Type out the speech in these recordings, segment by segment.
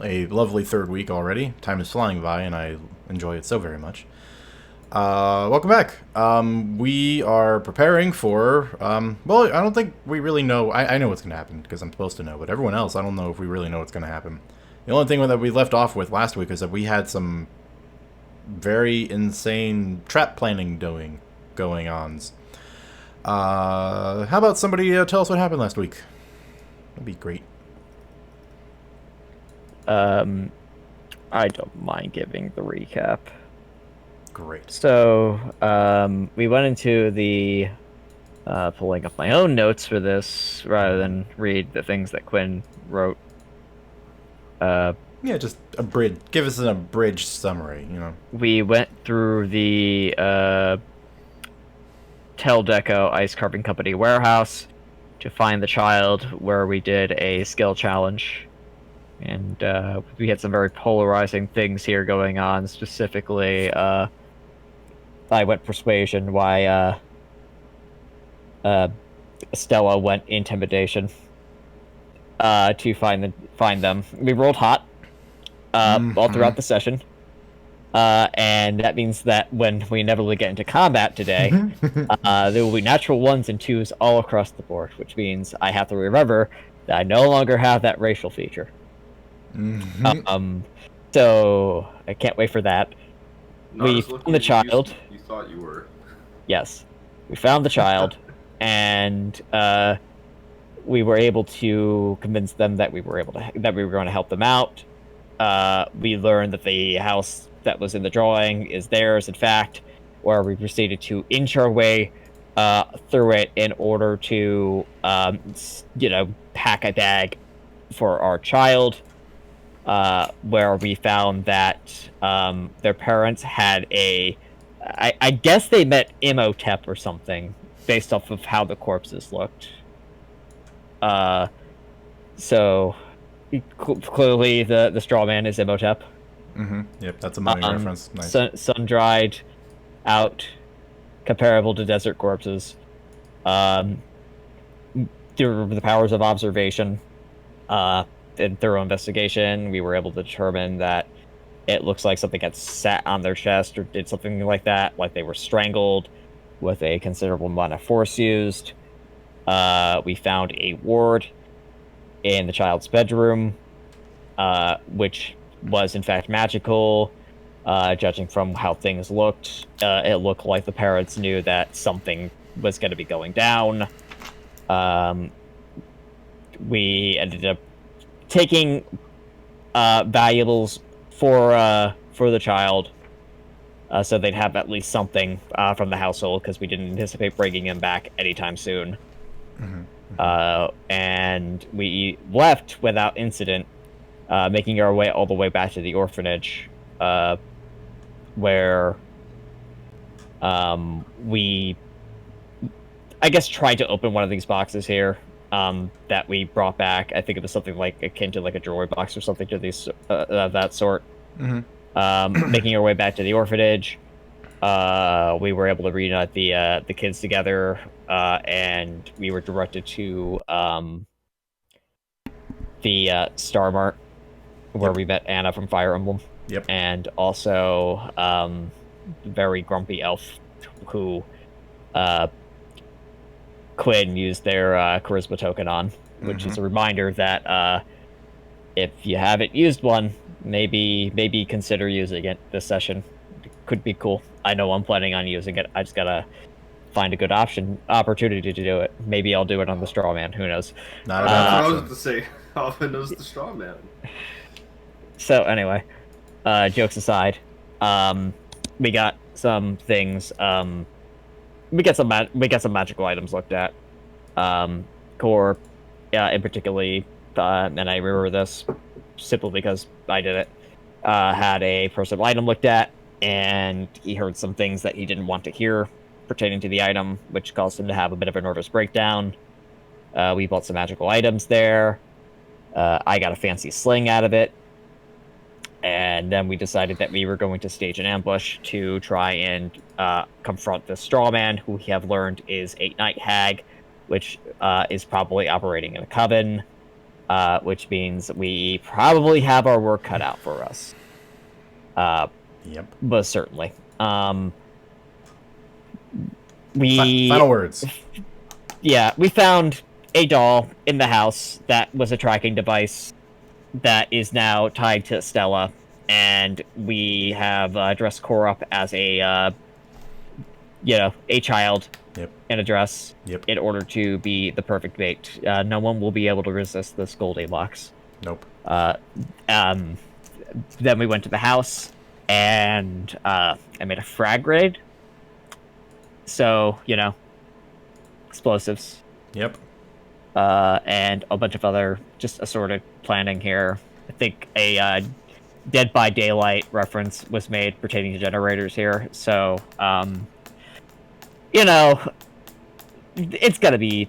A lovely third week already. Time is flying by, and I enjoy it so very much. Welcome back. We are preparing for. Well, I don't think we really know. I know what's going to happen because I'm supposed to know, but everyone else, I don't know if we really know what's going to happen. The only thing that we left off with last week is that we had some very insane trap planning going ons. How about somebody tell us what happened last week? That'd be great. Um, I don't mind giving the recap. Great. So, we went into the pulling up my own notes for this rather than read the things that Quinn wrote. Yeah, just a bridge. Give us an abridged summary. We went through the Tel Deco Ice Carving Company warehouse to find the child, where we did a skill challenge. And we had some very polarizing things here going on. Specifically, I went persuasion, why Stella went intimidation to find them. We rolled hot all throughout the session. And that means that when we inevitably get into combat today, there will be natural ones and twos all across the board, which means I have to remember that I no longer have that racial feature. So I can't wait for that. We found the child. You thought you were. Yes, we found the child, and we were able to convince them that we were going to help them out. We learned that the house that was in the drawing is theirs, in fact, where we proceeded to inch our way through it in order to, pack a bag for our child. Where we found that their parents had I guess they met Imhotep or something, based off of how the corpses looked. So clearly the straw man is Imhotep. Yep, that's a money reference. Nice. Sun-dried, out, comparable to desert corpses. Through the powers of observation, and thorough investigation, we were able to determine that it looks like something had sat on their chest or did something like that, like they were strangled with a considerable amount of force used. We found a ward in the child's bedroom, which was in fact magical. Judging from how things looked, it looked like the parents knew that something was going to be going down. We ended up taking valuables for the child, so they'd have at least something from the household, because we didn't anticipate bringing him back anytime soon. And we left without incident, making our way all the way back to the orphanage, where we, I guess, tried to open one of these boxes here that we brought back. I think it was something like akin to like a jewelry box or something to these that sort. Making our way back to the orphanage, we were able to reunite the kids together, and we were directed to the Star Mart, where we met Anna from Fire Emblem. Yep. And also very grumpy elf who Quinn used their charisma token on, which is a reminder that if you haven't used one, maybe consider using it this session. It could be cool. I know I'm planning on using it. I just gotta find a good opportunity to do it. Maybe I'll do it on the straw man. Who knows? Not That's about what I was to say. How often knows the straw man? So anyway, jokes aside, we got some things. We got some magical items looked at. Core, in particular, and I remember this simply because I did it. Had a personal item looked at, and he heard some things that he didn't want to hear pertaining to the item, which caused him to have a bit of a nervous breakdown. We bought some magical items there. I got a fancy sling out of it. And then we decided that we were going to stage an ambush to try and confront the straw man, who we have learned is a night hag, which is probably operating in a coven. which means we probably have our work cut out for us. Yep. But certainly. Final words. Yeah, we found a doll in the house that was a tracking device that is now tied to Stella, and we have dressed Core up as a child Yep. in a dress. Yep. In order to be the perfect mate. No one will be able to resist this Goldilocks. Nope. Then we went to the house, and I made a frag grenade. So, explosives. Yep. And a bunch of other just assorted planning here. I think a Dead by Daylight reference was made pertaining to generators here. So, it's gonna be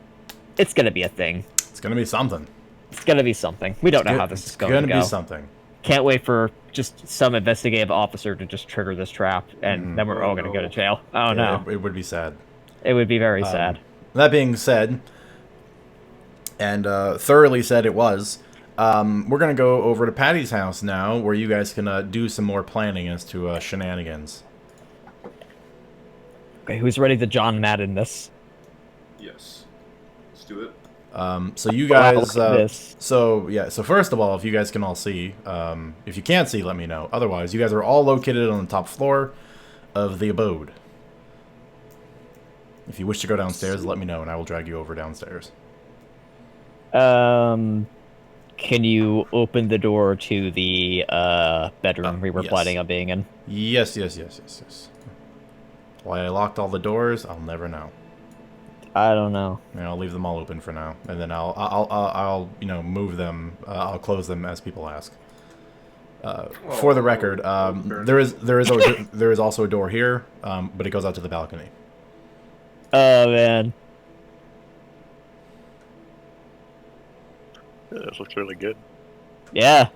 a thing. It's gonna be something. It's gonna be something. We don't know how this is going to go. It's gonna be something. Can't wait for just some investigative officer to just trigger this trap, and then we're all gonna go to jail. Oh no. It would be sad. It would be very sad. That being said, and thoroughly said it was, we're going to go over to Patty's house now, where you guys can do some more planning as to shenanigans. Okay, who's ready to John Madden this? Yes. Let's do it. So you guys... this. So first of all, if you guys can all see, if you can't see, let me know. Otherwise, you guys are all located on the top floor of the abode. If you wish to go downstairs, let me know, and I will drag you over downstairs. Can you open the door to the bedroom we were planning on being in? Yes. Why I locked all the doors, I'll never know. I don't know. And I'll leave them all open for now, and then I'll move them. I'll close them as people ask. For the record, there is also a door here, but it goes out to the balcony. Oh man. This looks really good. Yeah.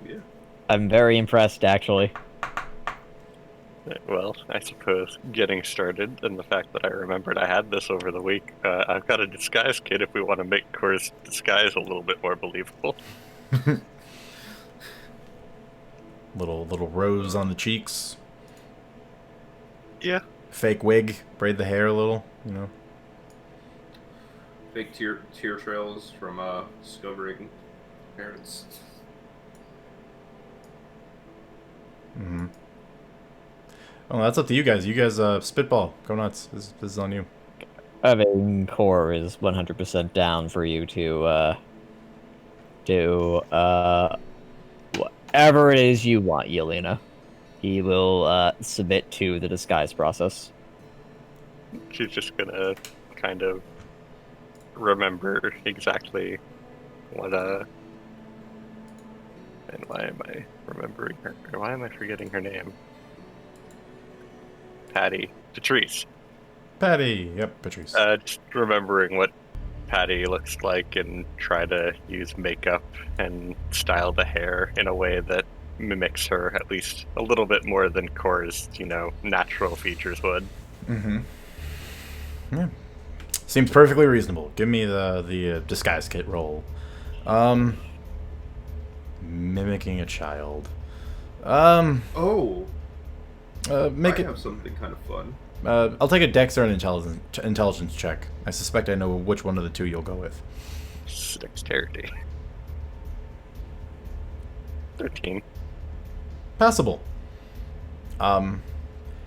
I'm very impressed, actually. Well, I suppose getting started, and the fact that I remembered I had this over the week, I've got a disguise kit if we want to make Core's disguise a little bit more believable. little rose on the cheeks. Yeah. Fake wig, braid the hair a little, Fake tear trails from discovering parents. Mm-hmm. Well, that's up to you guys. You guys spitball. Go nuts. This is on you. I mean, Core is 100% down for you to do whatever it is you want, Yelena. He will submit to the disguise process. She's just gonna kind of remember exactly what and why am I remembering her? Or why am I forgetting her name? Patrice. Patty, yep, Patrice. Just remembering what Patty looks like and try to use makeup and style the hair in a way that mimics her at least a little bit more than Core's, natural features would. Mm-hmm. Yeah. Seems perfectly reasonable. Give me the disguise kit roll. Mimicking a child. I Make it. have something kind of fun. I'll take a Dex or an intelligence check. I suspect I know which one of the two you'll go with. Dexterity. 13. Passable. Yeah,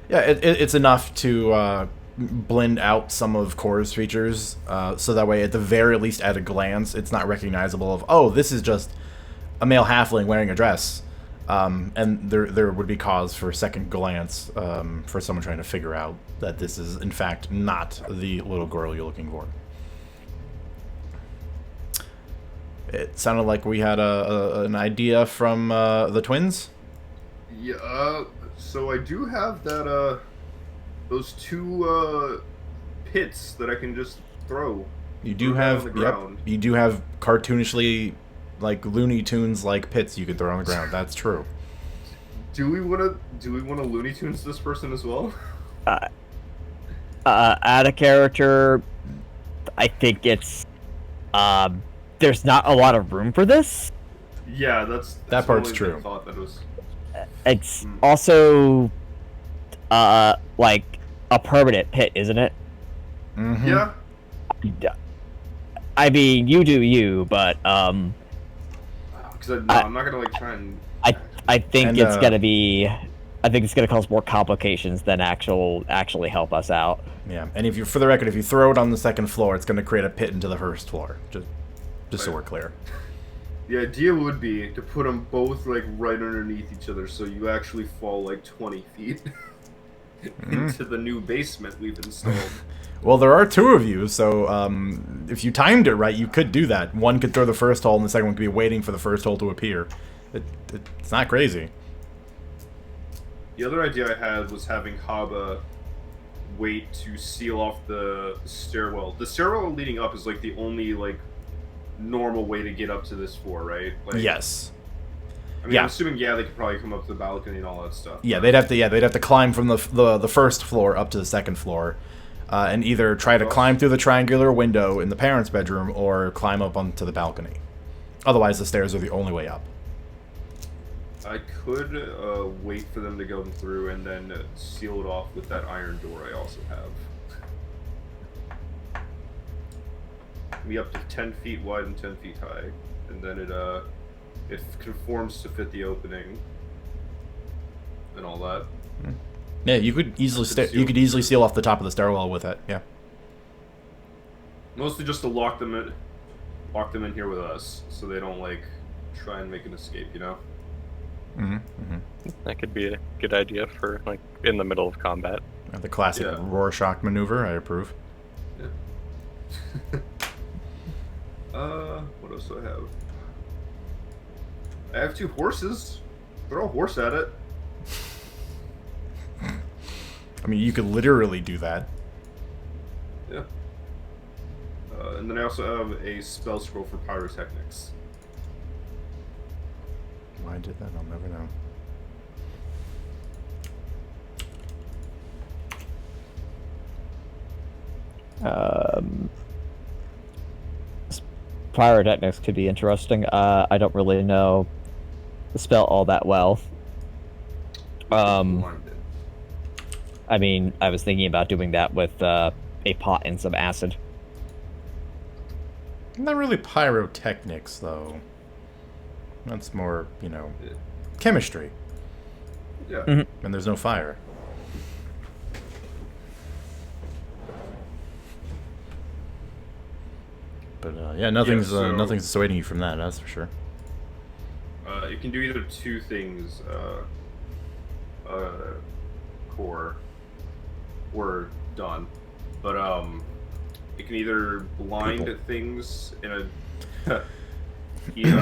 it's enough to blend out some of Core's features, so that way, at the very least, at a glance, it's not recognizable of, oh, this is just a male halfling wearing a dress. And there would be cause for second glance for someone trying to figure out that this is, in fact, not the little girl you're looking for. It sounded like we had an idea from the twins. Yeah, so I do have that, those two, pits that I can just throw. You do Throw have, on the yep, ground. you do have cartoonishly, like, Looney Tunes like pits you could throw on the ground. That's true. Do we wanna Looney Tunes this person as well? Add a character. I think it's there's not a lot of room for this. Yeah, that's That the part's only true. thought that was. It's also like a permanent pit, isn't it? Mm-hmm. Yeah. I mean, you do you, but Because I'm not gonna like try and. I think And, it's gonna be. I think it's gonna cause more complications than actually help us out. Yeah, and if you, for the record, if you throw it on the second floor, it's going to create a pit into the first floor. Just so we're clear. The idea would be to put them both like right underneath each other, so you actually fall like 20 feet into the new basement we've installed. Well, there are two of you, so if you timed it right, you could do that. One could throw the first hole, and the second one could be waiting for the first hole to appear. It's not crazy. The other idea I had was having Haba wait to seal off the stairwell. The stairwell leading up is like the only like normal way to get up to this floor, right? Like, Yes. I mean, Yeah. I'm assuming they could probably come up to the balcony and all that stuff. Yeah, they'd have to climb from the first floor up to the second floor, and either try to climb through the triangular window in the parents' bedroom or climb up onto the balcony. Otherwise, the stairs are the only way up. I could wait for them to go through and then seal it off with that iron door I also have. Be up to 10 feet wide and 10 feet high, and then it conforms to fit the opening and all that. Yeah, you could easily seal off the top of the stairwell with it. Yeah. Mostly just to lock them in here with us, so they don't like try and make an escape, you know. That could be a good idea for like in the middle of combat. The classic Yeah. Rorschach maneuver. I approve. Yeah. What else do I have? I have 2 horses. Throw a horse at it. I mean, you could literally do that. Yeah. And then I also have a spell scroll for pyrotechnics. Why I did that, I'll never know. Pyrotechnics could be interesting. I don't really know the spell all that well. Blinded. I mean, I was thinking about doing that with a pot and some acid. Not really pyrotechnics, though. That's more, Yeah. chemistry. Yeah. Mm-hmm. And there's no fire. But yeah, nothing's so- nothing's dissuading you from that. That's for sure. It can do either 2 things. Core. Or done. But it can either blind People. things in a. It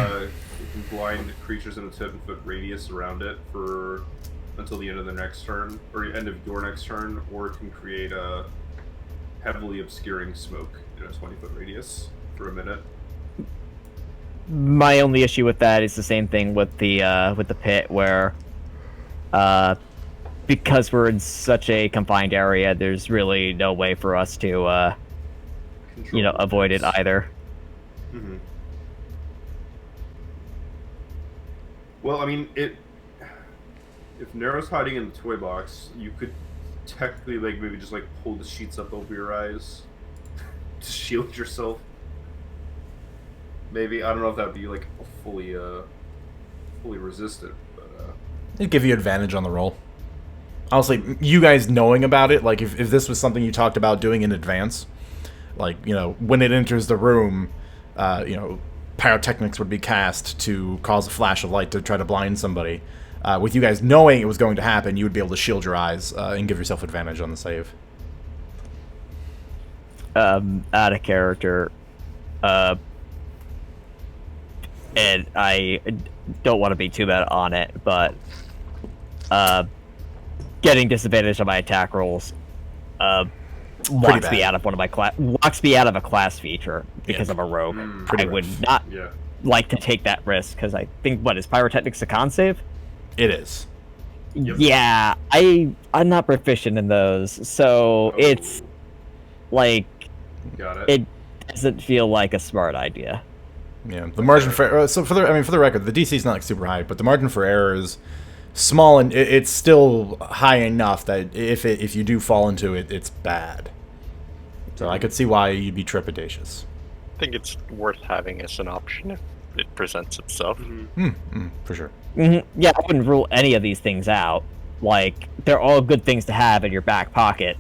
can blind creatures in a 10-foot radius around it for until the end of the next turn, or end of your next turn, or it can create a heavily obscuring smoke in a 20-foot radius for a minute. My only issue with that is the same thing with the pit, where because we're in such a confined area, there's really no way for us to Control avoid it movements. either. Mm-hmm. Well, I mean, if Nero's hiding in the toy box, you could technically like maybe just like pull the sheets up over your eyes to shield yourself. Maybe, I don't know if that'd be like fully resistant, but It'd give you advantage on the roll. Honestly, you guys knowing about it, like if this was something you talked about doing in advance, like, when it enters the room, pyrotechnics would be cast to cause a flash of light to try to blind somebody. With you guys knowing it was going to happen, you would be able to shield your eyes and give yourself advantage on the save. Out of character, and I don't want to be too bad on it, but getting disadvantage on my attack rolls locks me bad. out of a class feature because I'm a rogue. Pretty I would rough. not yeah. like to take that risk because I think is pyrotechnics a con save? It is. Yep. Yeah, I'm not proficient in those, so it's like Got it. it doesn't feel like a smart idea. Yeah, the margin for so for the record, the DC is not like super high, but the margin for error is small, and it's still high enough that if you do fall into it, it's bad. So I could see why you'd be trepidatious. I think it's worth having as an option if it presents itself. For sure. Yeah, I wouldn't rule any of these things out. Like, they're all good things to have in your back pocket.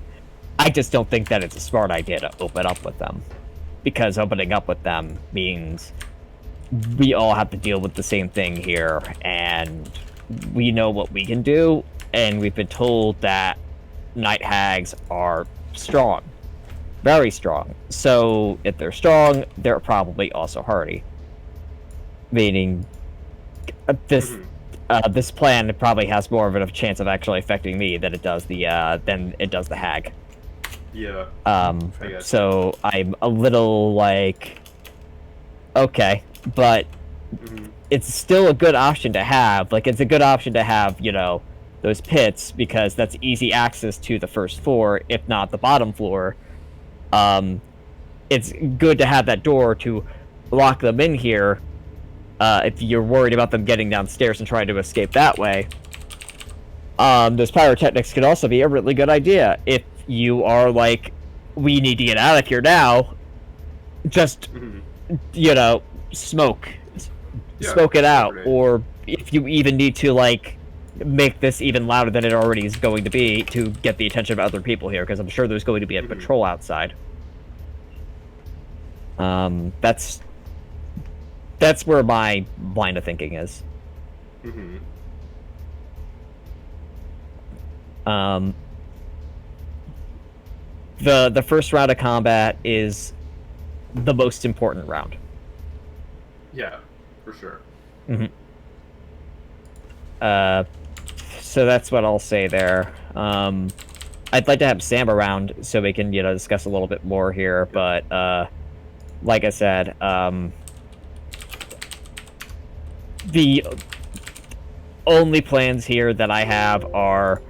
I just don't think that it's a smart idea to open up with them. Because opening up with them means we all have to deal with the same thing here, and we know what we can do, and we've been told that night hags are strong. Very strong. So, if they're strong, they're probably also hardy. Meaning, this plan probably has more of a chance of actually affecting me than it does the hag. Yeah. So I'm a little like, okay, but it's still a good option to have. Like, it's a good option to have, you know, those pits, because that's easy access to the first floor, if not the bottom floor. It's good to have that door to lock them in here. If you're worried about them getting downstairs and trying to escape that way. Those pyrotechnics could also be a really good idea. If you are like, we need to get out of here now, just, you know, smoke it out. Right. Or if you even need to, like, make this even louder than it already is going to be to get the attention of other people here, because I'm sure there's going to be a patrol outside. That's where my line of thinking is. The first round of combat is the most important round. Yeah, for sure. So that's what I'll say there. I'd like to have Sam around so we can, you know, discuss a little bit more here, but like I said, the only plans here that I have are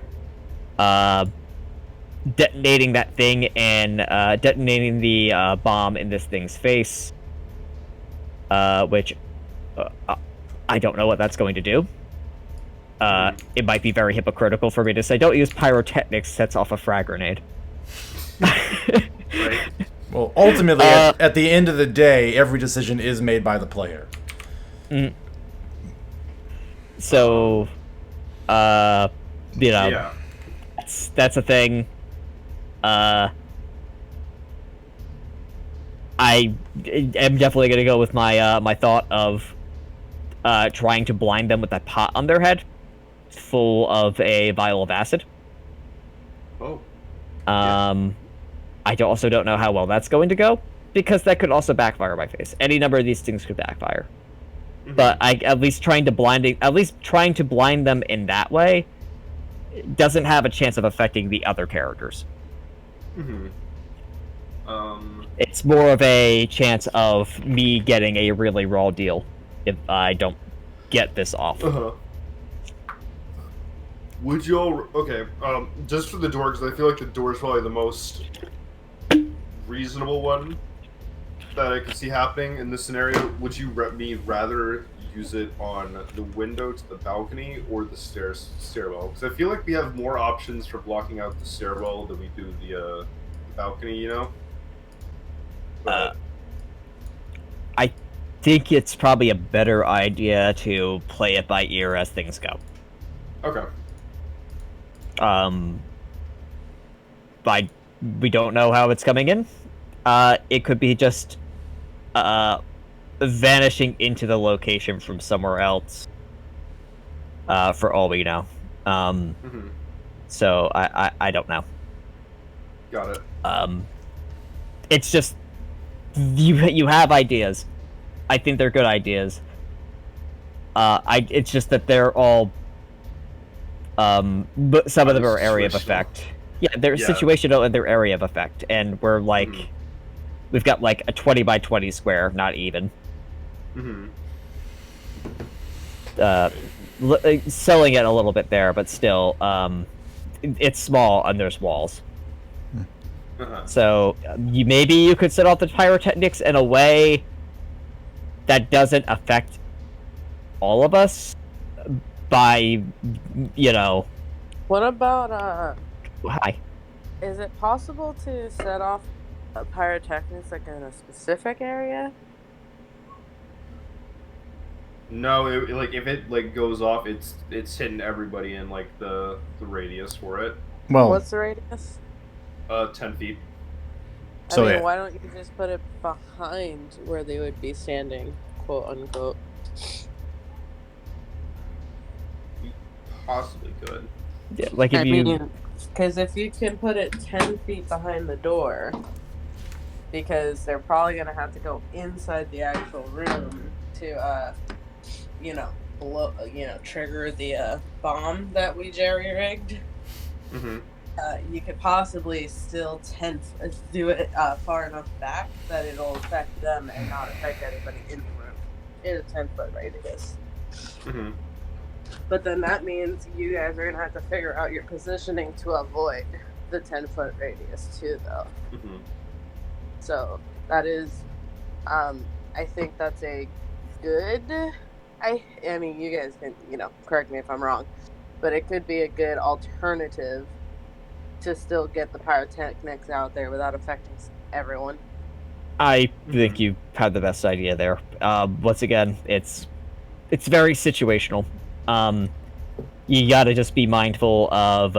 detonating that thing and detonating the bomb in this thing's face, which I don't know what that's going to do. It might be very hypocritical for me to say, don't use pyrotechnics, sets off a frag grenade. Right. Well, ultimately, at the end of the day, every decision is made by the player. So, you know, that's a thing. I am definitely going to go with my my thought of trying to blind them with that pot on their head, full of a vial of acid. Oh. I also don't know how well that's going to go, because that could also backfire my face. Any number of these things could backfire. But at least trying to blind them in that way doesn't have a chance of affecting the other characters. It's more of a chance of me getting a really raw deal if I don't get this off. Would you all... Okay, just for the door, because I feel like the door is probably the most reasonable one that I could see happening in this scenario. Would you rather use it on the window to the balcony or the stairwell? Because I feel like we have more options for blocking out the stairwell than we do the balcony, you know? But... I think it's probably a better idea to play it by ear as things go. Okay. We don't know how it's coming in. It could be just vanishing into the location from somewhere else, for all we know. So I don't know. Got it. It's just you have ideas. I think they're good ideas. It's just that they're all but some of them are area of effect. Yeah, they're situational and they're area of effect, and we're like we've got like a 20 by 20 square, not even. Selling it a little bit there, but still, it's small and there's walls. So maybe you could set off the pyrotechnics in a way that doesn't affect all of us by, you know, What about hi. is it possible to set off pyrotechnics like in a specific area? No, like if it like goes off, it's hitting everybody in like the radius for it. Well, What's the radius? 10 feet. So, I mean, yeah. why don't you just put it behind where they would be standing, quote unquote? You possibly could. Yeah, like if I you mean, because if you can put it 10 feet behind the door, because they're probably going to have to go inside the actual room to, blow, trigger the bomb that we jerry-rigged. Mm-hmm. You could possibly still do it far enough back that it'll affect them and not affect anybody in the room in a 10-foot radius. Mm-hmm. But then that means you guys are gonna have to figure out your positioning to avoid the 10-foot radius too, though. Mm-hmm. So that is, I think that's a good. I mean, you guys can correct me if I'm wrong, but it could be a good alternative to still get the pyrotechnics out there without affecting everyone. I think you had the best idea there. Once again, it's very situational. You gotta just be mindful of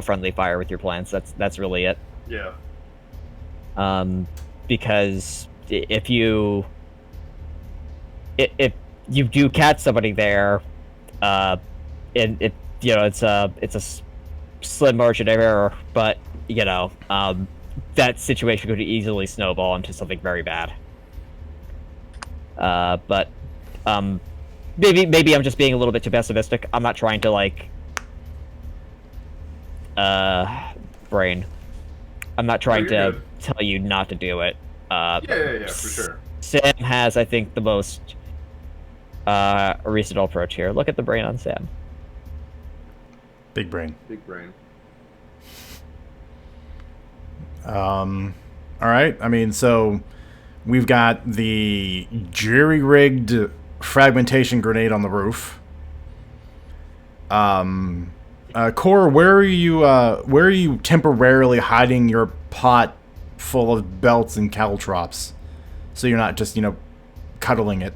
friendly fire with your plans. That's really it. Yeah. Because if you do catch somebody there, and it's a slim margin of error, but that situation could easily snowball into something very bad. But maybe I'm just being a little bit too pessimistic. I'm not trying to brain. I'm not trying to tell you not to do it. Yeah, for sure. Sam has, I think, the most reasonable approach here. Look at the brain on Sam. Big brain. Big brain. All right. I mean, so we've got the jerry-rigged fragmentation grenade on the roof. Core, where are you temporarily hiding your pot full of belts and caltrops, so you're not just cuddling it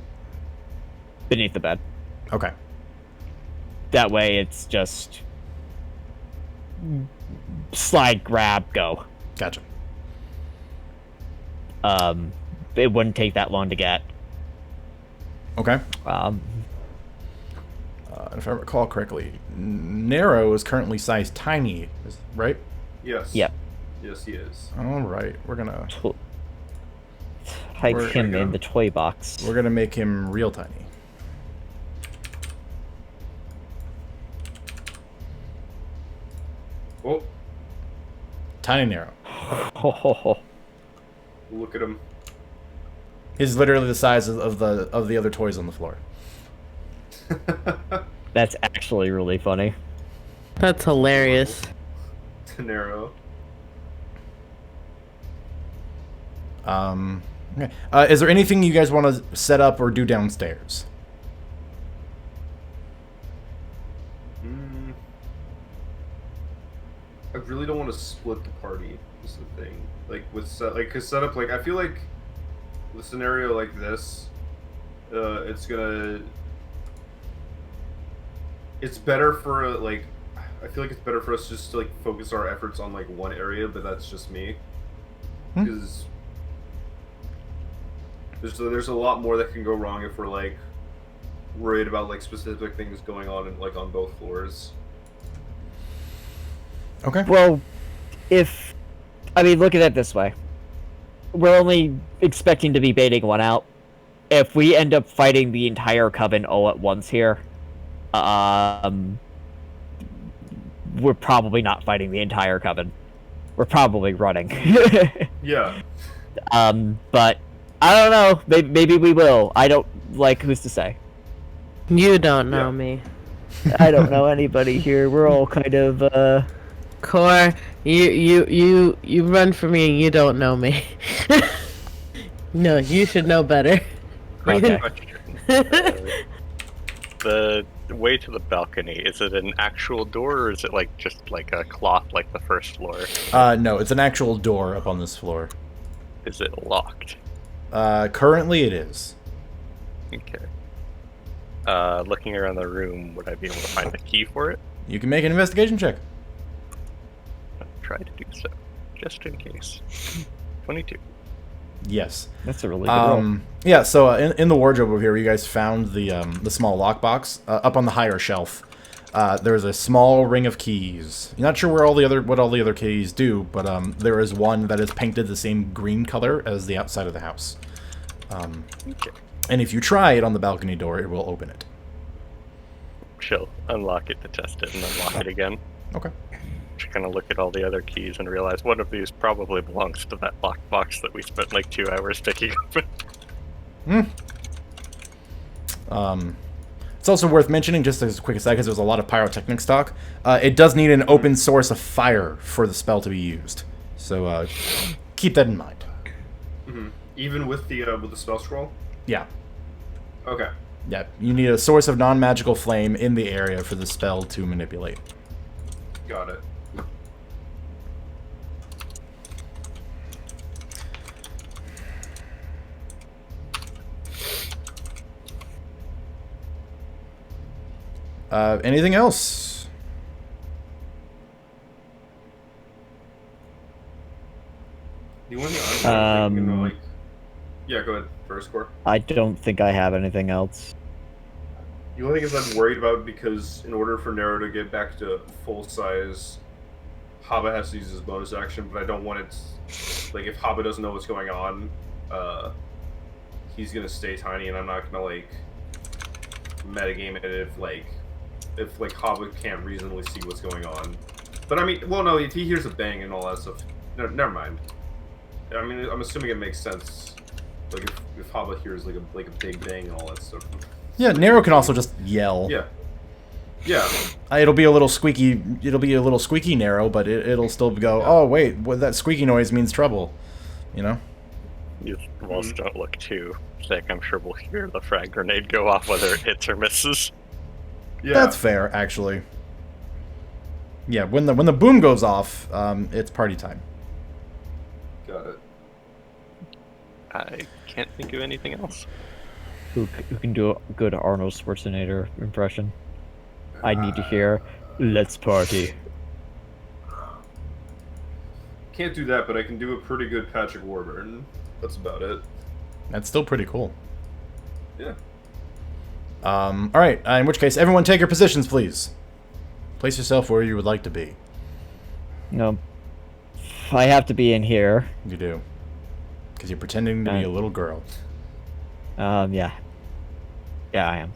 Beneath the bed. Okay. That way, it's just slide, grab, go. Gotcha. It wouldn't take that long to get. Okay. If I recall correctly, Nero is currently sized tiny, right? Yes. Yep. Yes, he is. All right, we're gonna type him in the toy box. We're gonna make him real tiny. Oh, Tiny Nero. look at him. He's literally the size of the other toys on the floor. That's actually really funny. That's hilarious. Nero. Okay. Is there anything you guys want to set up or do downstairs? I really don't want to split the party. Is the thing. Cause setup. I feel like the scenario like this, it's better for I feel like it's better for us just to focus our efforts on one area, but that's just me. Because there's a lot more that can go wrong if we're worried about specific things going on on both floors. Okay. Well, look at it this way. We're only expecting to be baiting one out. If we end up fighting the entire coven all at once here, we're probably not fighting the entire coven. We're probably running. Yeah. But I don't know. Maybe we will. I don't who's to say. You don't know me. I don't know anybody here. We're all kind of Core, you run for me and you don't know me. No, you should know better. Okay. The way to the balcony, is it an actual door or is it like just like a cloth like the first floor? No, it's an actual door up on this floor. Is it locked? Currently it is. Okay. Looking around the room, would I be able to find the key for it? You can make an investigation check. I'll try to do so, just in case. 22. Yes. That's a really good roll. Yeah, so in the wardrobe over here, you guys found the small lockbox up on the higher shelf. There's a small ring of keys. You're not sure what all the other keys do, but there is one that is painted the same green color as the outside of the house. Okay. And if you try it on the balcony door, it will open it. She'll unlock it to test it and unlock it again. Okay. She's gonna look at all the other keys and realize one of these probably belongs to that lockbox that we spent like 2 hours picking open. It's also worth mentioning, just as a quick aside, because there's a lot of pyrotechnic stock, it does need an open source of fire for the spell to be used. So keep that in mind. Mm-hmm. Even with the spell scroll. Yeah. Okay. Yeah, you need a source of non-magical flame in the area for the spell to manipulate. Got it. Anything else? The only other thing, like, yeah, go ahead. First core. I don't think I have anything else. The only thing is I'm worried about because in order for Nero to get back to full size, Haba has to use his bonus action, but I don't want it. Like, if Haba doesn't know what's going on, he's gonna stay tiny, and I'm not gonna like metagame it if Haba can't reasonably see what's going on. But I mean, well, no, if he hears a bang and all that stuff, no, never mind. I mean, I'm assuming it makes sense. Like if Haba hears like a big bang and all that stuff. Yeah, Nero can also just yell. Yeah. Yeah. It'll be a little squeaky. It'll be a little squeaky Nero, but it'll still go. Yeah. Oh wait, well, that squeaky noise means trouble. You know. You walls don't look too thick. I'm sure we'll hear the frag grenade go off whether it hits or misses. Yeah. That's fair, actually. Yeah, when the boom goes off, it's party time. Got it. I can't think of anything else. Who can do a good Arnold Schwarzenegger impression? I need to hear, "Let's party." Can't do that, but I can do a pretty good Patrick Warburton. That's about it. That's still pretty cool. Yeah. All right. In which case, everyone take your positions, please. Place yourself where you would like to be. No, I have to be in here. You do. Because you're pretending to be a little girl. Yeah. Yeah, I am.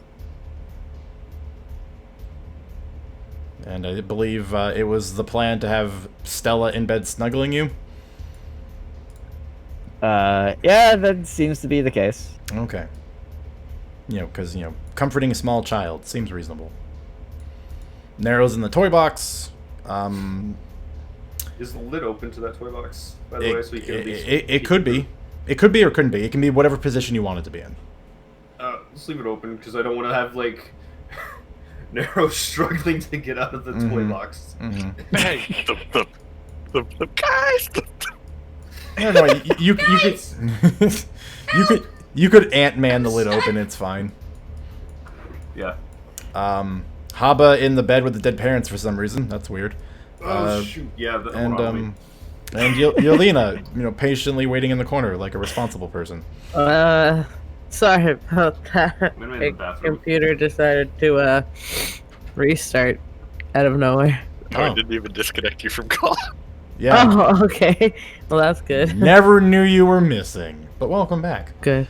And I believe it was the plan to have Stella in bed snuggling you? Yeah, that seems to be the case. Okay. You know, because, comforting a small child seems reasonable. Nero's in the toy box. Is the lid open to that toy box, by the way? So you can at least it could be. It could be or couldn't be. It can be whatever position you want it to be in. Just leave it open, because I don't want to have, like, Nero struggling to get out of the toy box. Mm-hmm. Hey, the guys! No, you could Ant-Man the lid open. It's fine. Yeah. Haba in the bed with the dead parents for some reason. That's weird. Oh shoot! Yeah. And Yelena, patiently waiting in the corner like a responsible person. Sorry about that. I'm in the My bathroom. computer decided to restart out of nowhere. I didn't even disconnect you from call. Yeah. Oh, okay. Well, that's good. Never knew you were missing, but welcome back. Good.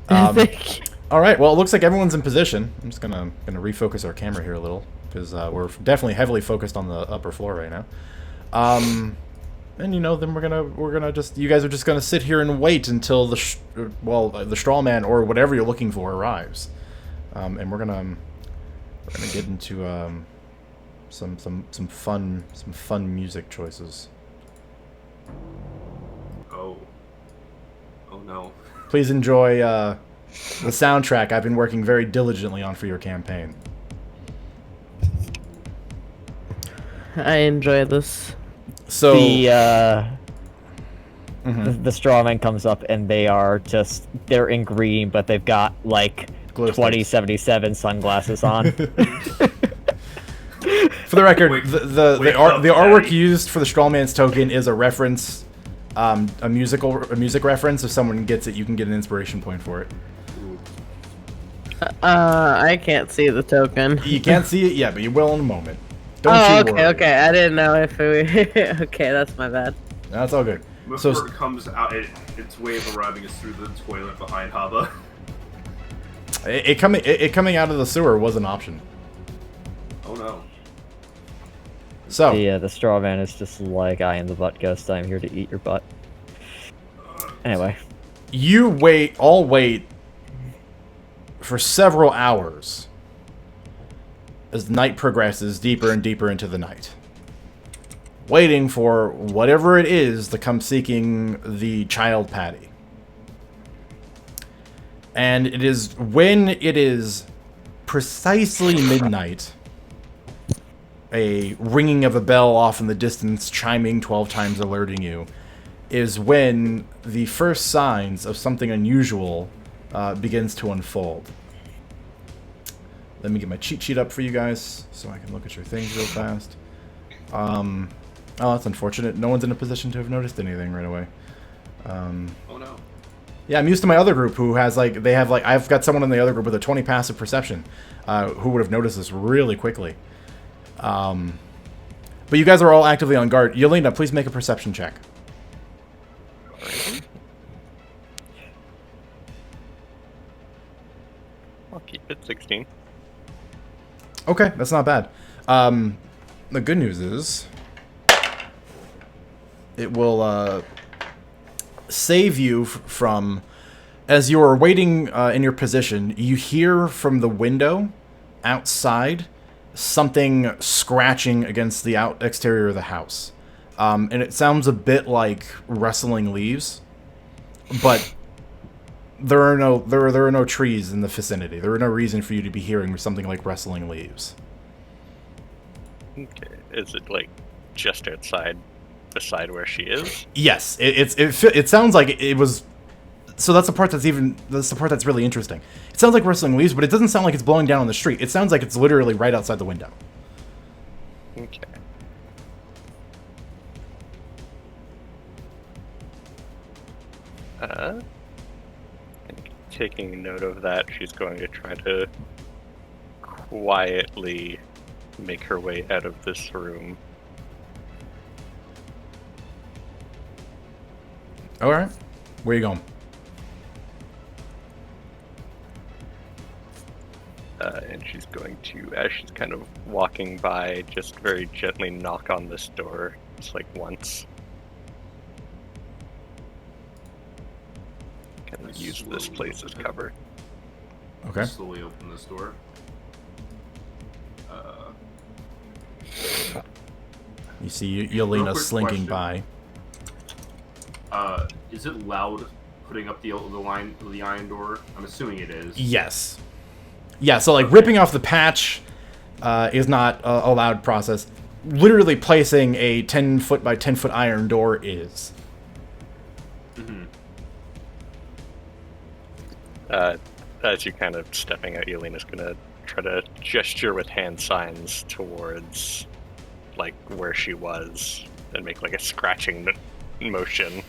Thank you. All right. Well, it looks like everyone's in position. I'm just gonna refocus our camera here a little because we're definitely heavily focused on the upper floor right now. And then we're gonna just you guys are just gonna sit here and wait until the straw man or whatever you're looking for arrives, and we're gonna get into some fun music choices. Oh. Oh no. Please enjoy The soundtrack I've been working very diligently on for your campaign. I enjoy this. So The straw man comes up and they're in green, but they've got like Glow sticks. 2077 sunglasses on. For the record, Wake- the wake up, artwork Daddy. used for the Strawman's token is a reference, a music reference. If someone gets it, you can get an inspiration point for it. I can't see the token. You can't see it yet, but you will in a moment. Don't Oh, you okay, worry. okay. I didn't know if it. Okay, that's my bad. That's all good. Before So it comes out, its way of arriving is through the toilet behind Haba. it coming out of the sewer was an option. Oh no. So The straw man is just like, I am the butt ghost. I'm here to eat your butt. Anyway, you wait for several hours as night progresses deeper and deeper into the night, waiting for whatever it is to come seeking the child Patty. And it is when it is precisely midnight, a ringing of a bell off in the distance, chiming 12 times, alerting you, is when the first signs of something unusual begins to unfold. Let me get my cheat sheet up for you guys so I can look at your things real fast. Oh, that's unfortunate. No one's in a position to have noticed anything right away. Oh no. Yeah, I'm used to my other group who has I've got someone in the other group with a 20 passive perception who would have noticed this really quickly. But you guys are all actively on guard. Yelena, please make a perception check. I'll keep it 16. Okay, that's not bad. The good news is it will save you from, as you are waiting in your position, you hear from the window outside something scratching against the exterior of the house. And it sounds a bit like rustling leaves, but there are no trees in the vicinity. There are no reason for you to be hearing something like rustling leaves. Okay. Is it like just outside, beside where she is? Yes, it sounds like it was. So that's the part that's really interesting. It sounds like rustling leaves, but it doesn't sound like it's blowing down on the street. It sounds like it's literally right outside the window. Okay. Taking note of that, she's going to try to quietly make her way out of this room. All right, where you going? And she's going to, as she's kind of walking by, just very gently knock on this door, just like once. Kind of use this place as cover. Okay. Slowly open this door. You see Real Yelena quick slinking question. by. Is it loud putting up the iron door? I'm assuming it is. Yes. Yeah. So like ripping off the patch is not a loud process. Literally placing a 10-foot by 10-foot iron door is. Mm-hmm. As you're kind of stepping out, Yelena's gonna try to gesture with hand signs towards, like, where she was, and make, like, a scratching motion.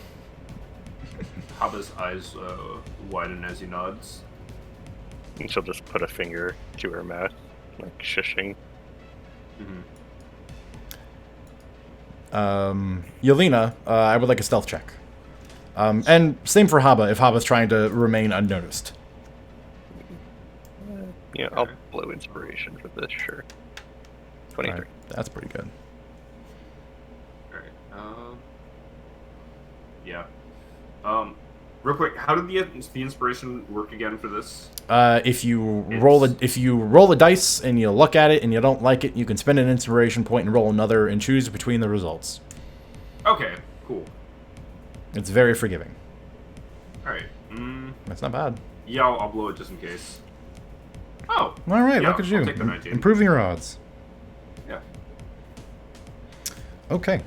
Haba's eyes widen as he nods. And she'll just put a finger to her mouth, like, shushing. Mm-hmm. Yelena, I would like a stealth check. And same for Haba, if Haba's trying to remain unnoticed. Yeah, I'll blow inspiration for this, sure. 23. Alright, that's pretty good. Alright. Yeah. Real quick, how did the inspiration work again for this? If you roll a dice and you look at it and you don't like it, you can spend an inspiration point and roll another and choose between the results. Okay, cool. It's very forgiving. Alright. That's not bad. Yeah, I'll blow it just in case. Oh. All right, yeah, look at you. I'll take the 19. Improving your odds. Yeah. Okay.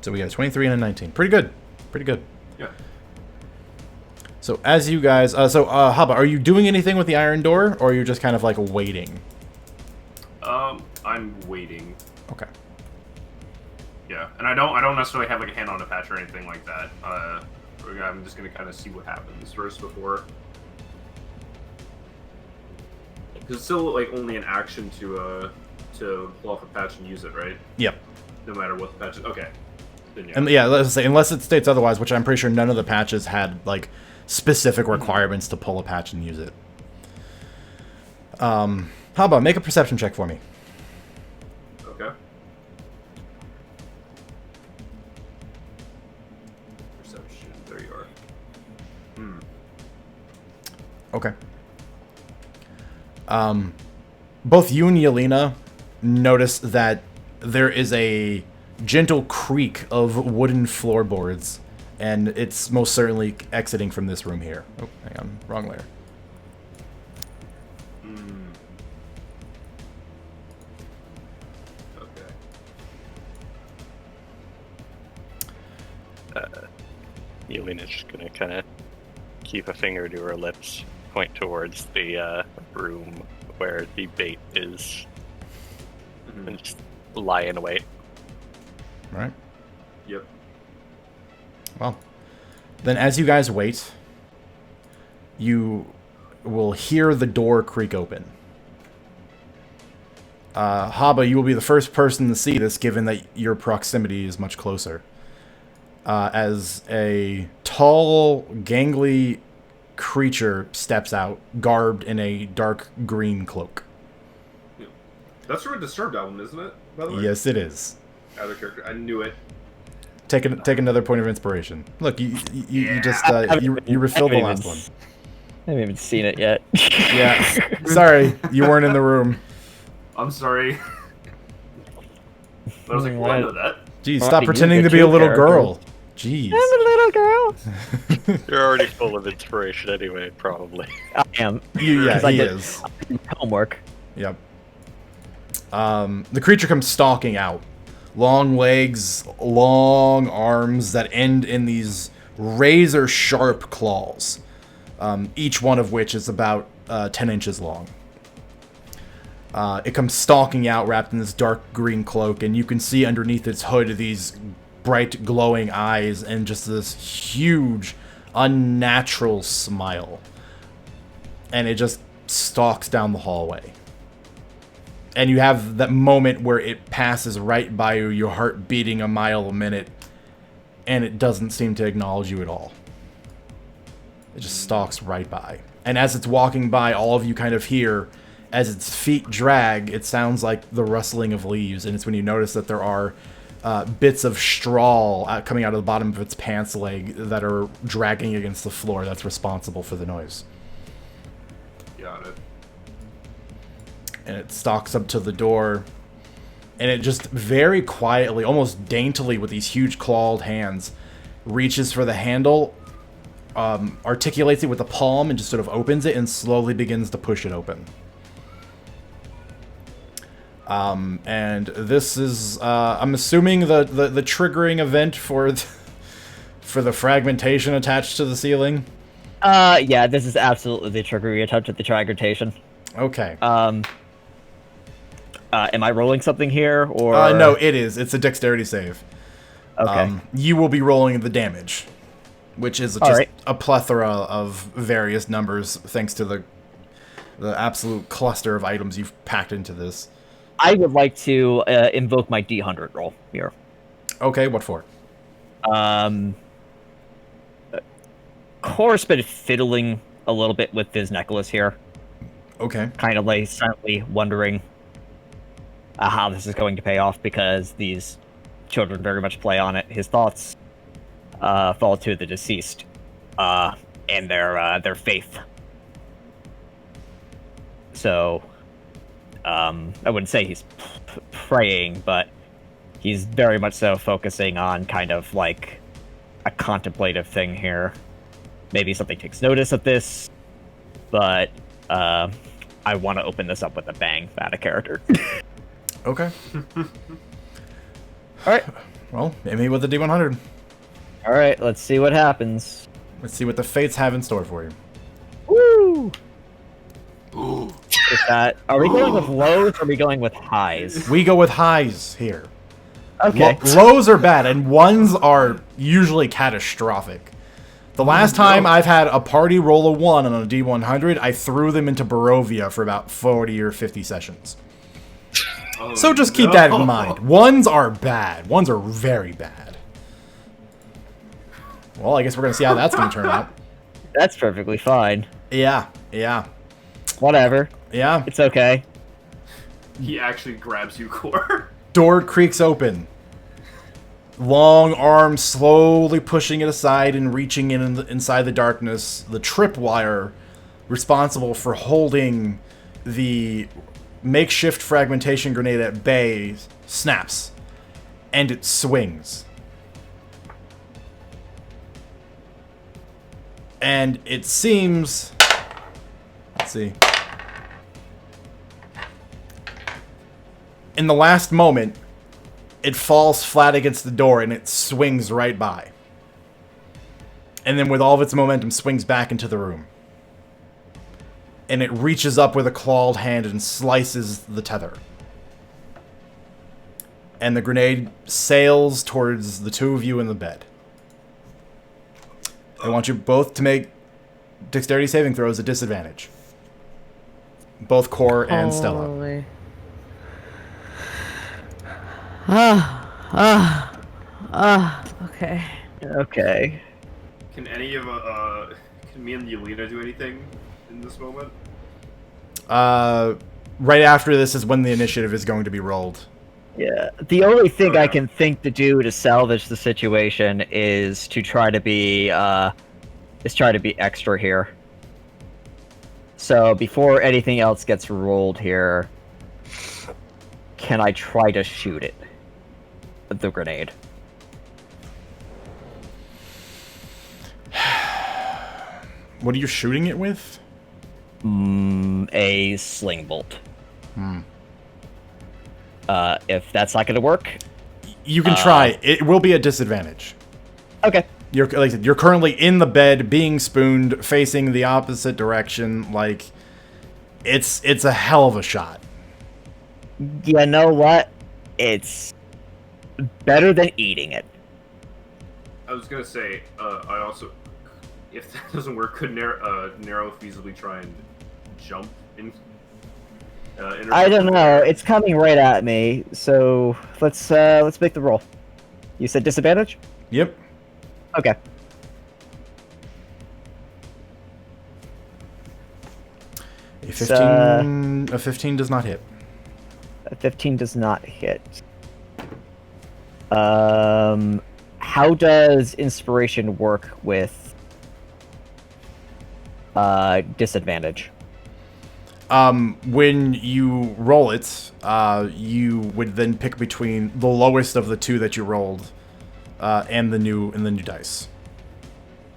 So we got a 23 and a 19. Pretty good. Pretty good. Yeah. So as you guys... Haba, are you doing anything with the iron door, or are you just kind of, like, waiting? I'm waiting. Okay. Yeah, and I don't necessarily have, like, a hand on a patch or anything like that. I'm just gonna kind of see what happens first before... Because it's still, like, only an action to pull off a patch and use it, right? Yep. No matter what the patch is. Okay. Then, yeah. And yeah, let's say, unless it states otherwise, which I'm pretty sure none of the patches had, like, specific requirements to pull a patch and use it. Haba, make a perception check for me. Okay. Perception. There you are. Okay. Both you and Yelena notice that there is a gentle creak of wooden floorboards, and it's most certainly exiting from this room here. Oh, hang on. Wrong layer. Okay. Yelena's just gonna kind of keep a finger to her lips, point towards the room where the bait is, and just lie in wait. Right. Yep. Well, then as you guys wait, you will hear the door creak open. Haba, you will be the first person to see this, given that your proximity is much closer. As a tall, gangly creature steps out, garbed in a dark green cloak. Yeah. That's from a Disturbed album, isn't it? By the way. Yes, it is. Other character. I knew it. Take another point of inspiration. Look, you just you refilled the last one. I haven't even seen it yet. Yeah. Sorry, you weren't in the room. I'm sorry. But I was like, well, I know that. Geez, Well, stop you pretending get to be a two little characters. girl. Jeez. I'm a little girl. You're already full of inspiration anyway, probably. I am. Yeah, 'Cause I he did is. homework. Yep. The creature comes stalking out. Long legs, long arms that end in these razor-sharp claws. Each one of which is about 10 inches long. It comes stalking out wrapped in this dark green cloak, and you can see underneath its hood these bright glowing eyes and just this huge, unnatural smile. And it just stalks down the hallway. And you have that moment where it passes right by you, your heart beating a mile a minute, and it doesn't seem to acknowledge you at all. It just stalks right by. And as it's walking by, all of you kind of hear, as its feet drag, it sounds like the rustling of leaves, and it's when you notice that there are bits of straw coming out of the bottom of its pants leg that are dragging against the floor that's responsible for the noise. Got it. And it stalks up to the door, and it just very quietly, almost daintily with these huge clawed hands, reaches for the handle, articulates it with the palm, and just sort of opens it and slowly begins to push it open. And this is, I'm assuming the triggering event for the fragmentation attached to the ceiling. Yeah, this is absolutely the trigger you touch at the fragmentation. Okay. Am I rolling something here, or? No, it is. It's a dexterity save. Okay. You will be rolling the damage, which is just a plethora of various numbers, thanks to the absolute cluster of items you've packed into this. I would like to invoke my D100 roll here. Okay, what for? Core's been fiddling a little bit with his necklace here, Okay. kind of like silently wondering how this is going to pay off, because these children very much play on it. His thoughts fall to the deceased and their faith. So, I wouldn't say he's praying, but he's very much so focusing on kind of like a contemplative thing here. maybe something takes notice of this, but I want to open this up with a bang, Fata character. Okay. All right. Well, hit me with the D100. All right, let's see what happens. Let's see what the fates have in store for you. Woo! Is that, are we going with lows or are we going with highs? We go with highs here. Okay. Lows are bad, and ones are usually catastrophic. The last time I've had a party roll a 1 on a D100, I threw them into Barovia for about 40 or 50 sessions. Oh, So just keep that in mind. Ones are bad. Ones are very bad. Well, I guess we're going to see how that's going to turn out. That's perfectly fine. Yeah. Whatever. Yeah. It's okay. He actually grabs you, Core. Door creaks open. Long arm slowly pushing it aside and reaching inside the darkness. The tripwire responsible for holding the makeshift fragmentation grenade at bay snaps. And it swings. And it seems... Let's see. In the last moment, it falls flat against the door and it swings right by. And then with all of its momentum, swings back into the room. And it reaches up with a clawed hand and slices the tether. And the grenade sails towards the two of you in the bed. I want you both to make dexterity saving throws at disadvantage. Both Core and Stella. Holy. Okay. Okay. Can any of can me and Yelena do anything in this moment? Right after this is when the initiative is going to be rolled. Yeah. The only thing I Okay. can think to do to salvage the situation is to try to be extra here. So before anything else gets rolled here, can I try to shoot it? The grenade. What are you shooting it with? A sling bolt. If that's not going to work, You can try. It will be a disadvantage. okay. You're like I said, you're currently in the bed, being spooned, facing the opposite direction. Like, it's a hell of a shot. You know what? It's better than eating it. I was gonna say, I also, if that doesn't work, could Nero feasibly try and jump in? I don't know. It's coming right at me. So let's make the roll. You said disadvantage? Yep. Okay. A 15. A 15 does not hit. A 15 does not hit. How does inspiration work with disadvantage? When you roll it, you would then pick between the lowest of the two that you rolled, and the new dice.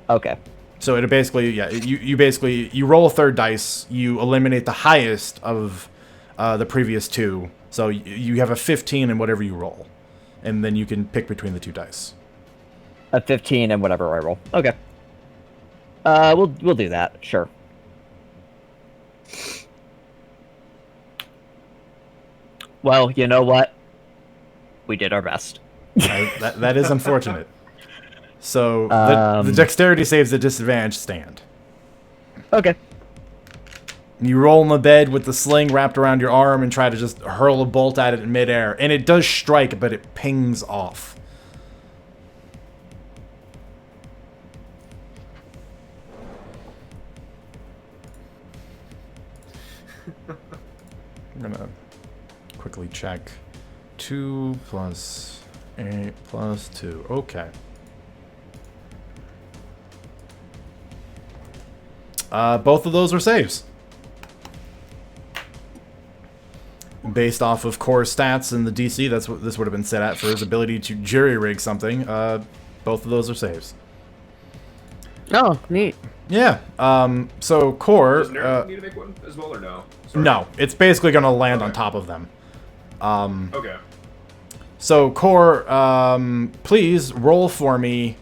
Okay. So it basically, yeah, you roll a third dice, you eliminate the highest of the previous two, so you have a 15 in whatever you roll, and then you can pick between the two dice. A 15 and whatever I roll. Okay. We'll do that. Sure. Well, you know what? We did our best. That is unfortunate. So the dexterity saves at disadvantage stand. Okay. You roll in the bed with the sling wrapped around your arm and try to just hurl a bolt at it in midair, and it does strike, but it pings off. I'm gonna quickly check. 2 plus 8 plus 2. Okay. Both of those are saves. Based off of core stats and the DC, that's what this would have been set at for his ability to jury rig something. Both of those are saves. Oh, neat. Yeah. So core. Does Nero need to make one as well, or no? Sorry. No, it's basically gonna land on Okay. top of them. Okay. So core, please roll for me.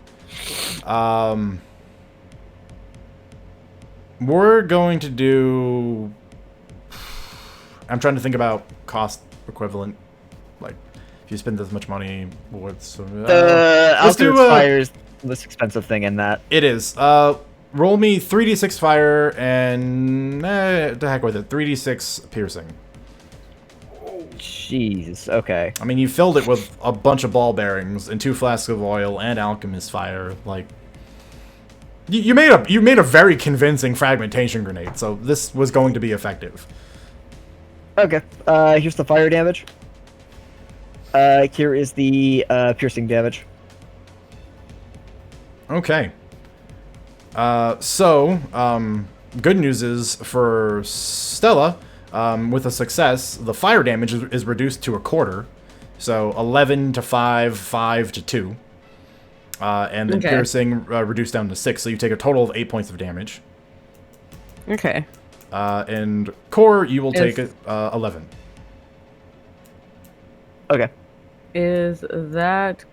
We're going to do. I'm trying to think about cost equivalent. Like, if you spend this much money, what's let's do fire is the most expensive thing in that. It is. Roll me 3d6 fire and to heck with it. 3d6 piercing. Jeez. Okay. I mean, you filled it with a bunch of ball bearings and 2 flasks of oil and alchemist fire. Like, you made a very convincing fragmentation grenade. So this was going to be effective. Okay. Here's the fire damage. Here is the piercing damage. Okay. Good news is for Stella, with a success, the fire damage is reduced to a quarter. So 11 to 5, 5 to 2. And then piercing reduced down to 6, so you take a total of 8 points of damage. Okay. And core, you will take 11. Okay. Is that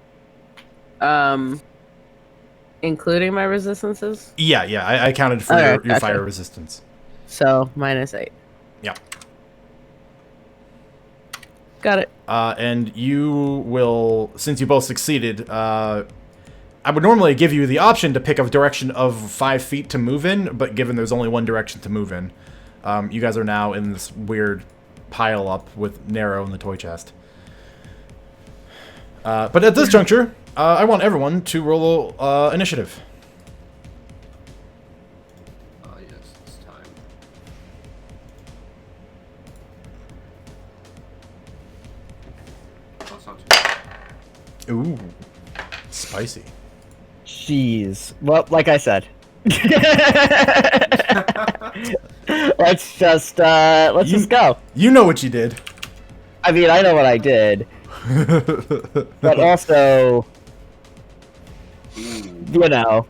including my resistances? Yeah, I counted for Okay, your gotcha. fire resistance. So -8. Yeah. Got it. And you will, since you both succeeded, I would normally give you the option to pick a direction of 5 feet to move in, but given there's only one direction to move in, you guys are now in this weird pile up with Nero in the toy chest. But at this juncture, I want everyone to roll initiative. Yes, it's time. That's not too bad. Ooh, spicy. Jeez. Well, like I said. let's just go. You know what you did. I mean, I know what I did, but also, you know.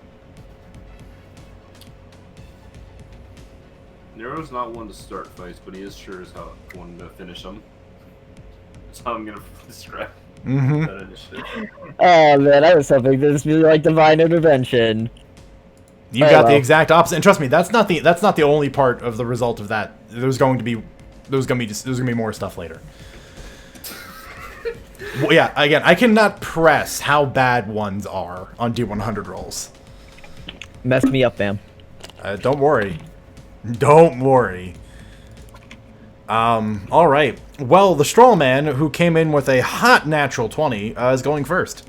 Nero's not one to start fights, but he is sure as hell one to finish them. That's how I'm gonna describe that initiative. Oh man, I was hoping this would be like divine intervention. You got the exact opposite, and trust me, that's not the only part of the result of that. There's going to be more stuff later. Well, yeah, again, I cannot press how bad ones are on D100 rolls. Messed me up, fam. Don't worry. Don't worry. All right. Well, the straw man, who came in with a hot natural 20, is going first.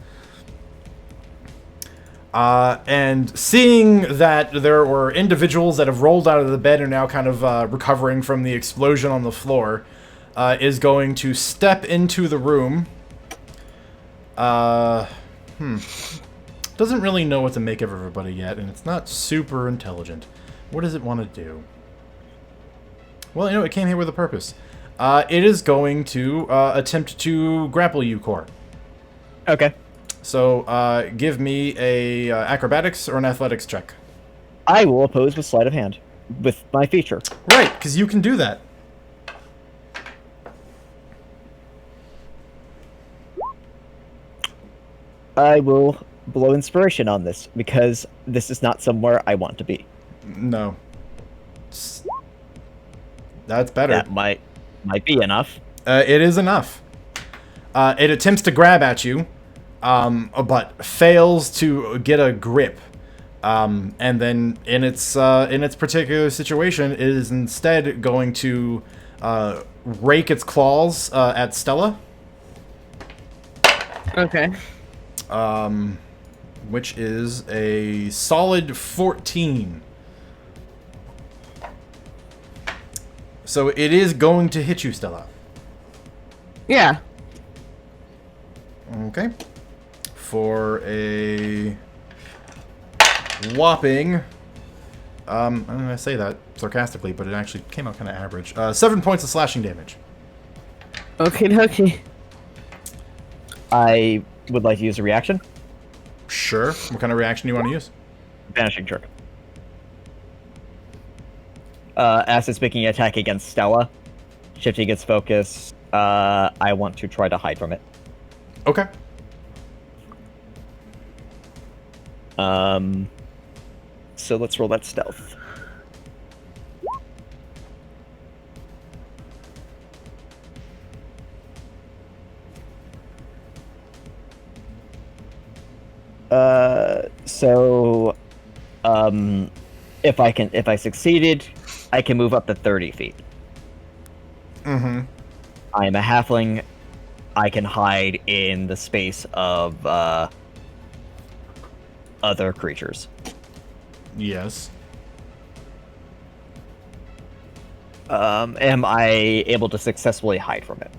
And seeing that there were individuals that have rolled out of the bed and are now kind of recovering from the explosion on the floor, is going to step into the room. Doesn't really know what to make of everybody yet, and it's not super intelligent. What does it want to do? Well, you know, it came here with a purpose. It is going to attempt to grapple you, Core. Okay. So, give me a acrobatics or an athletics check. I will oppose with sleight of hand with my feature. Right, because you can do that. I will blow inspiration on this because this is not somewhere I want to be. No. That's better. That might be enough. It is enough. It attempts to grab at you, but fails to get a grip. And then in its particular situation, it is instead going to rake its claws at Stella. Okay. Which is a solid 14. So it is going to hit you, Stella. Yeah. Okay. For a whopping... I'm going to say that sarcastically, but it actually came out kind of average. 7 points of slashing damage. Okay, dokie. I would like to use a reaction. Sure. What kind of reaction do you want to use? Vanishing trick. As it's making an attack against Stella, shifting its focus, I want to try to hide from it. Okay. So let's roll that stealth. So, if I succeeded, I can move up to 30 feet. Mm-hmm. I am a halfling. I can hide in the space of other creatures. Yes. Am I able to successfully hide from it?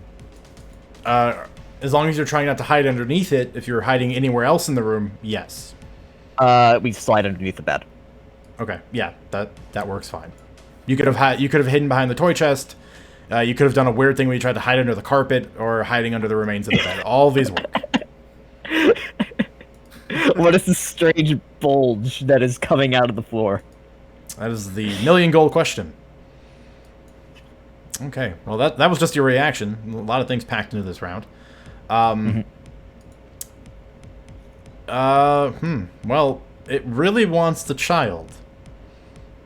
As long as you're trying not to hide underneath it, if you're hiding anywhere else in the room, yes. We slide underneath the bed. Okay, yeah, that works fine. You could have hidden behind the toy chest. You could have done a weird thing where you tried to hide under the carpet or hiding under the remains of the bed. All of these work. What is this strange bulge that is coming out of the floor? That is the million gold question. Okay, well that was just your reaction. A lot of things packed into this round. Well, it really wants the child.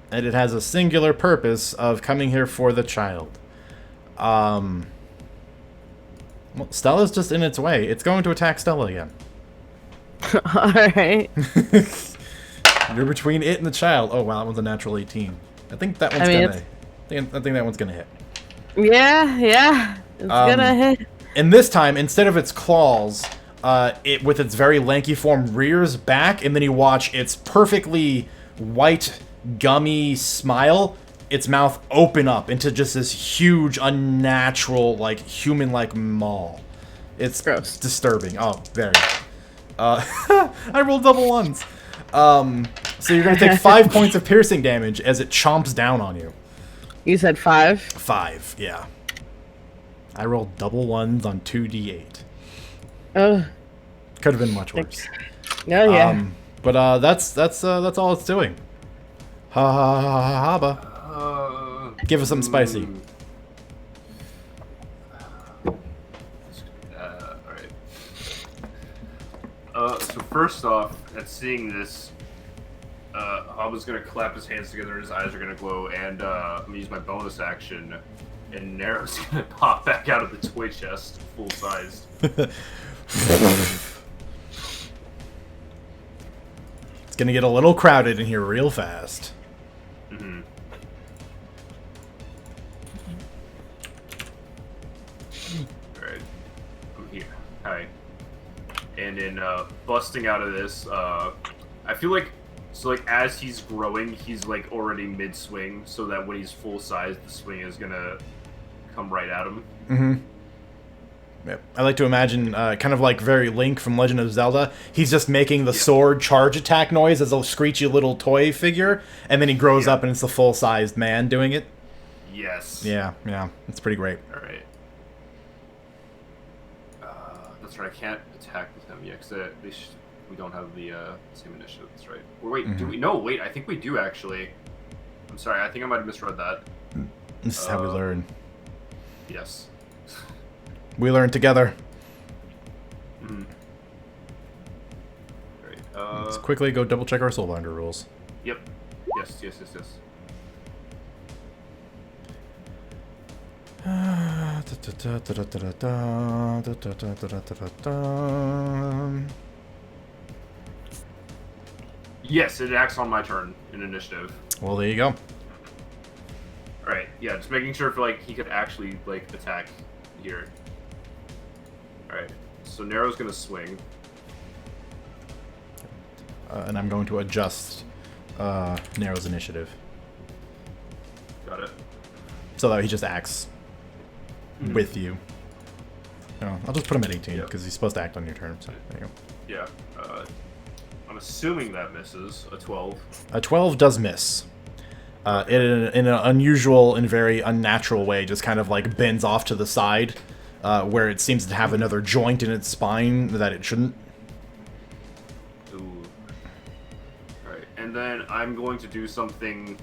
And it has a singular purpose of coming here for the child. Well, Stella's just in its way. It's going to attack Stella again. Alright. You're between it and the child. Oh, wow, that one's a natural 18. I think that one's I think that one's gonna hit. Yeah. It's gonna hit. And this time, instead of its claws, it with its very lanky form rears back, and then you watch its perfectly white, gummy smile, its mouth open up into just this huge, unnatural, like human-like maw. It's gross. Disturbing. Oh, very. I rolled double ones. So you're gonna take 5 points of piercing damage as it chomps down on you. You said 5? 5, yeah. I rolled double ones on 2d8. Oh. Could have been much worse. Oh, yeah. But that's all it's doing. Ha ha ha ha ha. Give us something spicy. Alright. So first off, at seeing this, Hobba's gonna clap his hands together, his eyes are gonna glow, and I'm gonna use my bonus action, and Narrow's gonna pop back out of the toy chest, full-sized. It's gonna get a little crowded in here real fast. Mm-hmm. Alright. I'm here. Hi. And in busting out of this, I feel like, so like as he's growing, he's like already mid-swing, so that when he's full size, the swing is gonna come right at him. Mm-hmm. Yep. I like to imagine, kind of like very Link from Legend of Zelda, he's just making the sword charge attack noise as a screechy little toy figure, and then he grows up and it's the full-sized man doing it. Yes. Yeah, it's pretty great. Alright. That's right, I can't attack with him yet, because we don't have the same initiative, that's right. Or wait, do we? No, wait, I think we do actually. I'm sorry, I think I might have misread that. This is how we learn. Yes. We learn together. Mm-hmm. Alright, Let's quickly go double check our Soulbinder rules. Yep. Yes. Yes, it acts on my turn in initiative. Well, there you go. Alright, yeah, just making sure if like he could actually like attack here. Alright, so Narrow's gonna swing. And I'm going to adjust Narrow's initiative Got it. so that he just acts with you. No, I'll just put him at 18 because he's supposed to act on your turn. So there you go. Yeah. I'm assuming that misses a 12. A 12 does miss. In an unusual and very unnatural way, just kind of like bends off to the side, where it seems to have another joint in its spine that it shouldn't. Ooh. Alright, and then I'm going to do something.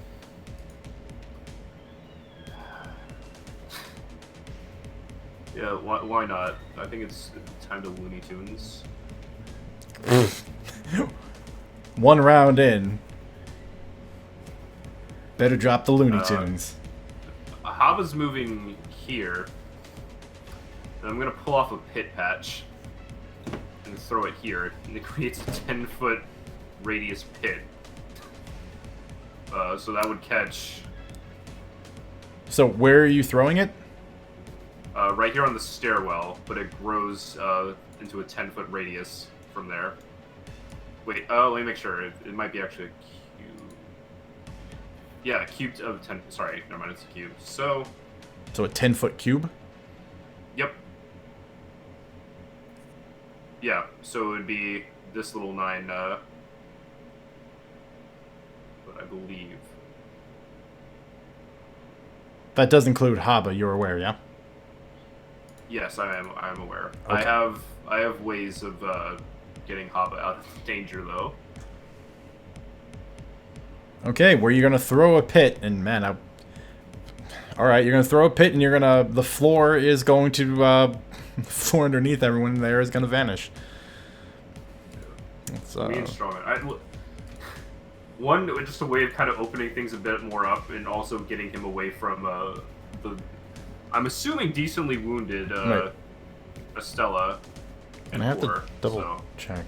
Yeah, why not? I think it's time to Looney Tunes. One round in. Better drop the Looney Tunes. Haba's moving here. And I'm gonna pull off a pit patch and throw it here, and it creates a 10-foot radius pit. So that would catch So where are you throwing it? right here on the stairwell, but it grows into a 10-foot radius from there. Wait, let me make sure. It might be actually a cube. Yeah, a cube of 10. Sorry, never mind, it's a cube. So a 10-foot cube? yep. Yeah, so it would be this little 9, but I believe. That does include Haba, you're aware, yeah? Yes, I'm aware. Okay. I have ways of getting Haba out of danger, though. Okay, where you're gonna throw a pit, and man, alright, you're gonna throw a pit, and the floor is going to, the floor underneath everyone there is gonna vanish. It's, Me and Strawman. One, just a way of kind of opening things a bit more up, and also getting him away from the, I'm assuming decently wounded Right. Estella. And I have to Core, double so. check.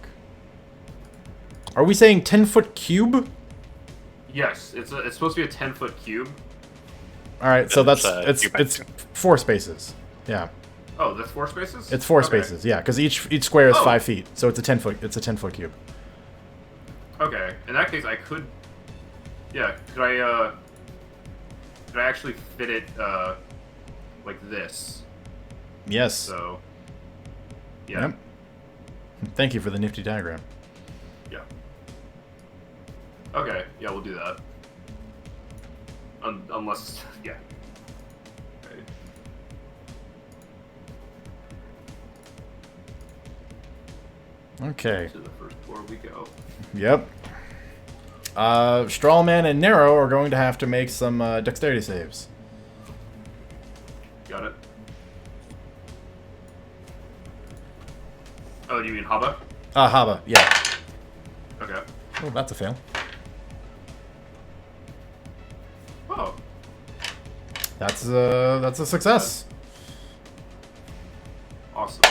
Are we saying 10-foot cube? Yes, it's supposed to be a 10-foot cube. Alright, so It's, that's, cube by it's two. 4 spaces. Yeah. Oh, that's 4 spaces? It's 4 Okay. spaces, yeah, because each square is Oh. 5 feet, so it's a 10-foot cube. Okay, in that case, I could. Yeah, could I actually fit it like this? Yes. So. Yeah. Yep. Thank you for the nifty diagram. Yeah. Okay. Yeah, we'll do that. Unless, yeah. Okay. Okay. To the first door we go. Yep. Strawman and Nero are going to have to make some dexterity saves. Got it. Oh, do you mean Haba? Haba, yeah. Okay. Oh, that's a fail. Oh. That's a success. Awesome.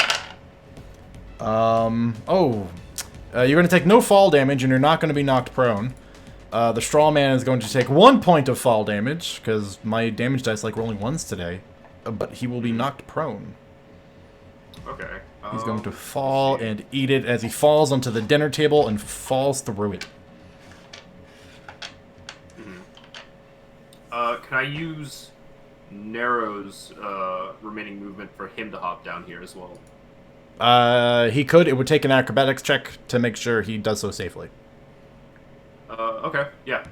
You're going to take no fall damage, and you're not going to be knocked prone. The straw man is going to take 1 point of fall damage, because my damage dice like rolling ones today. But he will be knocked prone. Okay. He's going to let's fall see. and eat it as he falls onto the dinner table and falls through it. Can I use Nero's remaining movement for him to hop down here as well? He could. It would take an acrobatics check to make sure he does so safely. Okay. Yeah.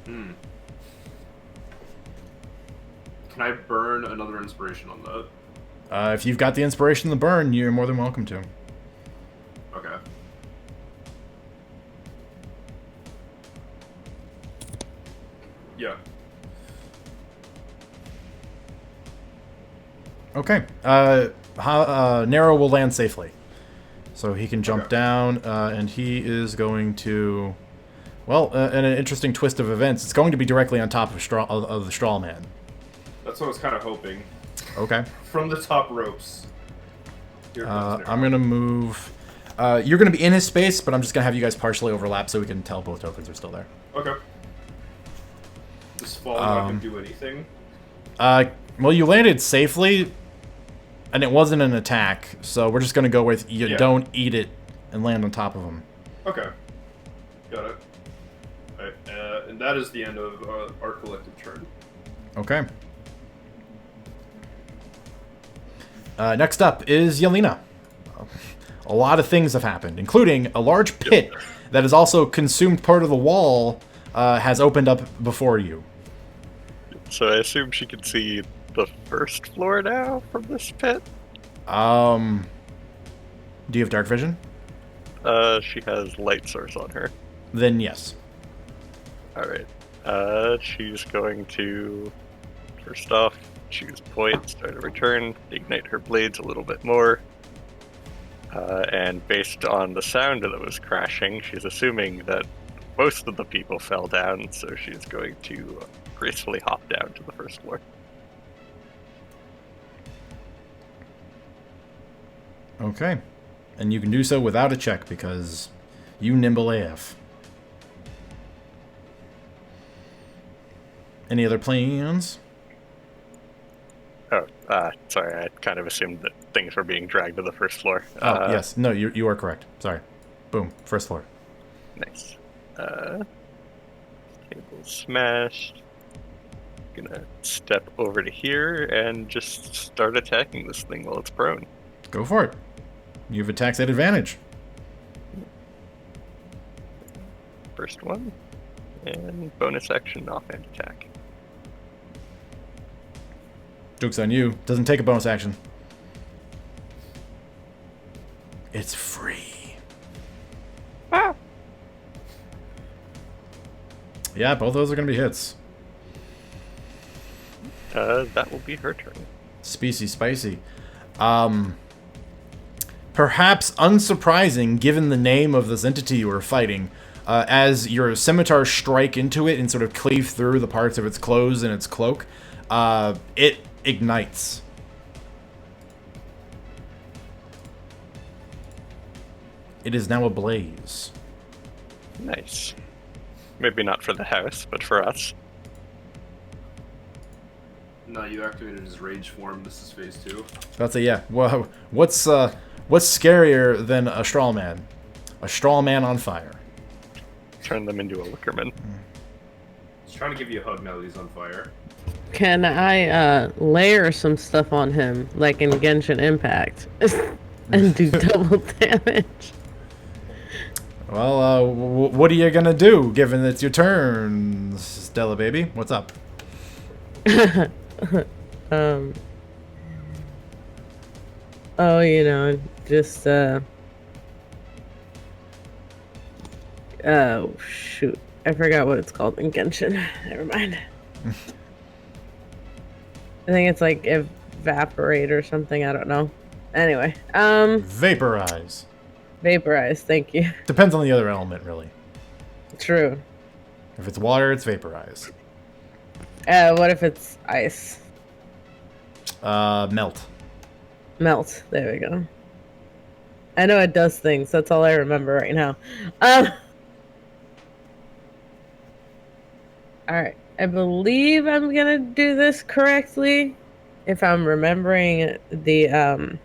Hmm. Can I burn another inspiration on that? If you've got the inspiration to burn, you're more than welcome to. Okay. Yeah. Okay. Nero will land safely. So he can jump Okay. down, and he is going to... Well, in an interesting twist of events, it's going to be directly on top of the straw man. That's what I was kind of hoping. Okay. From the top ropes. Here comes Nero. I'm going to move... you're going to be in his space, but I'm just going to have you guys partially overlap so we can tell both tokens are still there. Okay. This fall not gonna do anything. Well, you landed safely, and it wasn't an attack, so we're just going to go with you Yeah. don't eat it and land on top of him. Okay. Got it. Alright, and that is the end of our collective turn. Okay. Next up is Yelena. A lot of things have happened, including a large pit that has also consumed part of the wall has opened up before you. So I assume she can see the first floor now from this pit? Do you have dark vision? She has light source on her. Then yes. Alright. She's going to, first off, choose point, start a return, ignite her blades a little bit more. And based on the sound that was crashing, she's assuming that most of the people fell down, so she's going to gracefully hop down to the first floor. Okay. And you can do so without a check because you nimble AF. Any other plans? Oh, sorry, I kind of assumed that things were being dragged to the first floor. Oh, yes. No, you are correct. Sorry. Boom. First floor. Nice. Table smashed. Gonna step over to here and just start attacking this thing while it's prone. Go for it. You have attacks at advantage. First one. And bonus action offhand attack. Joke's on you. Doesn't take a bonus action. It's free. Ah. Yeah, both those are going to be hits. That will be her turn. Species spicy. Perhaps unsurprising given the name of this entity you are fighting, as your scimitar strike into it and sort of cleave through the parts of its clothes and its cloak, it ignites. It is now ablaze. Nice. Maybe not for the house, but for us. No, you activated his rage form. This is phase 2. That's a yeah. Well, what's scarier than a straw man? A straw man on fire. Turn them into a wickerman. He's trying to give you a hug now that he's on fire. Can I layer some stuff on him, like in Genshin Impact, and do double damage? Well, what are you gonna do, given it's your turn, Stella baby? What's up? Oh, you know, just oh shoot, I forgot what it's called in Genshin. Never mind. I think it's like evaporate or something. I don't know. Anyway, Vaporize. vaporize. Thank you. Depends on the other element, really. True. If it's water, it's vaporize. What if it's ice? Melt. Melt. There we go. I know it does things. That's all I remember right now. Alright. I believe I'm gonna do this correctly. If I'm remembering the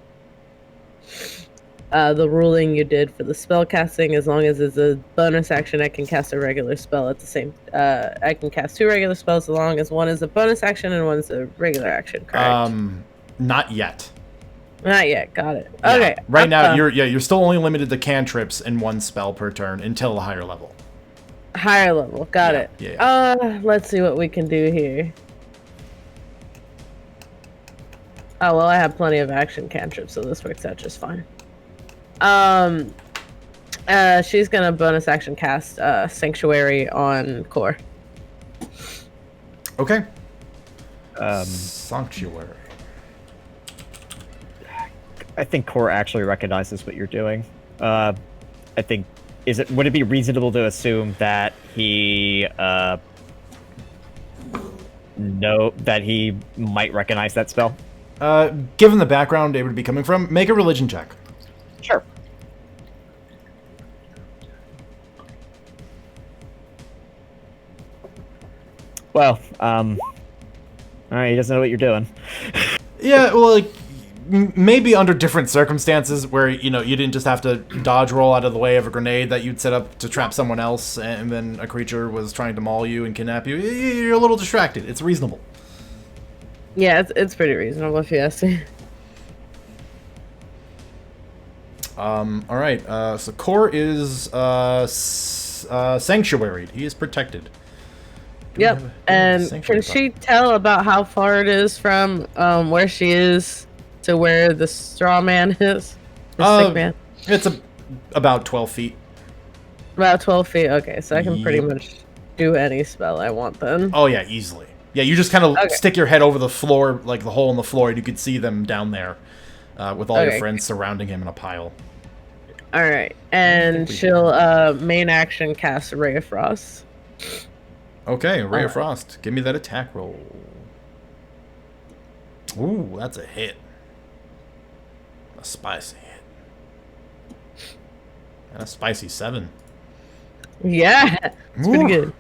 ruling you did for the spell casting, as long as it's a bonus action, I can cast a regular spell at the same. I can cast 2 regular spells as long as one is a bonus action and one's a regular action. Correct? Not yet. Not yet. Got it. Yeah. Okay. Right now, you're still only limited to cantrips and 1 spell per turn until a higher level. Higher level. Got it. Yeah. Let's see what we can do here. Oh well, I have plenty of action cantrips, so this works out just fine. She's gonna bonus action cast Sanctuary on Core. Okay. Sanctuary. I think Core actually recognizes what you're doing. I think would it be reasonable to assume that he might recognize that spell? Given the background it would be coming from, make a religion check. Sure. Well, alright, he doesn't know what you're doing. Yeah, well, like, maybe under different circumstances where, you know, you didn't just have to dodge roll out of the way of a grenade that you'd set up to trap someone else and then a creature was trying to maul you and kidnap you. You're a little distracted. It's reasonable. Yeah, it's pretty reasonable if you ask me. Alright, so Core is sanctuaried. He is protected. Yep, and can she tell about how far it is from where she is to where the straw man is? The sick man? It's about 12 feet. About 12 feet. Okay, so I can pretty Yep. much do any spell I want then. Oh, yeah, easily. Yeah, you just kind of Okay. stick your head over the floor, like the hole in the floor, and you can see them down there with all your Okay. friends surrounding him in a pile. All right, and we she'll main action cast Ray of Frost. Okay, Ray of Alright. Frost. Give me that attack roll. Ooh, that's a hit. A spicy hit. And a spicy 7. Yeah, it's pretty Ooh. good.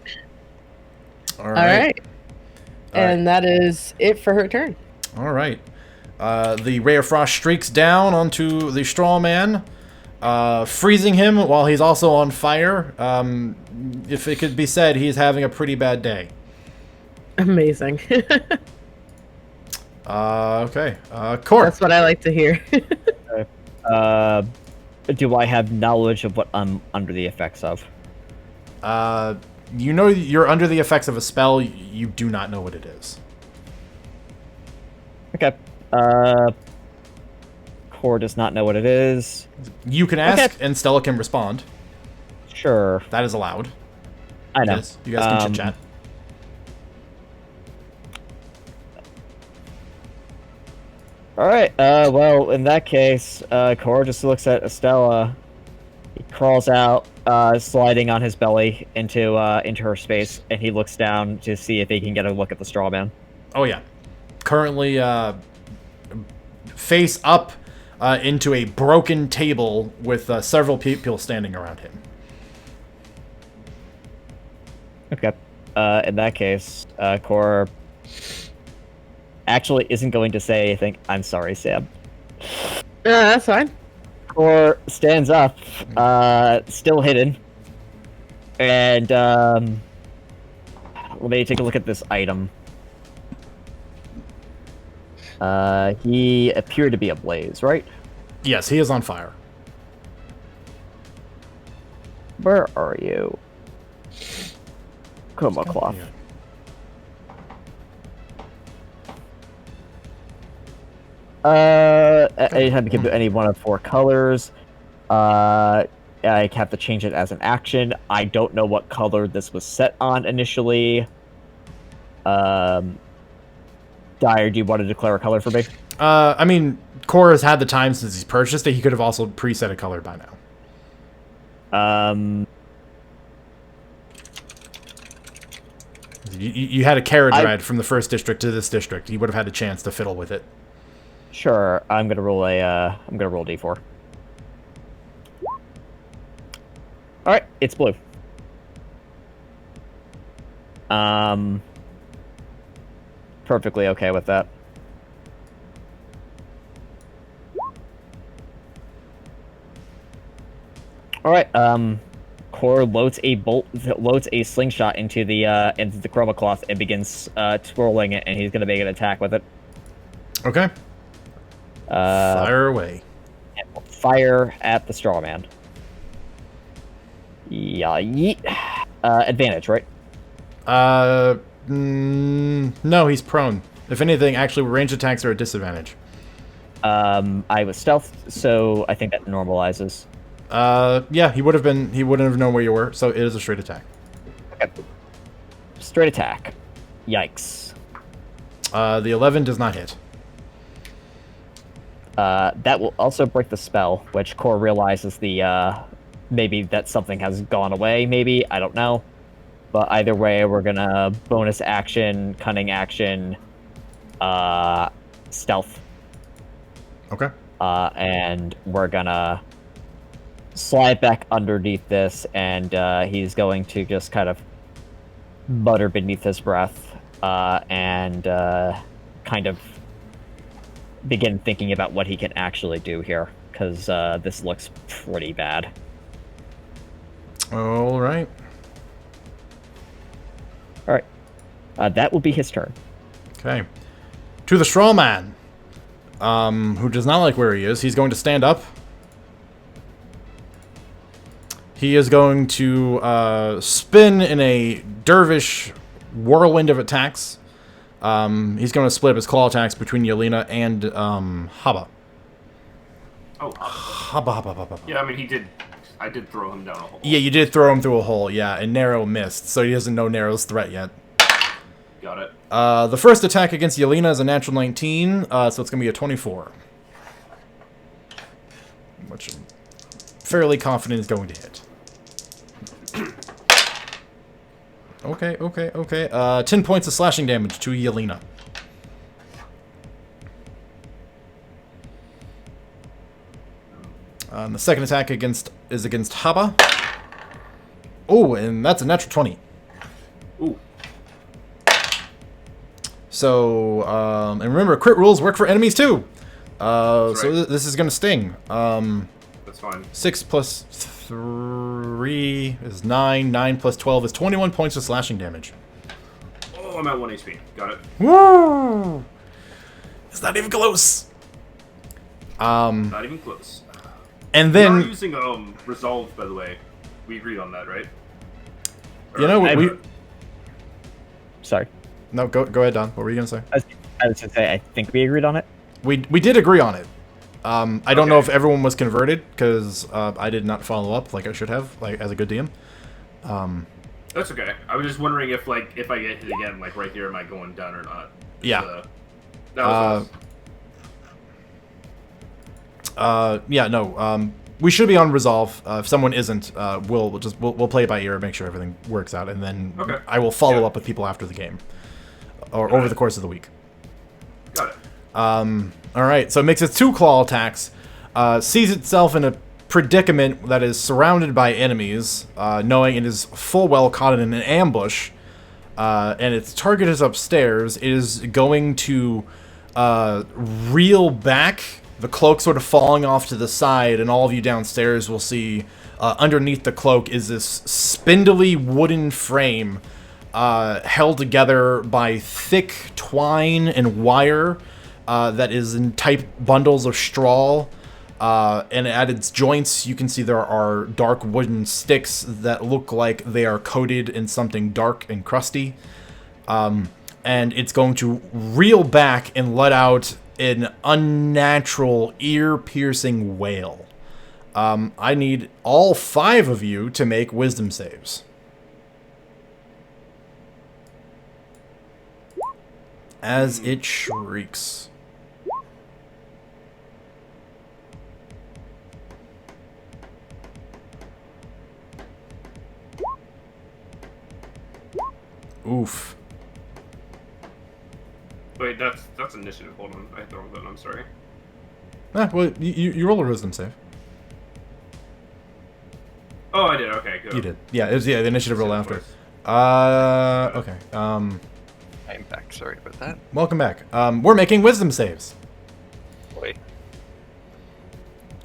All All right. right, and that is it for her turn. All right. The Ray of Frost streaks down onto the straw man, freezing him while he's also on fire. If it could be said, he's having a pretty bad day. Amazing. Okay. Core. That's what I like to hear. Do I have knowledge of what I'm under the effects of? You know you're under the effects of a spell. You do not know what it is. Okay. Core does not know what it is. You can ask, Okay. and Stella can respond. Sure. That is allowed. I know. Yes, you guys can chit-chat. Alright, well, in that case, Core just looks at Estella. He crawls out, sliding on his belly into her space, and he looks down to see if he can get a look at the straw man. Oh, yeah. Currently, face up into a broken table with several people standing around him. Okay. In that case, Core actually isn't going to say anything. I'm sorry, Sam. That's fine. Core stands up, still hidden, and let me take a look at this item. He appeared to be ablaze, right? Yes, he is on fire. Where are you? Coma cloth. Yeah. Anytime you can do any one of 4 colors. I have to change it as an action. I don't know what color this was set on initially. Dyer, do you want to declare a color for me? I mean, Core has had the time since he's purchased it. He could have also preset a color by now. You had a carriage ride from the first district to this district. You would have had a chance to fiddle with it. Sure. I'm gonna roll d4. All right, it's blue. Perfectly okay with that. All right. Core loads a slingshot into the chroma cloth and begins twirling it, and he's gonna make an attack with it. Okay. Fire away. Fire at the straw man. Yeah, yeet. Advantage, right? No, he's prone. If anything, actually, range attacks are a disadvantage. I was stealth, so I think that normalizes. Yeah, he wouldn't have known where you were, so it is a straight attack. Okay. Straight attack. Yikes. The 11 does not hit. That will also break the spell, which Core realizes maybe that something has gone away, maybe, I don't know. But either way, we're gonna bonus action, cunning action, stealth. Okay. And we're gonna slide back underneath this, and he's going to just kind of mutter beneath his breath, and kind of begin thinking about what he can actually do here, because this looks pretty bad. All right. All right. That will be his turn. Okay. To the straw man, who does not like where he is. He's going to stand up. He is going to spin in a dervish whirlwind of attacks. He's going to split up his claw attacks between Yelena and Haba. Oh, Hubba, hubba, hubba, hubba. yeah. I mean, he did. I did throw him down a hole. Yeah, you did throw him through a hole, yeah, and Nero missed, so he doesn't know Nero's threat yet. Got it. The first attack against Yelena is a natural 19, so it's going to be a 24. Which I'm fairly confident is going to hit. Okay. 10 points of slashing damage to Yelena. The second attack is against Haba. Oh, and that's a natural 20. Ooh. So, and remember, crit rules work for enemies too. That's So right. this is gonna sting. That's fine. 6 plus 3 is 9. 9 plus 12 is 21 points of slashing damage. Oh, I'm at 1 HP. Got it. Woo! It's not even close. Not even close. And We are then using resolve, by the way. We agreed on that, right? you know I- we. Sorry. No, go ahead, Don. What were you gonna say? I was gonna say, I think we agreed on it. We did agree on it. I don't know if Okay. everyone was converted because I did not follow up like I should have, like as a good DM. That's okay. I was just wondering if I get hit again, like right here, am I going down or not? Yeah. That was Yeah, no. We should be on resolve. If someone isn't, we'll play it by ear and make sure everything works out, and then Okay. I will follow Yeah. up with people after the game, or Got over it. the course of the week. got it. All right, so it makes its 2 claw attacks. Sees itself in a predicament that is surrounded by enemies, knowing it is full well caught in an ambush, and its target is upstairs. It is going to reel back, the cloak sort of falling off to the side, and all of you downstairs will see underneath the cloak is this spindly wooden frame held together by thick twine and wire that is in tight bundles of straw. And at its joints, you can see there are dark wooden sticks that look like they are coated in something dark and crusty. And it's going to reel back and let out an unnatural, ear-piercing wail. I need all 5 of you to make wisdom saves. As it shrieks. Oof. Wait, that's initiative. Hold on, I hit the wrong button. I'm sorry. Well, you roll a wisdom save. Oh, I did. Okay, good. You did. Yeah, it was the initiative roll after. Okay. I'm back. Sorry about that. Welcome back. We're making wisdom saves. Boy.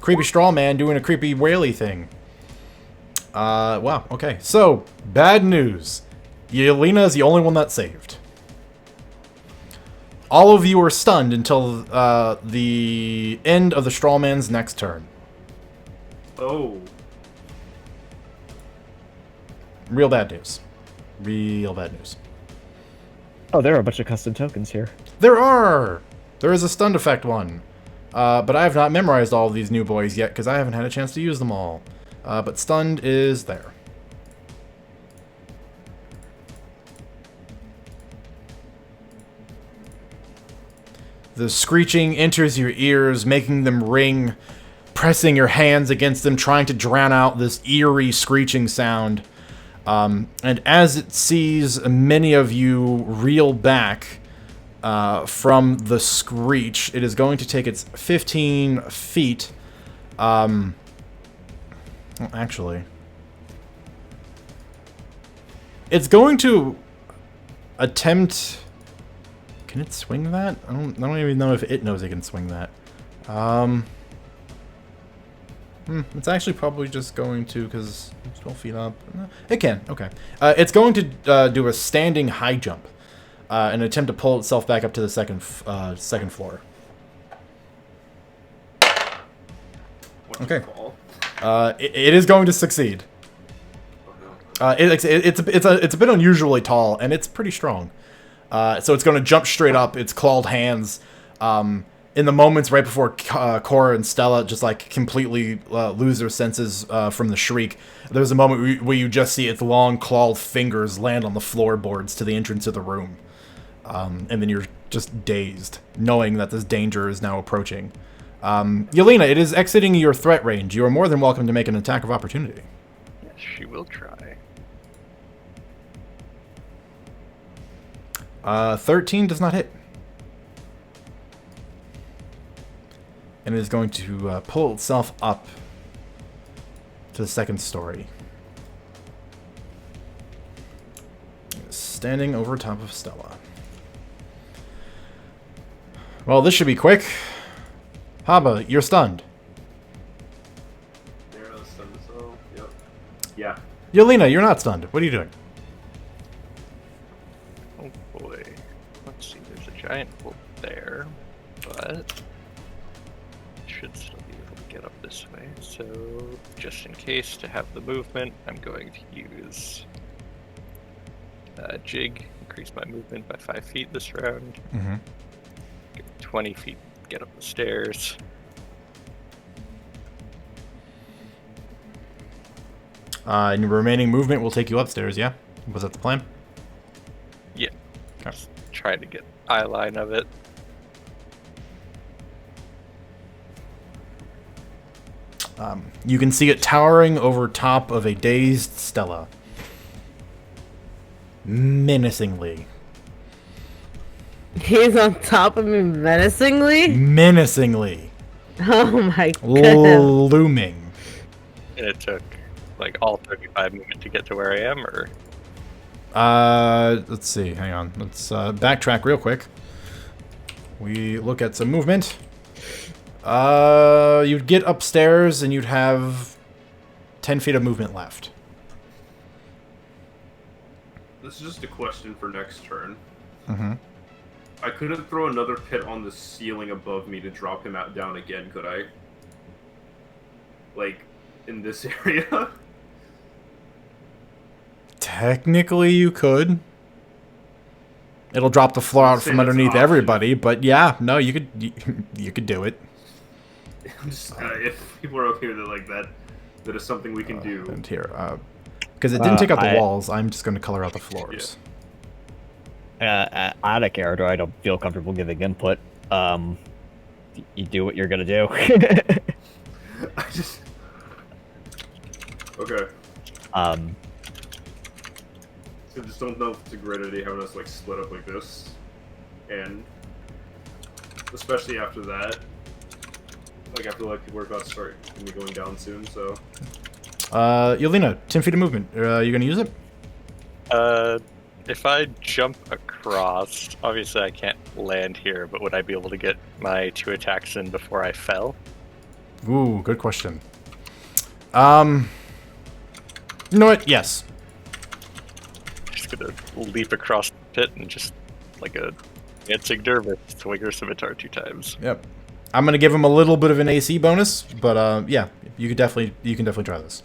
Creepy straw man doing a creepy whaley thing. Wow. Okay. So, bad news. Yelena is the only one that saved. All of you are stunned until the end of the straw man's next turn. Oh, Real bad news. Real bad news. Oh, there are a bunch of custom tokens here. There are! There is a stunned effect one. But I have not memorized all of these new boys yet because I haven't had a chance to use them all. But stunned is there. The screeching enters your ears, making them ring, pressing your hands against them, trying to drown out this eerie screeching sound. And as it sees many of you reel back from the screech, it is going to take its 15 feet. Well, actually, it's going to attempt. Can it swing that? I don't even know if it knows it can swing that. It's actually probably just going to, because it's 12 feet up. It can, okay. It's going to do a standing high jump. And attempt to pull itself back up to the second floor. what's Okay. the fall? It is going to succeed. Oh, no. It's a bit unusually tall, and it's pretty strong. So it's going to jump straight up, its clawed hands. in the moments right before Cora and Stella just like completely lose their senses from the shriek, there's a moment where you just see its long clawed fingers land on the floorboards to the entrance of the room. And then you're just dazed, knowing that this danger is now approaching. Yelena, it is exiting your threat range. You are more than welcome to make an attack of opportunity. Yes, she will try. 13 does not hit. And it is going to pull itself up to the second story. Standing over top of Stella. Well, this should be quick. Haba, you're stunned. Yeah, that's stunned as well. Yep. Yeah. Yelena, you're not stunned. What are you doing? Oh boy. Let's see, there's a giant wolf there, but should still be able to get up this way. So, just in case to have the movement, I'm going to use Jig, increase my movement by 5 feet this round. Mm-hmm. 20 feet, get up the stairs. And your remaining movement will take you upstairs, yeah? Was that the plan? Yeah. Okay. Just try to get eye line of it. You can see it towering over top of a dazed Stella. Menacingly. He's on top of me menacingly? Menacingly. Oh my god. Looming. And it took like all 35 movement to get to where I am, or? Let's see. Hang on. Let's backtrack real quick. We look at some movement. You'd get upstairs and you'd have 10 feet of movement left. This is just a question for next turn. Mm-hmm. I couldn't throw another pit on the ceiling above me to drop him down again, could I? Like, in this area? Technically, you could. It'll drop the floor out Say from that's an underneath option. everybody, but yeah, no, you could do it. Just, if people are okay with it like that, that is something we can do. And here, because it didn't take out the I- walls, I'm just going to color out the floors. Out of character, I don't feel comfortable giving input. You do what you're gonna do. I just... Okay. So I just don't know if it's a great idea having us, like, split up like this. And... especially after that. Like, I feel like people are about to start me going down soon, so... Yelena, 10 feet of movement. You going to use it? If I jump across, obviously I can't land here, but would I be able to get my 2 attacks in before I fell? Ooh, good question. You know what? Yes. Just gonna leap across the pit and just, like a dancing dervish, swing her scimitar 2 times. Yep. I'm gonna give him a little bit of an AC bonus, but yeah, you can definitely try this.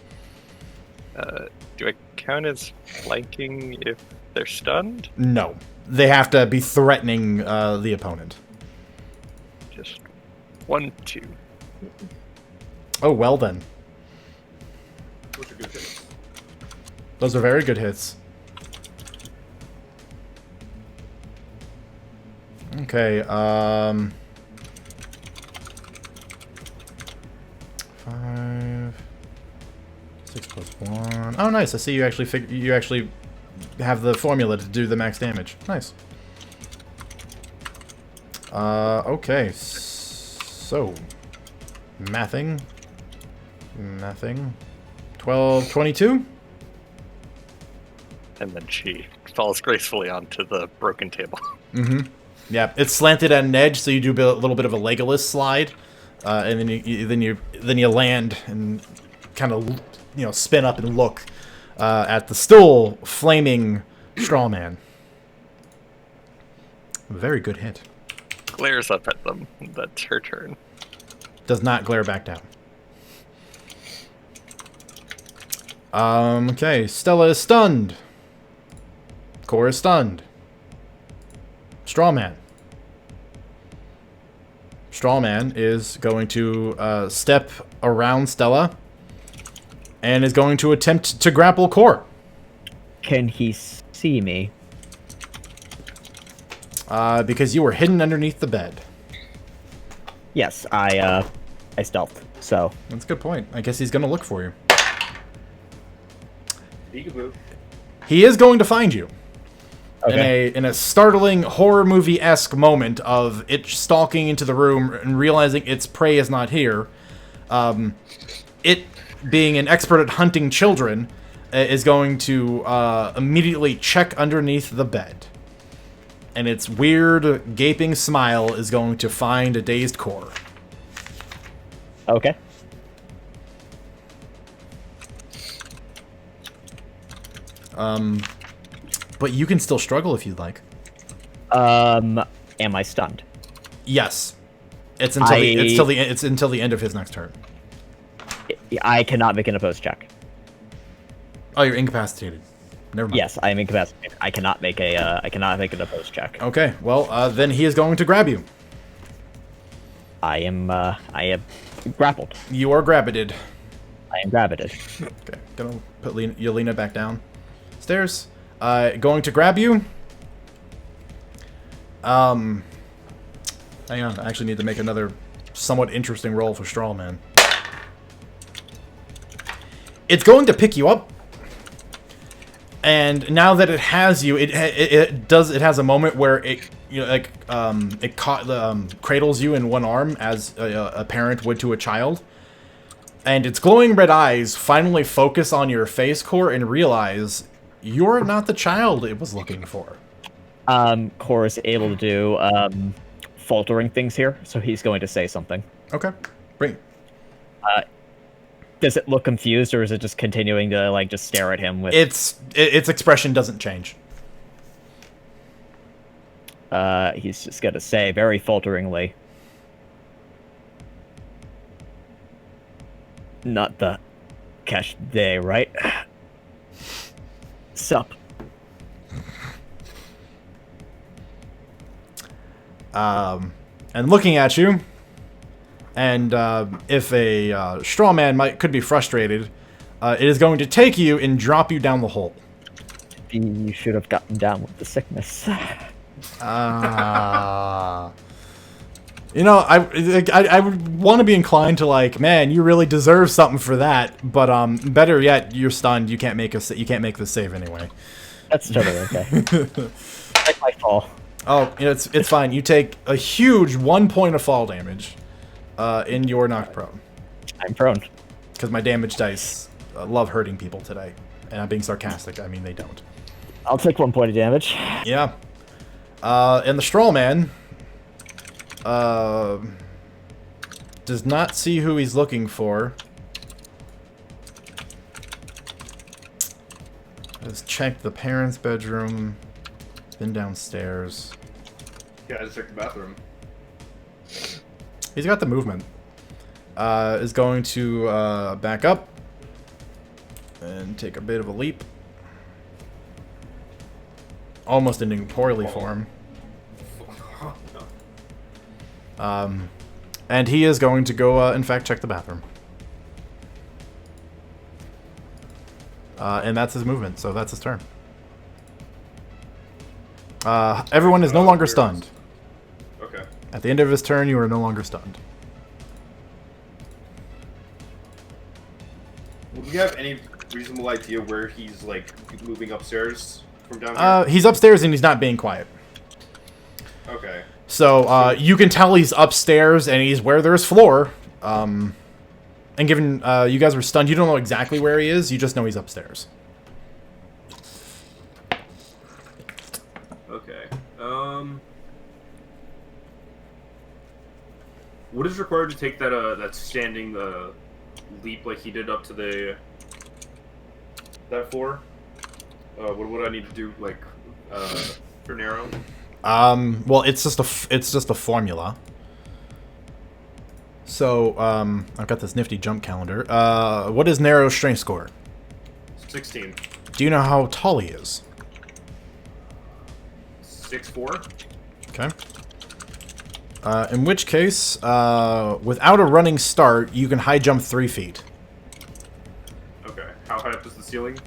Do I count as flanking if they're stunned? No, they have to be threatening the opponent. Just 1, 2. Oh well then, Those are good hits. those are very good hits. Okay, 5, 6 plus 1. Oh, nice. I see you actually have the formula to do the max damage. Nice. Okay. So, mathing. 12, 22? And then she falls gracefully onto the broken table. Mm-hmm. Yeah, it's slanted at an edge, so you do a little bit of a Legolas slide, and then you land and kind of spin up and look at the still flaming straw man. Very good hit. Glares up at them. That's her turn. Does not glare back down. Okay, Stella is stunned. Cora is stunned. Strawman. straw man is going to step around Stella and is going to attempt to grapple Core. Can he see me? Because you were hidden underneath the bed. Yes, I stealthed. So That's a good point. I guess he's going to look for you. Peekaboo. He is going to find you. okay. In a startling horror movie-esque moment of it stalking into the room and realizing its prey is not here, it being an expert at hunting children is going to immediately check underneath the bed, and its weird gaping smile is going to find a dazed Core. Okay. But you can still struggle if you'd like. Am I stunned? Yes, it's until the end of his next turn. I cannot make an opposed check. Oh, you're incapacitated. Never mind. Yes, I am incapacitated. I cannot make an opposed check. Okay, well, then he is going to grab you. I am grappled. You are grabbited. I am grabbited. Okay, gonna put Yelena back down. Stairs. Going to grab you. Hang on, I actually need to make another somewhat interesting roll for Strawman. It's going to pick you up. And now that it has you, it has a moment where it cradles you in one arm as a parent would to a child. And its glowing red eyes finally focus on your face, Core, and realize you're not the child it was looking for. Core is able to do faltering things here, so he's going to say something. Okay, bring. Does it look confused, or is it just continuing to just stare at him with? Its expression doesn't change. He's just gonna say very falteringly. Not the cash day, right? Sup. And looking at you, and if a straw man could be frustrated, it is going to take you and drop you down the hole. You should have gotten down with the sickness. You know, I would want to be inclined to man, you really deserve something for that. But better yet, you're stunned. You can't make this save anyway. That's totally okay. Like my fall. Oh, it's fine. You take a huge 1 point of fall damage in your knock prone. I'm prone. Because my damage dice love hurting people today. And I'm being sarcastic. I mean, they don't. I'll take 1 point of damage. Yeah. And the straw man does not see who he's looking for. Let's check the parents' bedroom. Been downstairs. Yeah, I just checked the bathroom. He's got the movement. Is going to back up and take a bit of a leap. Almost ending poorly for him. And he is going to go, in fact, check the bathroom. And that's his movement, so that's his turn. Everyone is no longer stunned. Okay. At the end of his turn, you are no longer stunned. Would we have any reasonable idea where he's, moving upstairs from down here? He's upstairs and he's not being quiet. Okay. So, you can tell he's upstairs and he's where there's floor. And given you guys were stunned, you don't know exactly where he is, you just know he's upstairs. Okay. What is required to take that standing leap like he did up to that floor? What would I need to do for Nero? Well, it's just a formula. So, I've got this nifty jump calendar. What is Nero's strength score? 16. Do you know how tall he is? 6'4". Okay. In which case, without a running start, you can high jump 3 feet. Okay. How high up is the ceiling?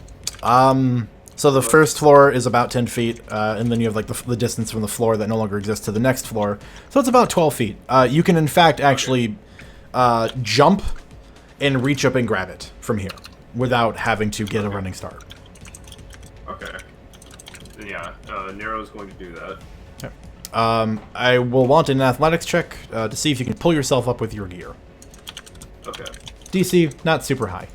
So the first floor is about 10 feet, and then you have like the distance from the floor that no longer exists to the next floor. So it's about 12 feet. You can in fact actually jump and reach up and grab it from here without having to get a running start. Okay. Then yeah, Nero's going to do that. I will want an athletics check to see if you can pull yourself up with your gear. Okay. DC, not super high.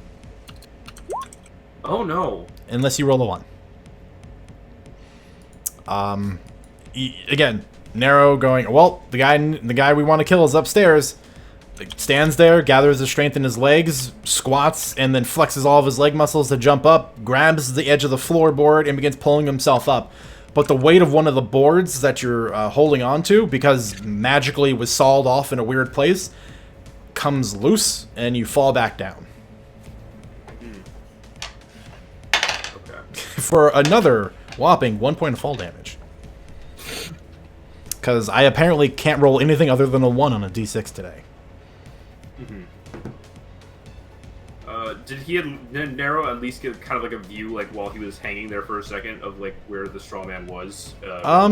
Oh no. Unless you roll a 1. Again, Nero going, well, the guy we want to kill is upstairs. Stands there, gathers his strength in his legs, squats, and then flexes all of his leg muscles to jump up, grabs the edge of the floorboard, and begins pulling himself up. But the weight of one of the boards that you're holding onto, because magically was sawed off in a weird place, comes loose, and you fall back down. Okay. For another whopping 1 point of fall damage. Because I apparently can't roll anything other than a 1 on a d6 today. Did Nero at least get kind of like a view, like while he was hanging there for a second, of like where the straw man was? To our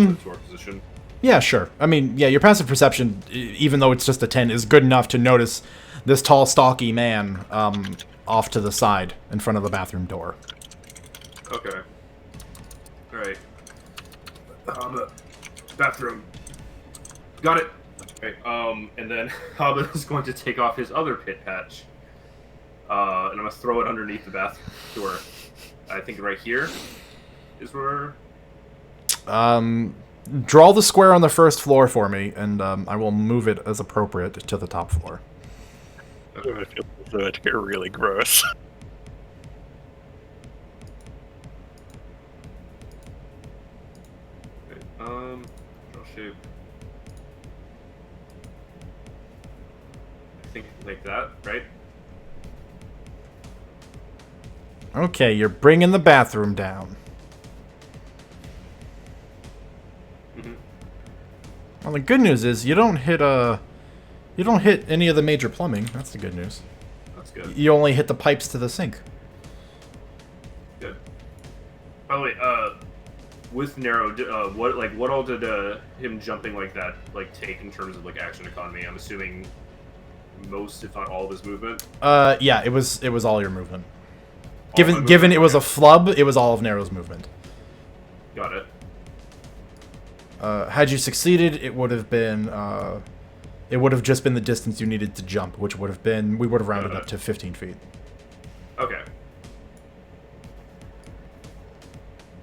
position. Yeah, sure. I mean, yeah, your passive perception, even though it's just a 10, is good enough to notice this tall, stocky man off to the side in front of the bathroom door. Okay. All right. Bathroom. Got it. Okay. And then Hobbit is going to take off his other pit patch. And I'm gonna throw it underneath the bathroom door. I think right here is where. Draw the square on the first floor for me, and I will move it as appropriate to the top floor. Okay. I feel as though it's really gross. Okay. Draw shape. I think like that, right? Okay, you're bringing the bathroom down. Mm-hmm. Well, the good news is you don't hit any of the major plumbing. That's the good news. That's good. You only hit the pipes to the sink. Good. By the way, with Nero, what all did him jumping like that take in terms of like action economy? I'm assuming most, if not all, of his movement. Yeah, it was all your movement. Given it was a flub, it was all of Nero's movement. Got it. Had you succeeded, it would have been just been the distance you needed to jump, which would have been, we would have rounded up to 15 feet. Okay.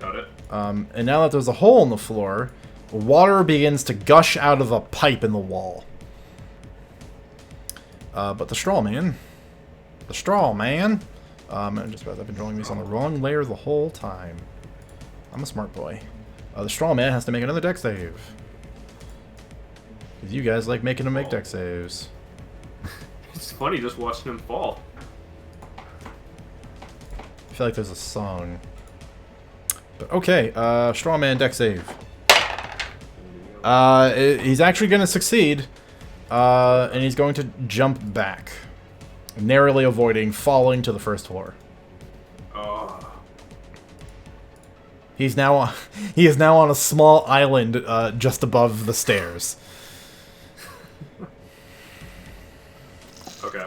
Got it. And now that there's a hole in the floor, water begins to gush out of a pipe in the wall. But the straw man, and just about I've been drawing these on the wrong layer the whole time. I'm a smart boy. The straw man has to make another dex save. Because you guys like making him make dex saves. It's funny just watching him fall. I feel like there's a song. But okay, straw man dex save. He's actually going to succeed. And he's going to jump back, narrowly avoiding falling to the first floor. He is now on a small island just above the stairs. Okay.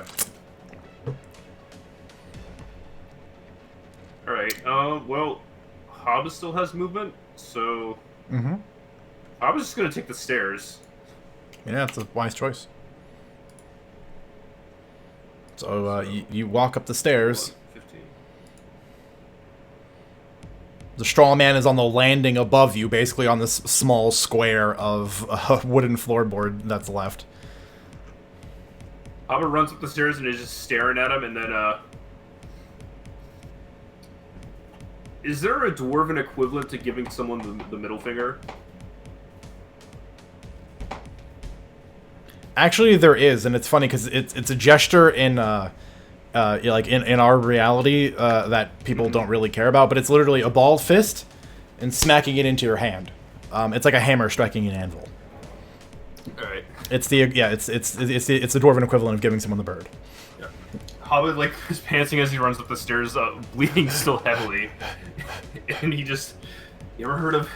All right. Well, Hobbs still has movement, so. I was just gonna take the stairs. Yeah, it's a wise choice. So you walk up the stairs. 15. The straw man is on the landing above you, basically on this small square of wooden floorboard that's left. Hobbit runs up the stairs and is just staring at him, and then is there a dwarven equivalent to giving someone the middle finger? Actually, there is, and it's funny because it's a gesture in like in our reality that people don't really care about, but it's literally a balled fist and smacking it into your hand. It's like a hammer striking an anvil. All right. It's the it's the dwarven equivalent of giving someone the bird. Yeah. Hobbit like is panting as he runs up the stairs, bleeding still heavily, and he just. You ever heard of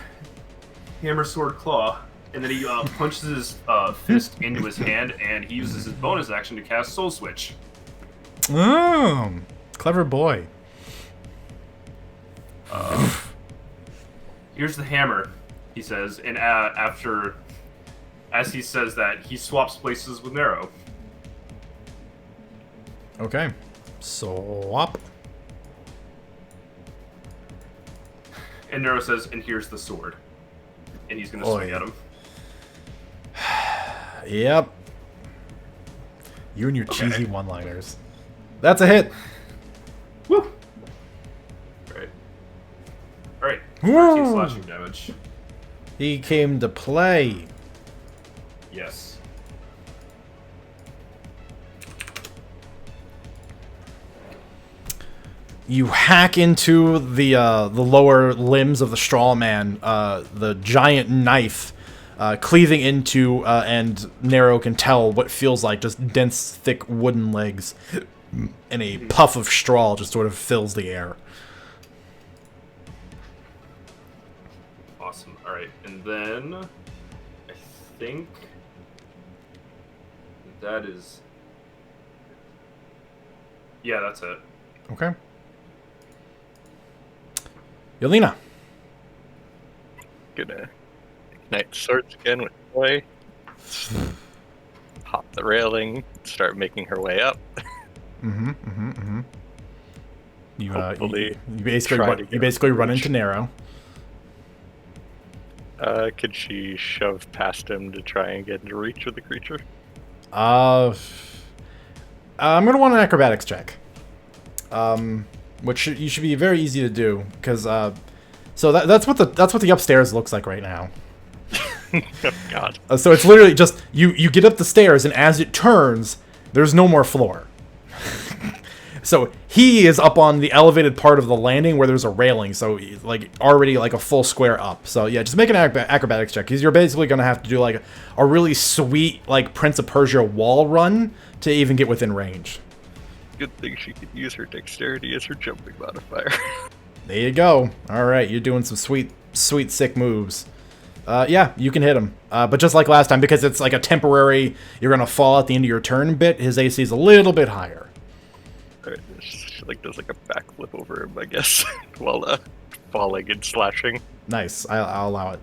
Hammer Sword Claw? And then he punches his fist into his hand, and he uses his bonus action to cast Soul Switch. Oh, clever boy. Here's the hammer, he says, and as he says that, he swaps places with Nero. Okay. Swap. And Nero says, and here's the sword. And he's going to swing at him. Yep. You and your cheesy one-liners. That's a hit. Woo! Alright. 13 Woo! slashing damage. He came to play. Yes. You hack into the lower limbs of the straw man, the giant knife cleaving into, and Nero can tell what feels like just dense, thick wooden legs, and a puff of straw just sort of fills the air. Awesome. Alright, and then I think that is... Yeah, that's it. Okay. Yelena. Gonna ignite swords again with joy. Hop the railing, start making her way up. You Hopefully you basically run into Nero. Could she shove past him to try and get into reach of the creature? I'm gonna want an acrobatics check. Which you should be very easy to do, because so that's what the upstairs looks like right now. Oh God. So it's literally just you get up the stairs, and as it turns, there's no more floor. So he is up on the elevated part of the landing where there's a railing, so like already like a full square up. So yeah, just make an acrobatics check, because you're basically gonna have to do like a really sweet like Prince of Persia wall run to even get within range. Good thing she could use her dexterity as her jumping modifier. There you go. All right, you're doing some sweet, sick moves. Yeah, you can hit him. But just like last time, because it's like a temporary, you're gonna fall at the end of your turn bit. His AC is a little bit higher. Alright, she like does like a backflip over him, I guess, while falling and slashing. Nice. I'll allow it.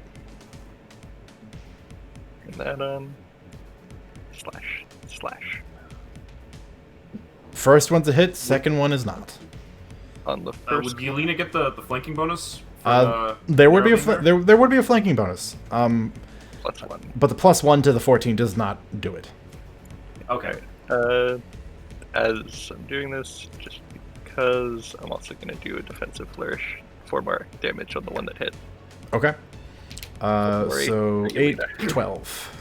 And then slash. First one's a hit. Second one is not. On the first. Would Yelena get the flanking bonus? For, there would be Nero there would be a flanking bonus. +1. But the +1 to the 14 does not do it. Okay. As I'm doing this, just because I'm also going to do a defensive flourish for more damage on the one that hit. Okay. Or So eight, 8, 12.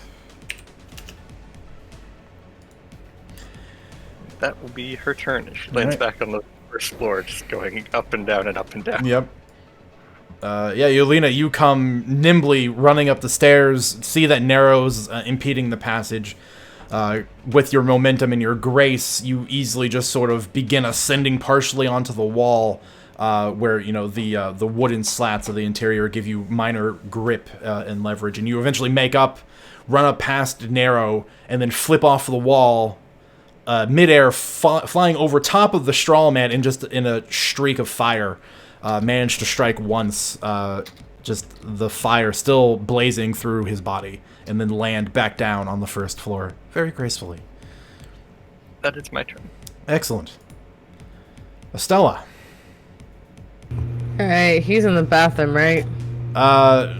That will be her turn. She lands back on the first floor, just going up and down and up and down. Yep. Yeah, Yelena, you come nimbly running up the stairs, see that Nero's impeding the passage. With your momentum and your grace, you easily just sort of begin ascending partially onto the wall, where, you know, the wooden slats of the interior give you minor grip and leverage, and you eventually run up past Nero, and then flip off the wall, midair, flying over top of the straw man in a streak of fire. Managed to strike once, just the fire still blazing through his body, and then land back down on the first floor very gracefully. That is my turn. Excellent. Estella. Alright, he's in the bathroom, right?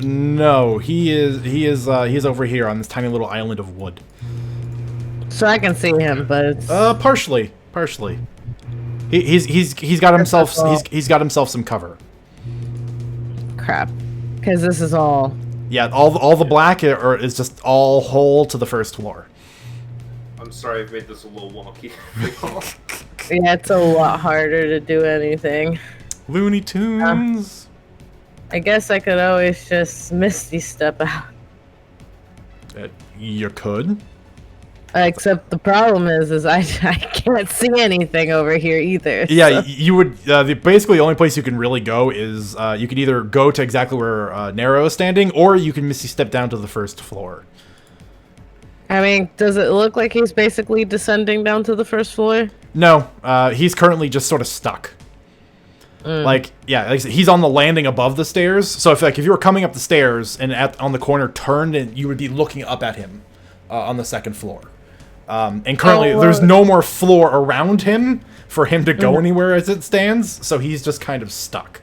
No, he's over here on this tiny little island of wood. So I can see him, but it's... Partially. He's got himself some cover. crap. Because this is all... Yeah, all the black is just all whole to the first floor. I'm sorry I've made this a little wonky. Yeah, it's a lot harder to do anything. Looney Tunes. I guess I could always just Misty Step out. You could. Except the problem is I can't see anything over here either. Yeah, so- you would basically the only place you can really go is you could either go to exactly where Nero is standing, or you can misty step down to the first floor. I mean, does it look like he's basically descending down to the first floor? No, he's currently just sort of stuck. Like, yeah, like I said, he's on the landing above the stairs. So if you were coming up the stairs and on the corner turned, and you would be looking up at him on the second floor. And currently, there's no more floor around him for him to go anywhere as it stands. So he's just kind of stuck.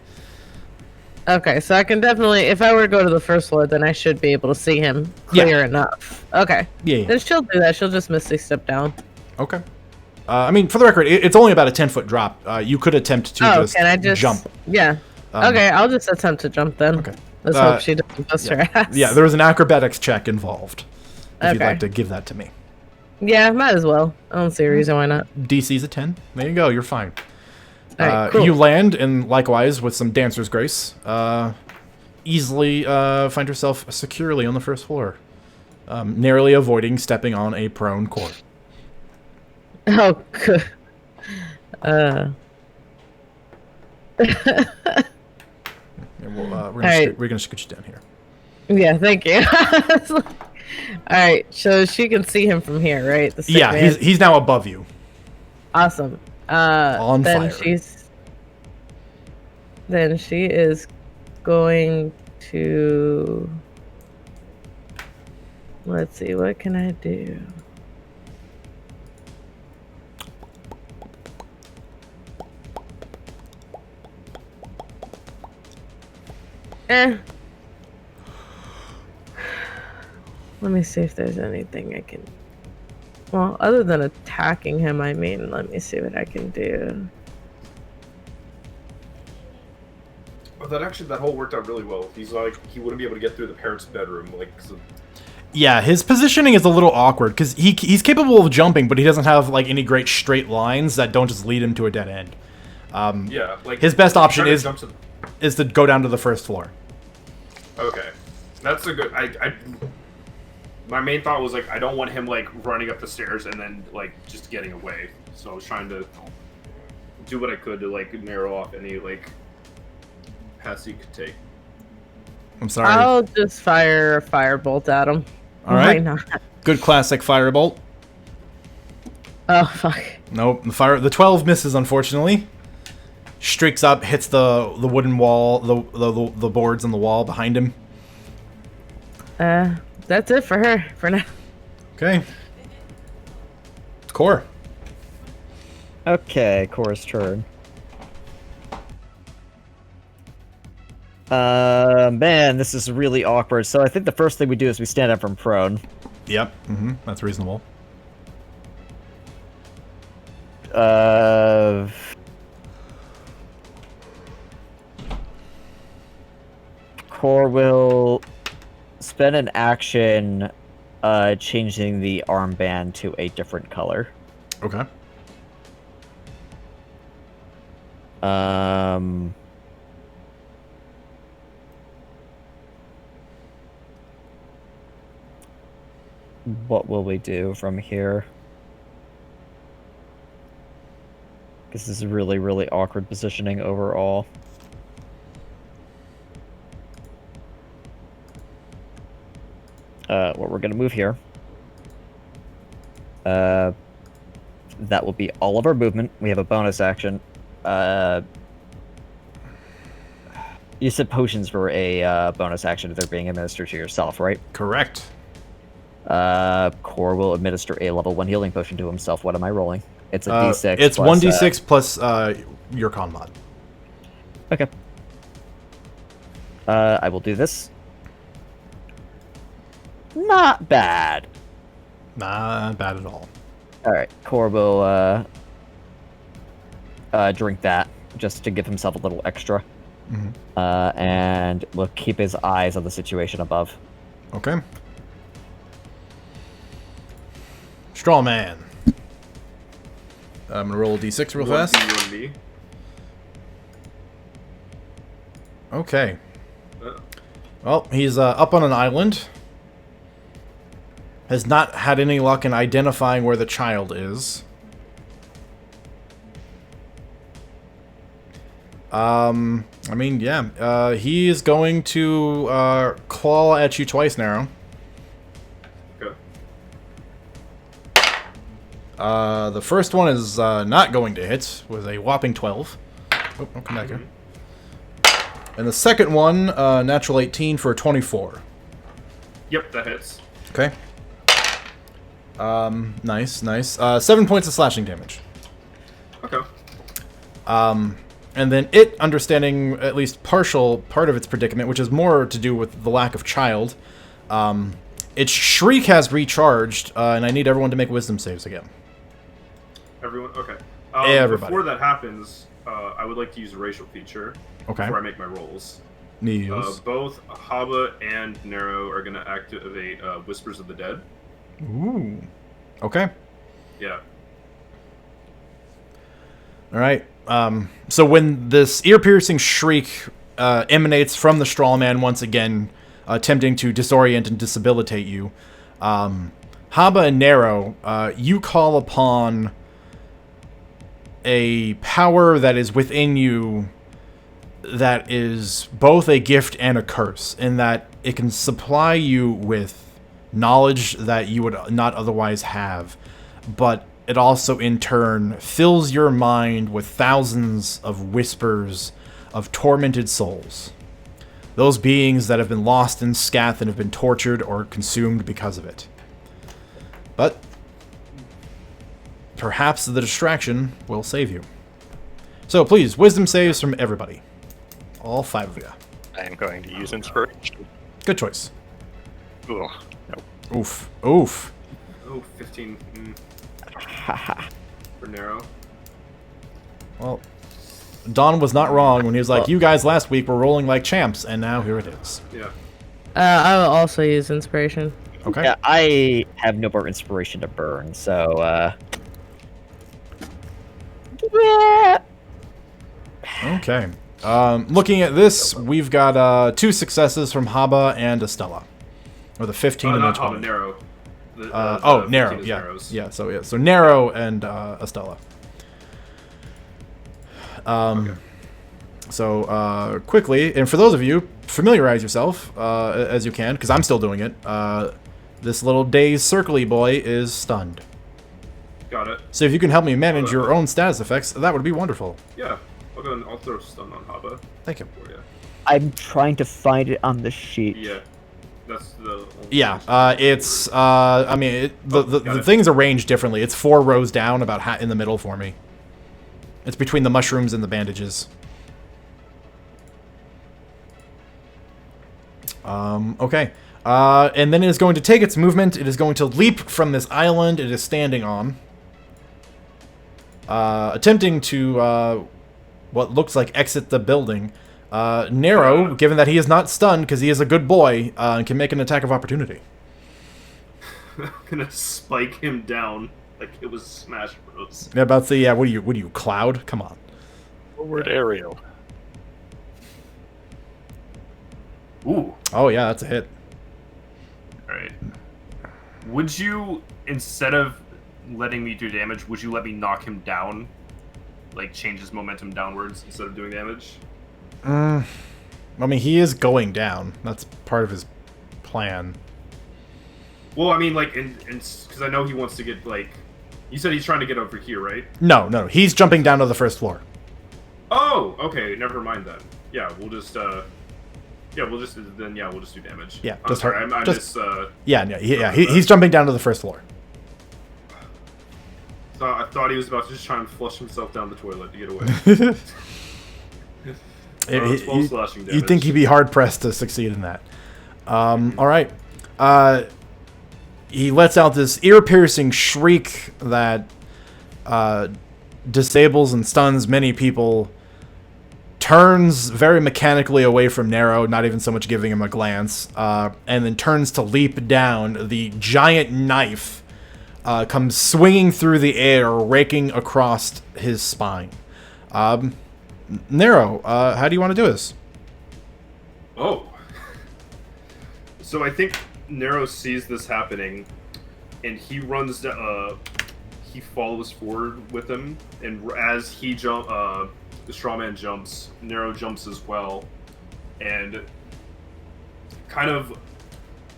Okay, so I can definitely, if I were to go to the first floor, then I should be able to see him clear enough. Okay. Yeah. Then she'll do that. She'll just misty step down. Okay. I mean, for the record, it's only about a 10-foot drop. You could attempt to Can I just jump. Yeah. Okay, I'll just attempt to jump then. Okay. Let's hope she doesn't bust her ass. Yeah, there was an acrobatics check involved. If you'd Okay. like to give that to me. Yeah, might as well. I don't see a reason why not. DC's a 10. There you go. You're fine. Alright, cool. You land, and likewise, with some dancer's grace, easily find yourself securely on the first floor, narrowly avoiding stepping on a prone core. Oh, good. Yeah, we're gonna scoot you down here. Yeah, thank you. Alright, so she can see him from here, right? The sick Yeah, man? he's now above you. Awesome. On then fire. Then she is going to... Let's see, what can I do? Let me see if there's anything I can... Well, other than attacking him, I mean, let me see what I can do. Oh, that hole worked out really well. He's like, he wouldn't be able to get through the parents' bedroom, like, Yeah, his positioning is a little awkward, because he's capable of jumping, but he doesn't have, like, any great straight lines that don't just lead him to a dead end. yeah, like... His best option is to... to go down to the first floor. Okay. That's a good... My main thought was, like, I don't want him, like, running up the stairs and then, like, just getting away. So I was trying to do what I could to, like, narrow off any, like, paths he could take. I'm sorry. I'll just fire a firebolt at him. All right. Why not? Good classic firebolt. Oh, fuck. Nope, the 12 misses, unfortunately. Streaks up, hits the wooden wall, the boards on the wall behind him. That's it for her, for now. Okay. Core. Okay, Cora's turn. Man, this is really awkward. So I think the first thing we do is we stand up from prone. Yep, that's reasonable. Core will spend an action changing the armband to a different color. Okay. What will we do from here? This is really, really awkward positioning overall. Well, we're gonna move here. That will be all of our movement. We have a bonus action. You said potions were a bonus action if they're being administered to yourself, right? Correct. Core will administer a level 1 healing potion to himself. What am I rolling? It's a d6. It's plus, 1d6 plus your con mod. Okay. I will do this. Not bad. Not bad at all. Alright, Core will drink that just to give himself a little extra. And will keep his eyes on the situation above. Okay. Straw man. I'm gonna roll a d6 real fast. 1D. Okay. Well, he's up on an island. has not had any luck in identifying where the child is. I mean, yeah. He is going to claw at you twice, Narrow. Okay. The first one is not going to hit with a whopping 12. Oh, I'll come back here. And the second one, natural 18 for a 24. Yep, that hits. Okay. Nice, nice. 7 points of slashing damage. Okay. And then it, understanding at least partial part of its predicament, which is more to do with the lack of child, its shriek has recharged, and I need everyone to make wisdom saves again. Everyone? Okay. Everybody. Before that happens, I would like to use a racial feature Okay. before I make my rolls. Neils. Both Haba and Nero are going to activate Whispers of the Dead. Ooh. Okay. Yeah. All right. So when this ear-piercing shriek emanates from the straw man once again, attempting to disorient and disabilitate you, Haba and Nero, you call upon a power that is within you that is both a gift and a curse, in that it can supply you with knowledge that you would not otherwise have, but it also, in turn, fills your mind with thousands of whispers of tormented souls. Those beings that have been lost in Scath and have been tortured or consumed because of it. But perhaps the distraction will save you. So please, wisdom saves from everybody. All 5 of you. I am going to use inspiration. Good choice. Ooh, nope. Oof. Oof. Oh, 15. For Nero. Well, Don was not wrong when he was like, you guys last week were rolling like champs, and now here it is. Yeah. I will also use inspiration. Okay. Yeah, I have no more inspiration to burn, so yeah. Okay. Looking at this, we've got 2 successes from Haba and Estella. Or the 15 and the Not 20. Haba, Nero. Oh, Nero, yeah. Nero's. Yeah, so Nero and Estella. Okay. So, quickly, and for those of you, familiarize yourself as you can, because I'm still doing it. This little dazed circle-y boy is stunned. Got it. So if you can help me manage your own status effects, that would be wonderful. Yeah. I'll go and I'll throw stun on Haba Thank you. for you. I'm trying to find it on the sheet. Yeah. That's the only Yeah, it's, I mean, the things arranged differently. It's 4 rows down, about in the middle for me. It's between the mushrooms and the bandages. Okay. And then it is going to take its movement. It is going to leap from this island it is standing on. Attempting to, what looks like exit the building. Nero, given that he is not stunned because he is a good boy, can make an attack of opportunity. gonna spike him down like it was Smash Bros. Yeah, about the, what are you, Cloud? Come on. Forward aerial. Ooh. Oh, yeah, that's a hit. Alright. Would you, instead of letting me do damage, would you let me knock him down? Like, change his momentum downwards instead of doing damage? I mean, he is going down. That's part of his plan. Well, I mean, like, because I know he wants to get, like... You said he's trying to get over here, right? No, he's jumping down to the first floor. Oh, okay, never mind then. Yeah, we'll just we'll just do damage. Yeah, I'm just sorry, hurt. I Just- miss, He's jumping down to the first floor. I thought he was about to just try and flush himself down the toilet to get away. 12 slashing damage. You'd think he'd be hard-pressed to succeed in that. Alright. He lets out this ear-piercing shriek that disables and stuns many people, turns very mechanically away from Nero, not even so much giving him a glance, and then turns to leap down. The giant knife comes swinging through the air, raking across his spine. Nero, how do you want to do this? Oh. So I think Nero sees this happening, and he runs. He follows forward with him, and as he the straw man jumps, Nero jumps as well, and kind of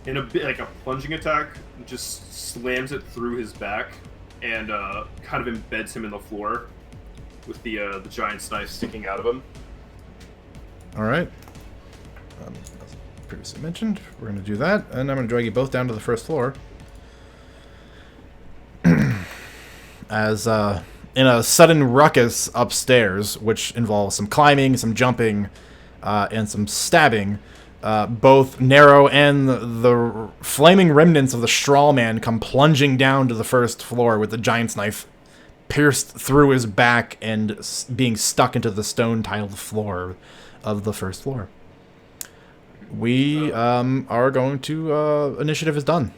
in a bit like a plunging attack, just slams it through his back and kind of embeds him in the floor with the giant's knife sticking out of him. All right. As previously mentioned, we're going to do that, and I'm going to drag you both down to the first floor. As in a sudden ruckus upstairs, which involves some climbing, some jumping, and some stabbing, both Nero and the flaming remnants of the straw man come plunging down to the first floor with the giant's knife pierced through his back and being stuck into the stone-tiled floor of the first floor. We are going to... initiative is done.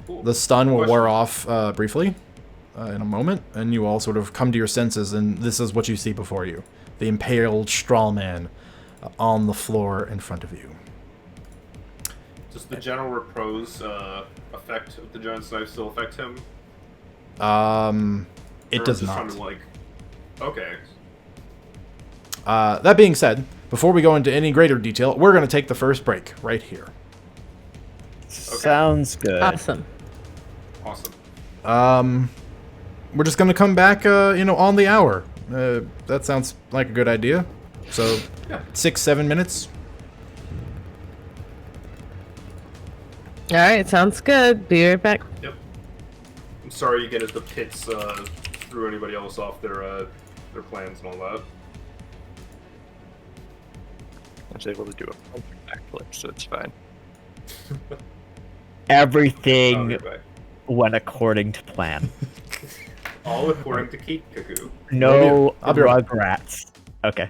Cool. The stun will wear off briefly in a moment, and you all sort of come to your senses, and this is what you see before you. The impaled straw man on the floor in front of you. Does the general repose effect of the giant's knife still affect him? It Or does just not. kind of like, okay. That being said, before we go into any greater detail, we're going to take the first break right here. Sounds good. Awesome. Awesome. We're just going to come back, on the hour. That sounds like a good idea. So, Yeah. 6-7 minutes. All right, sounds good. Be right back. Yep. I'm sorry again if the pits threw anybody else off their plans and all that. I was able to do a backflip, so it's fine. I'll Everything be back. went according to plan. All according to Kikaku. No I'll be right regrets. Okay.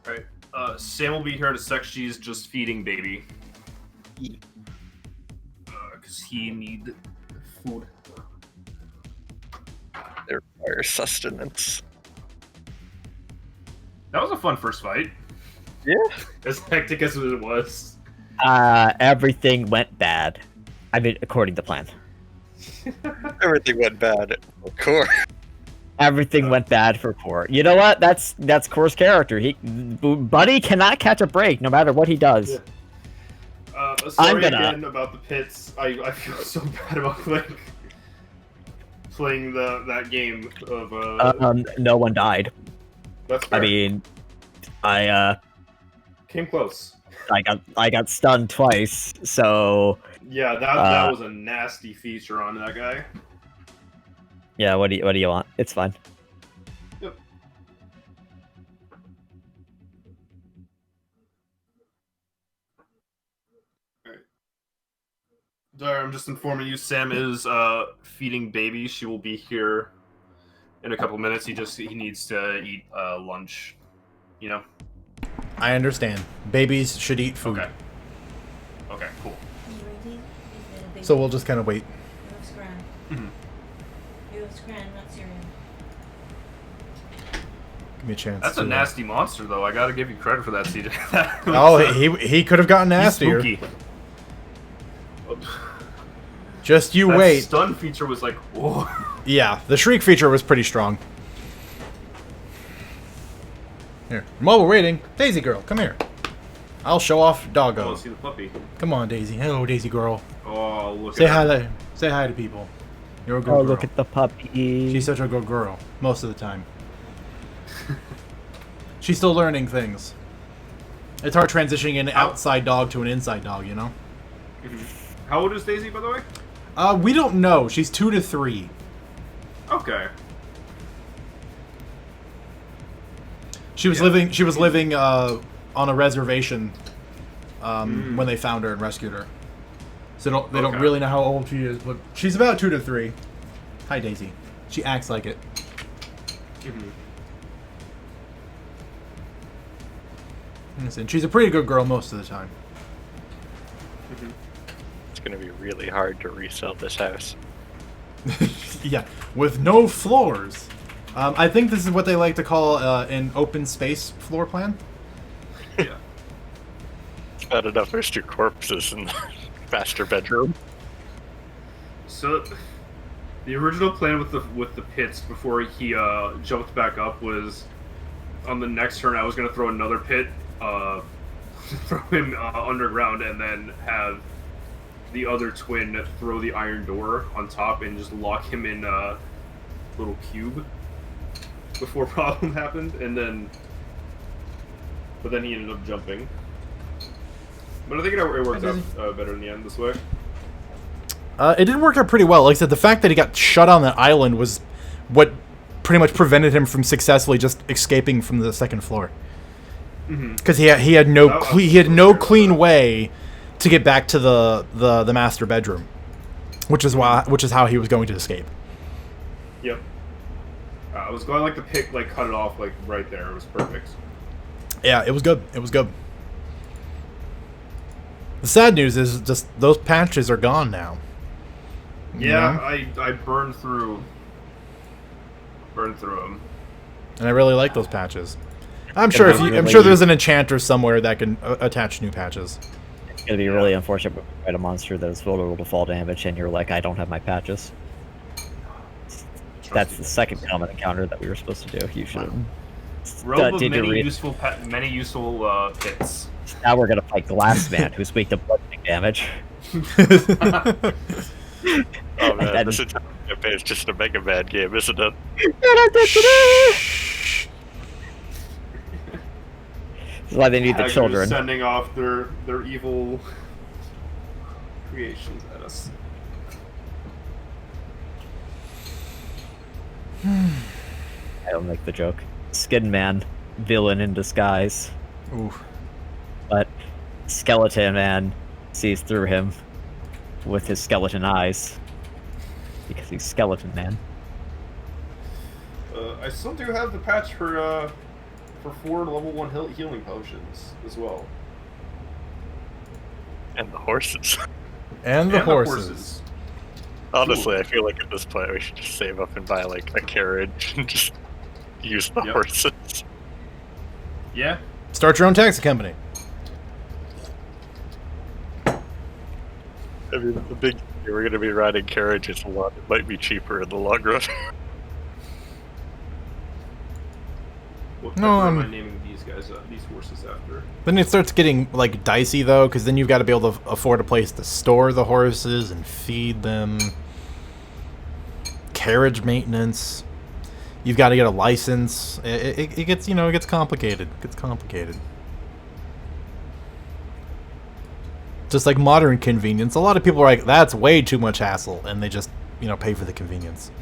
Right. Sam will be here in a sec. She's just feeding baby. Because he need food. They require sustenance. That was a fun first fight. Yeah. As hectic as it was. Everything went bad. I mean, according to plan. Everything went bad. Of course. Everything went bad for Core. You know what? That's Core's character. Buddy cannot catch a break no matter what he does. Yeah. Sorry again about the pits. I feel so bad about playing that game of No one died. That's fair. I mean, I came close. I got stunned twice, so Yeah, that was a nasty feature on that guy. yeah. What do you want? It's fine. Yep. Alright. Sorry, I'm just informing you. Sam is feeding baby. She will be here in a couple minutes. He needs to eat lunch. You know. I understand. Babies should eat food. Okay. Okay. Cool. So we'll just kind of wait. You have scran. Mhm. You have scran, not cereal. Give me a chance. That's a nasty monster, though. I gotta give you credit for that, CJ. Oh, he could have gotten nastier. He's spooky. Just you That wait. stun feature was like, whoa. Yeah, the shriek feature was pretty strong. Here, while we're waiting, Daisy girl, come here. I'll show off Oh, Doggo. see the puppy. Come on, Daisy. Hello, Daisy girl. Oh, look Say at hi. her. Say hi to people. You're a good Oh, girl. look at the puppy. She's such a good girl most of the time. She's still learning things. It's hard transitioning an outside dog to an inside dog, you know? How old is Daisy, by the way? We don't know. She's 2 to 3. Okay. She was living on a reservation when they found her and rescued her. So they don't Okay. really know how old she is, but she's about 2 to 3. Hi, Daisy. She acts like it. And she's a pretty good girl most of the time. It's gonna be really hard to resell this house. Yeah, with no floors. I think this is what they like to call an open space floor plan. Yeah. It's bad enough there's 2 corpses in the master bedroom. So, the original plan with the pits before he jumped back up was, on the next turn I was gonna throw another pit, throw him underground, and then have the other twin throw the iron door on top and just lock him in a little cube before problem happened, but then he ended up jumping. But I think it worked out better in the end this way. It did work out pretty well. Like I said, the fact that he got shut on that island was what pretty much prevented him from successfully just escaping from the second floor. Because he had no clean way to get back to the master bedroom, which is how he was going to escape. Yep. I was going like the pick, like cut it off like right there. It was perfect. Yeah, it was good. It was good. The sad news is just those patches are gone now. Yeah, I burned through them. And I really like those patches. I'm sure there's an enchanter somewhere that can attach new patches. It's gonna be really unfortunate when you fight a monster that is vulnerable to fall damage, and you're like, I don't have my patches. That's the second common encounter that we were supposed to do. You should have. Robe of Did you many read? useful pits. Now we're gonna fight Glassman, who's weak to bludgeoning damage. Oh man, And- this entire campaign is just a Mega Man game, isn't it? This is why they need the Haggers children. sending off their evil creations at us. I don't make the joke. Skin Man, villain in disguise. Ooh. But Skeleton Man sees through him with his skeleton eyes. Because he's Skeleton Man. I still do have the patch for for 4 level 1 healing potions as well. And the horses. And the And the horses. horses. Honestly, Ooh. I feel like at this point we should just save up and buy like a carriage and just use the Yep. horses. Yeah. Start your own taxi company. I mean, the big we're going to be riding carriages a lot. It might be cheaper in the long run. What No, pepper am I naming these horses after? Then it starts getting like dicey though, because then you've got to be able to afford a place to store the horses and feed them. Carriage maintenance. You've got to get a license. It gets, it gets complicated. It gets complicated. Just like modern convenience, a lot of people are like, that's way too much hassle, and they just, pay for the convenience.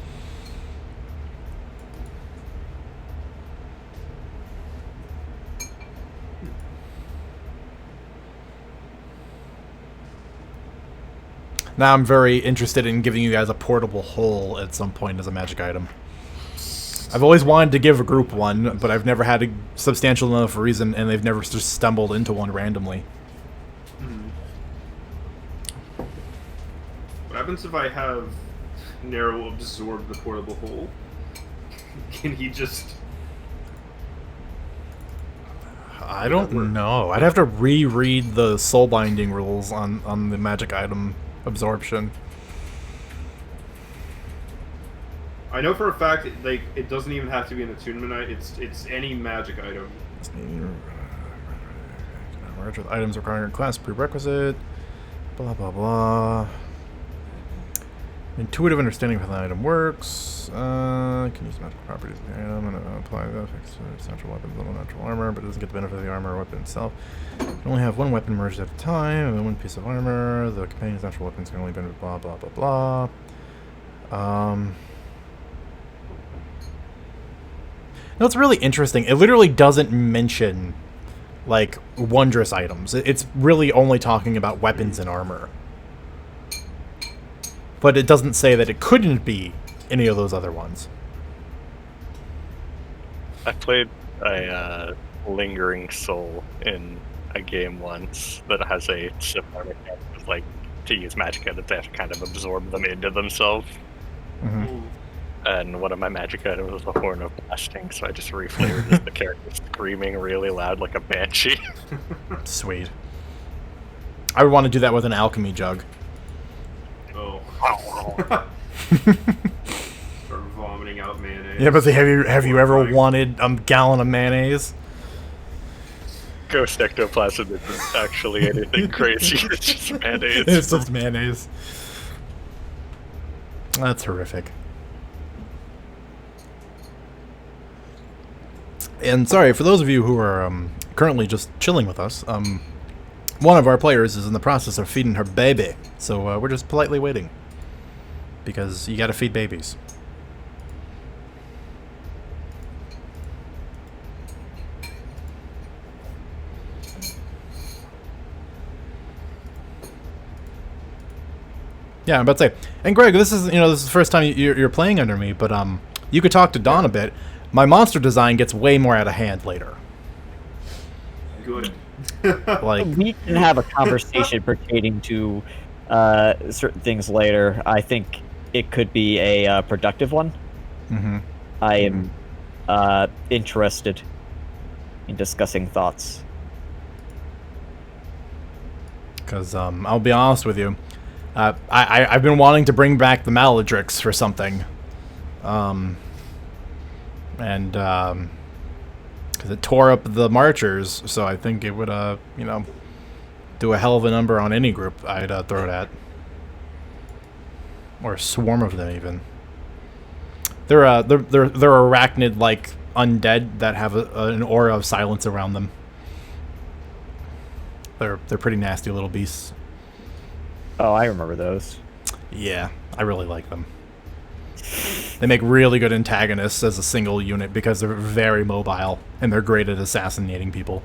Now I'm very interested in giving you guys a portable hole at some point as a magic item. I've always wanted to give a group one, but I've never had a substantial enough reason, and they've never just stumbled into one randomly. What happens if I have Nero absorb the portable hole? Can he just... I don't know. I'd have to reread the soul binding rules on the magic item absorption. I know for a fact, like, it doesn't even have to be an attunement. It's any magic item. Merge with items requiring a class prerequisite. Blah blah blah. Intuitive understanding of how the item works. Can use magical properties of the item and apply the effects to its natural weapons on natural armor, but it doesn't get the benefit of the armor or weapon itself. You can only have one weapon merged at a time, and one piece of armor. The companion's natural weapons can only benefit blah blah blah blah. No, it's really interesting. It literally doesn't mention like wondrous items. It's really only talking about weapons and armor. But it doesn't say that it couldn't be any of those other ones. I played a Lingering Soul in a game once that has a similar mechanic of, like, to use magic items, they have to kind of absorb them into themselves. Mm-hmm. And one of my magic items was the Horn of Blasting, so I just reflavored as the character screaming really loud like a banshee. Sweet. I would want to do that with an alchemy jug. Oh. Start vomiting out mayonnaise. Yeah, but have you ever wanted a gallon of mayonnaise? Ghost ectoplasm isn't actually anything crazy. It's just mayonnaise. It's just mayonnaise. That's horrific. And sorry, for those of you who are currently just chilling with us, one of our players is in the process of feeding her baby, so we're just politely waiting. Because you gotta feed babies. Yeah, I'm about to say. And Greg, this is this is the first time you're playing under me, but you could talk to Dawn a bit. My monster design gets way more out of hand later. Good. Like, we can have a conversation pertaining to certain things later. I think it could be a productive one. Mm-hmm. I am interested in discussing thoughts. Because I'll be honest with you, I've been wanting to bring back the Maledrix for something, and because it tore up the Marchers, so I think it would do a hell of a number on any group I'd throw it at, or a swarm of them even. They're arachnid like undead that have an aura of silence around them. They're pretty nasty little beasts. Oh, I remember those. Yeah, I really like them. They make really good antagonists as a single unit because they're very mobile and they're great at assassinating people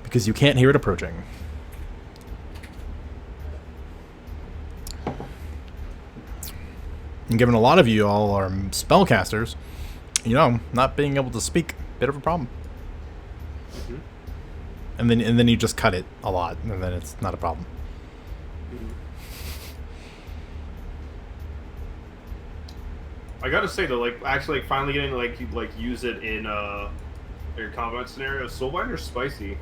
because you can't hear it approaching. And given a lot of you all are spellcasters, not being able to speak, bit of a problem. and then you just cut it a lot, and then it's not a problem. I gotta say though, like actually, like finally getting to use it in your combat scenario. Soulbinder's spicy.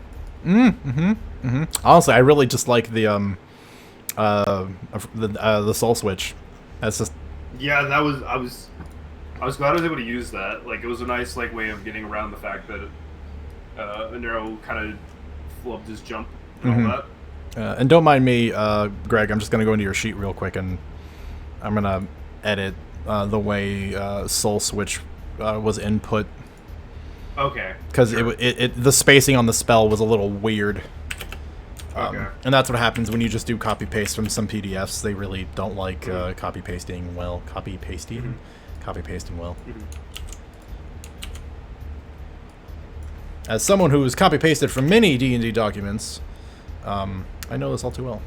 Honestly, I really just like the soul switch. That's just Yeah, that was I was glad I was able to use that. Like it was a nice way of getting around the fact that Nero kind of flubbed his jump and all that. and don't mind me, Greg. I'm just gonna go into your sheet real quick, and I'm gonna edit the way soul switch was input. Okay. Because sure. the spacing on the spell was a little weird. Okay. And that's what happens when you just do copy paste from some PDFs. They really don't like copy pasting well. Copy pasting well. As someone who has copy pasted from many D&D documents, I know this all too well.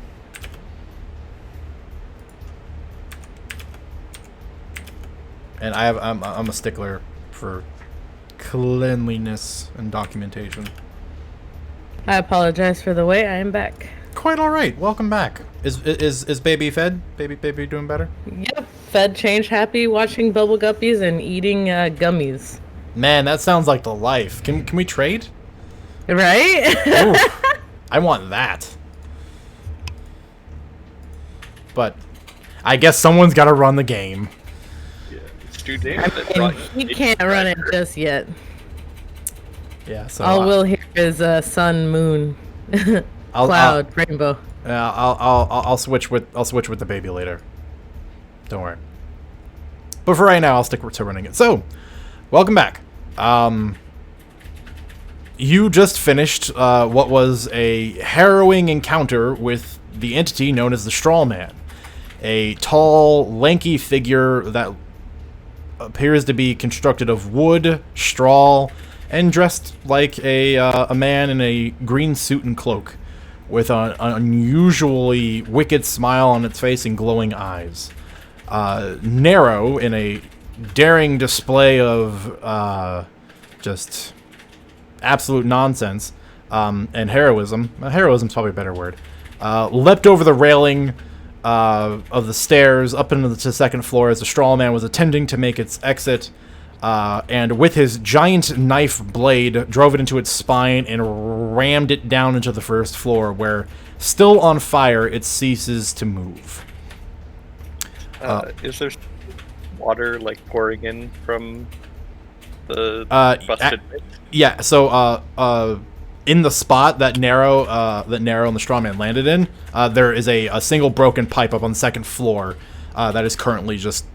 And I'm a stickler for cleanliness and documentation. I apologize for the wait. I am back. Quite all right. Welcome back. Is baby fed? Baby doing better? Yep. Fed, changed, happy, watching Bubble Guppies and eating gummies. Man, that sounds like the life. Can we trade? Right? Ooh, I want that. But I guess someone's got to run the game. Dude, And he can't run it just yet. Yeah. So All we'll hear is sun, moon, cloud, rainbow. I'll switch with the baby later. Don't worry. But for right now, I'll stick to running it. So, welcome back. You just finished what was a harrowing encounter with the entity known as the Straw Man, a tall, lanky figure that appears to be constructed of wood, straw, and dressed like a man in a green suit and cloak, with an unusually wicked smile on its face and glowing eyes. Nero, in a daring display of just absolute nonsense and heroism. Heroism's probably a better word. Leapt over the railing of the stairs up into the second floor as the straw man was attempting to make its exit, and with his giant knife blade drove it into its spine and rammed it down into the first floor, where, still on fire, it ceases to move. Is there water pouring in from the busted pit? Yeah, so in the spot that Nero and the straw man landed in, there is a single broken pipe up on the second floor that is currently just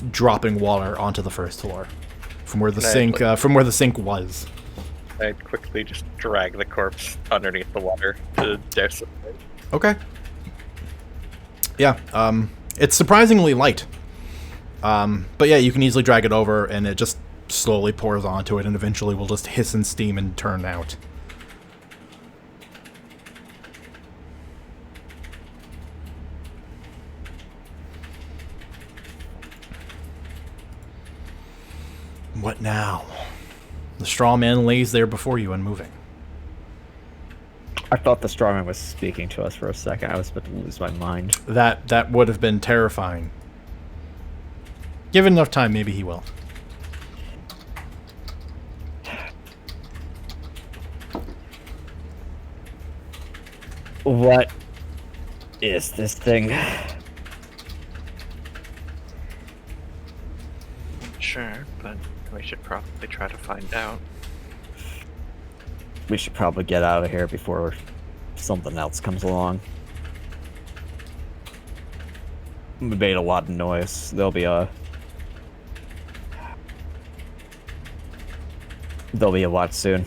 dropping water onto the first floor from where the sink was. I'd quickly just drag the corpse underneath the water to douse it. Okay. Yeah, it's surprisingly light. But yeah, you can easily drag it over, and it just slowly pours onto it, and eventually will just hiss and steam and turn out. What now? The straw man lays there before you, unmoving. I thought the strawman was speaking to us for a second. I was about to lose my mind. That would have been terrifying. Given enough time, maybe he will. What is this thing? Sure, but we should probably try to find out. We should probably get out of here before something else comes along. We made a lot of noise. There'll be a lot soon.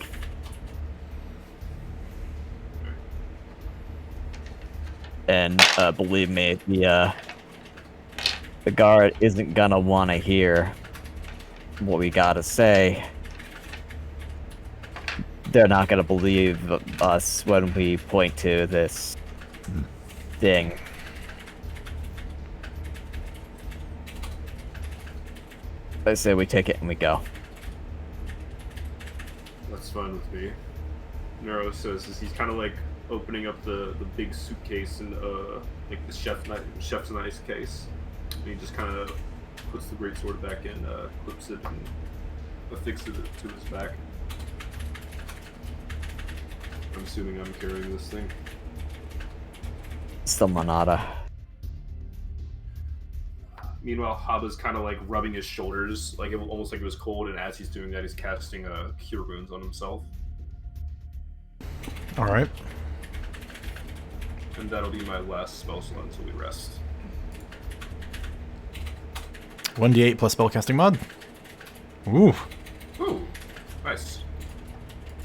And believe me, the guard isn't gonna want to hear what we gotta say. They're not gonna believe us when we point to this thing. I say we take it and we go. That's fine with me. Nero says as he's kind of like opening up the big suitcase and like the chef's nice case. And he just kind of puts the greatsword back in, clips it, and affixes it to his back. I'm assuming I'm carrying this thing. It's the Monada. Meanwhile, Haba's kind of like rubbing his shoulders, like almost like it was cold, and as he's doing that, he's casting Cure Wounds on himself. All right. And that'll be my last spell slot until we rest. 1d8 plus spellcasting mod. Ooh, Ooh, nice.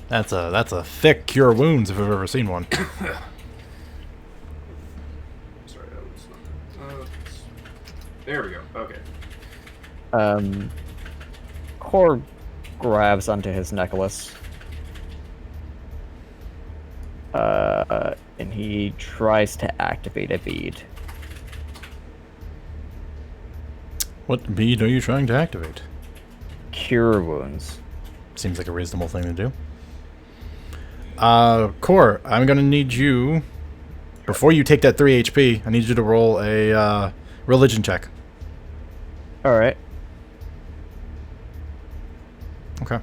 that's a thick cure wounds if I've ever seen one. Sorry, that was not. There we go. Okay. Core grabs onto his necklace. And he tries to activate a bead. What bead are you trying to activate? Cure wounds. Seems like a reasonable thing to do. Core, I'm gonna need you, before you take that 3 HP, I need you to roll a religion check. Alright. Okay.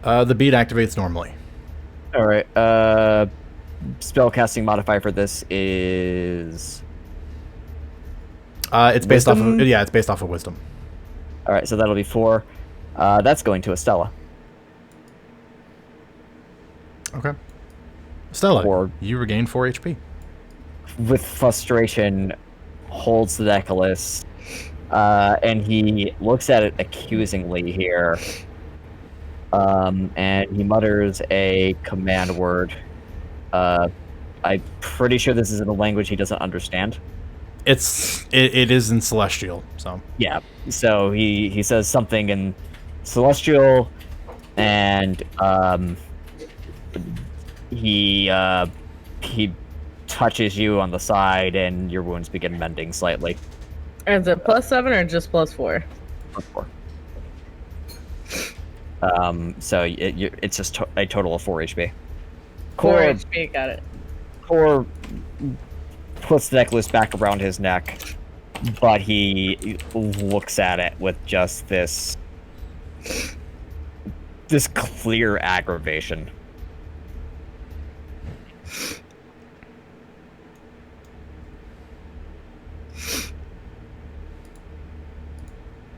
The bead activates normally. Alright. Spellcasting modifier for this is... It's based off of, Wisdom? yeah, it's based off of wisdom. Alright, so that'll be 4. That's going to Estella. Okay. Stella, Or- you regain 4 HP. With frustration, holds the necklace, and he looks at it accusingly here. And he mutters a command word. I'm pretty sure this is in a language he doesn't understand. It is in Celestial, so. Yeah. So he says something in Celestial, and he touches you on the side, and your wounds begin mending slightly. And is it +7 or just +4? So it's just a total of 4 HP. 4 Core, HP, got it. Core puts the necklace back around his neck, but he looks at it with just this clear aggravation.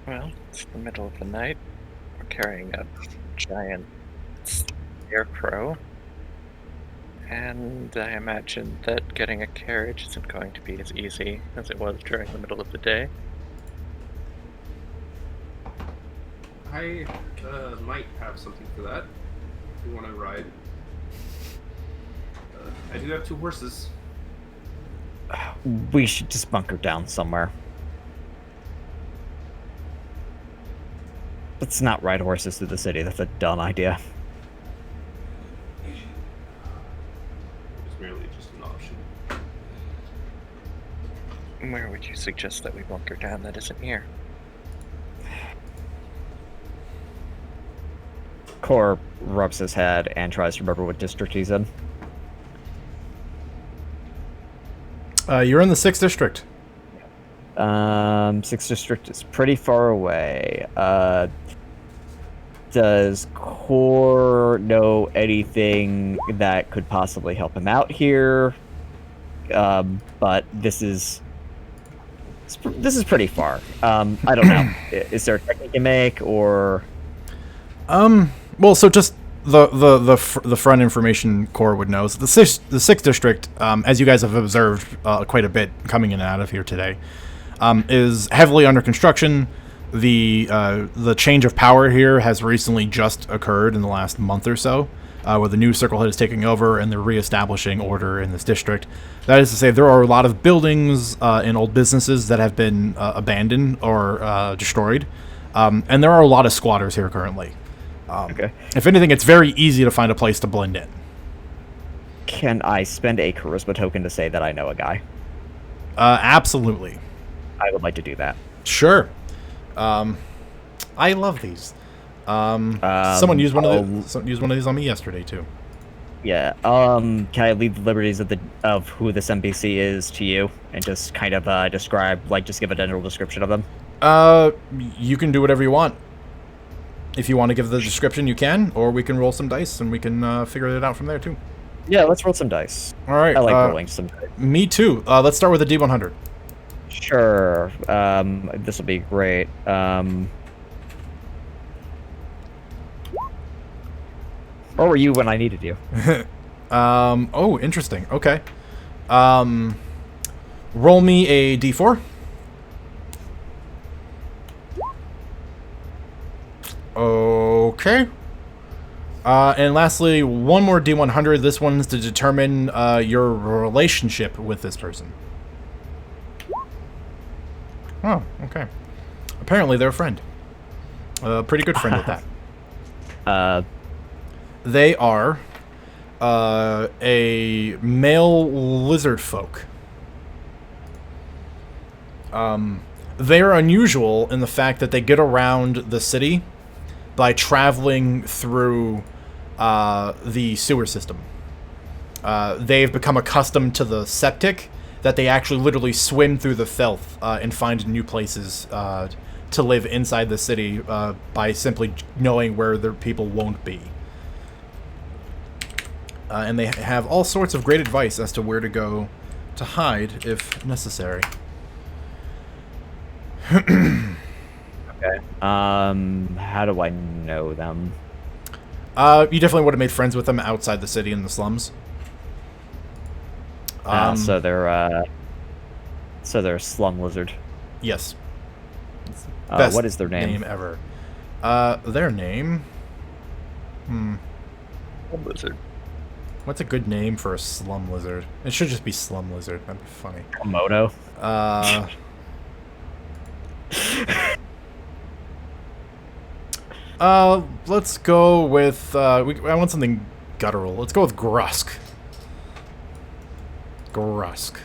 Well, it's the middle of the night. We're carrying a giant scarecrow. And I imagine that getting a carriage isn't going to be as easy as it was during the middle of the day. I might have something for that. If you want to ride. I do have 2 horses. We should just bunker down somewhere. Let's not ride horses through the city. That's a dumb idea. It's merely just an option. Where would you suggest that we bunker down that isn't here? Core rubs his head and tries to remember what district he's in. You're in the 6th district. 6th district is pretty far away. Does Core know anything that could possibly help him out here? But this is pretty far. I don't know. Is there a check you can make, or? Well, so just the front information Core would know. So the 6th district, as you guys have observed quite a bit coming in and out of here today, is heavily under construction. The change of power here has recently just occurred in the last month or so, where the new Circle Head is taking over and they're reestablishing order in this district. That is to say, there are a lot of buildings and old businesses that have been abandoned or destroyed, and there are a lot of squatters here currently. Okay. If anything, it's very easy to find a place to blend in. Can I spend a charisma token to say that I know a guy? Absolutely. I would like to do that. Sure. I love these. Someone used one of these on me yesterday too. Yeah. Can I leave the liberties of who this NPC is to you, and just kind of describe, like, just give a general description of them? You can do whatever you want. If you want to give the description, you can, or we can roll some dice and we can figure it out from there too. Yeah, let's roll some dice. All right. I like rolling some dice. Me too. Let's start with a D100. Sure. This will be great. Where were you when I needed you? Oh, interesting. Okay. Roll me a D4. Okay. And lastly, one more D100. This one's to determine your relationship with this person. Oh, okay. Apparently they're a friend. A pretty good friend at that. They are a male lizard folk. They are unusual in the fact that they get around the city by traveling through the sewer system. They've become accustomed to the septic that they actually literally swim through the filth and find new places to live inside the city by simply knowing where their people won't be. And they have all sorts of great advice as to where to go to hide if necessary. Okay. How do I know them? You definitely would have made friends with them outside the city in the slums. So they're a slum lizard. Yes. What is their name? Ever. Their name? Lizard. What's a good name for a slum lizard? It should just be slum lizard. That'd be funny. Komodo. Let's go with, I want something guttural. Let's go with Grusk. Grusk.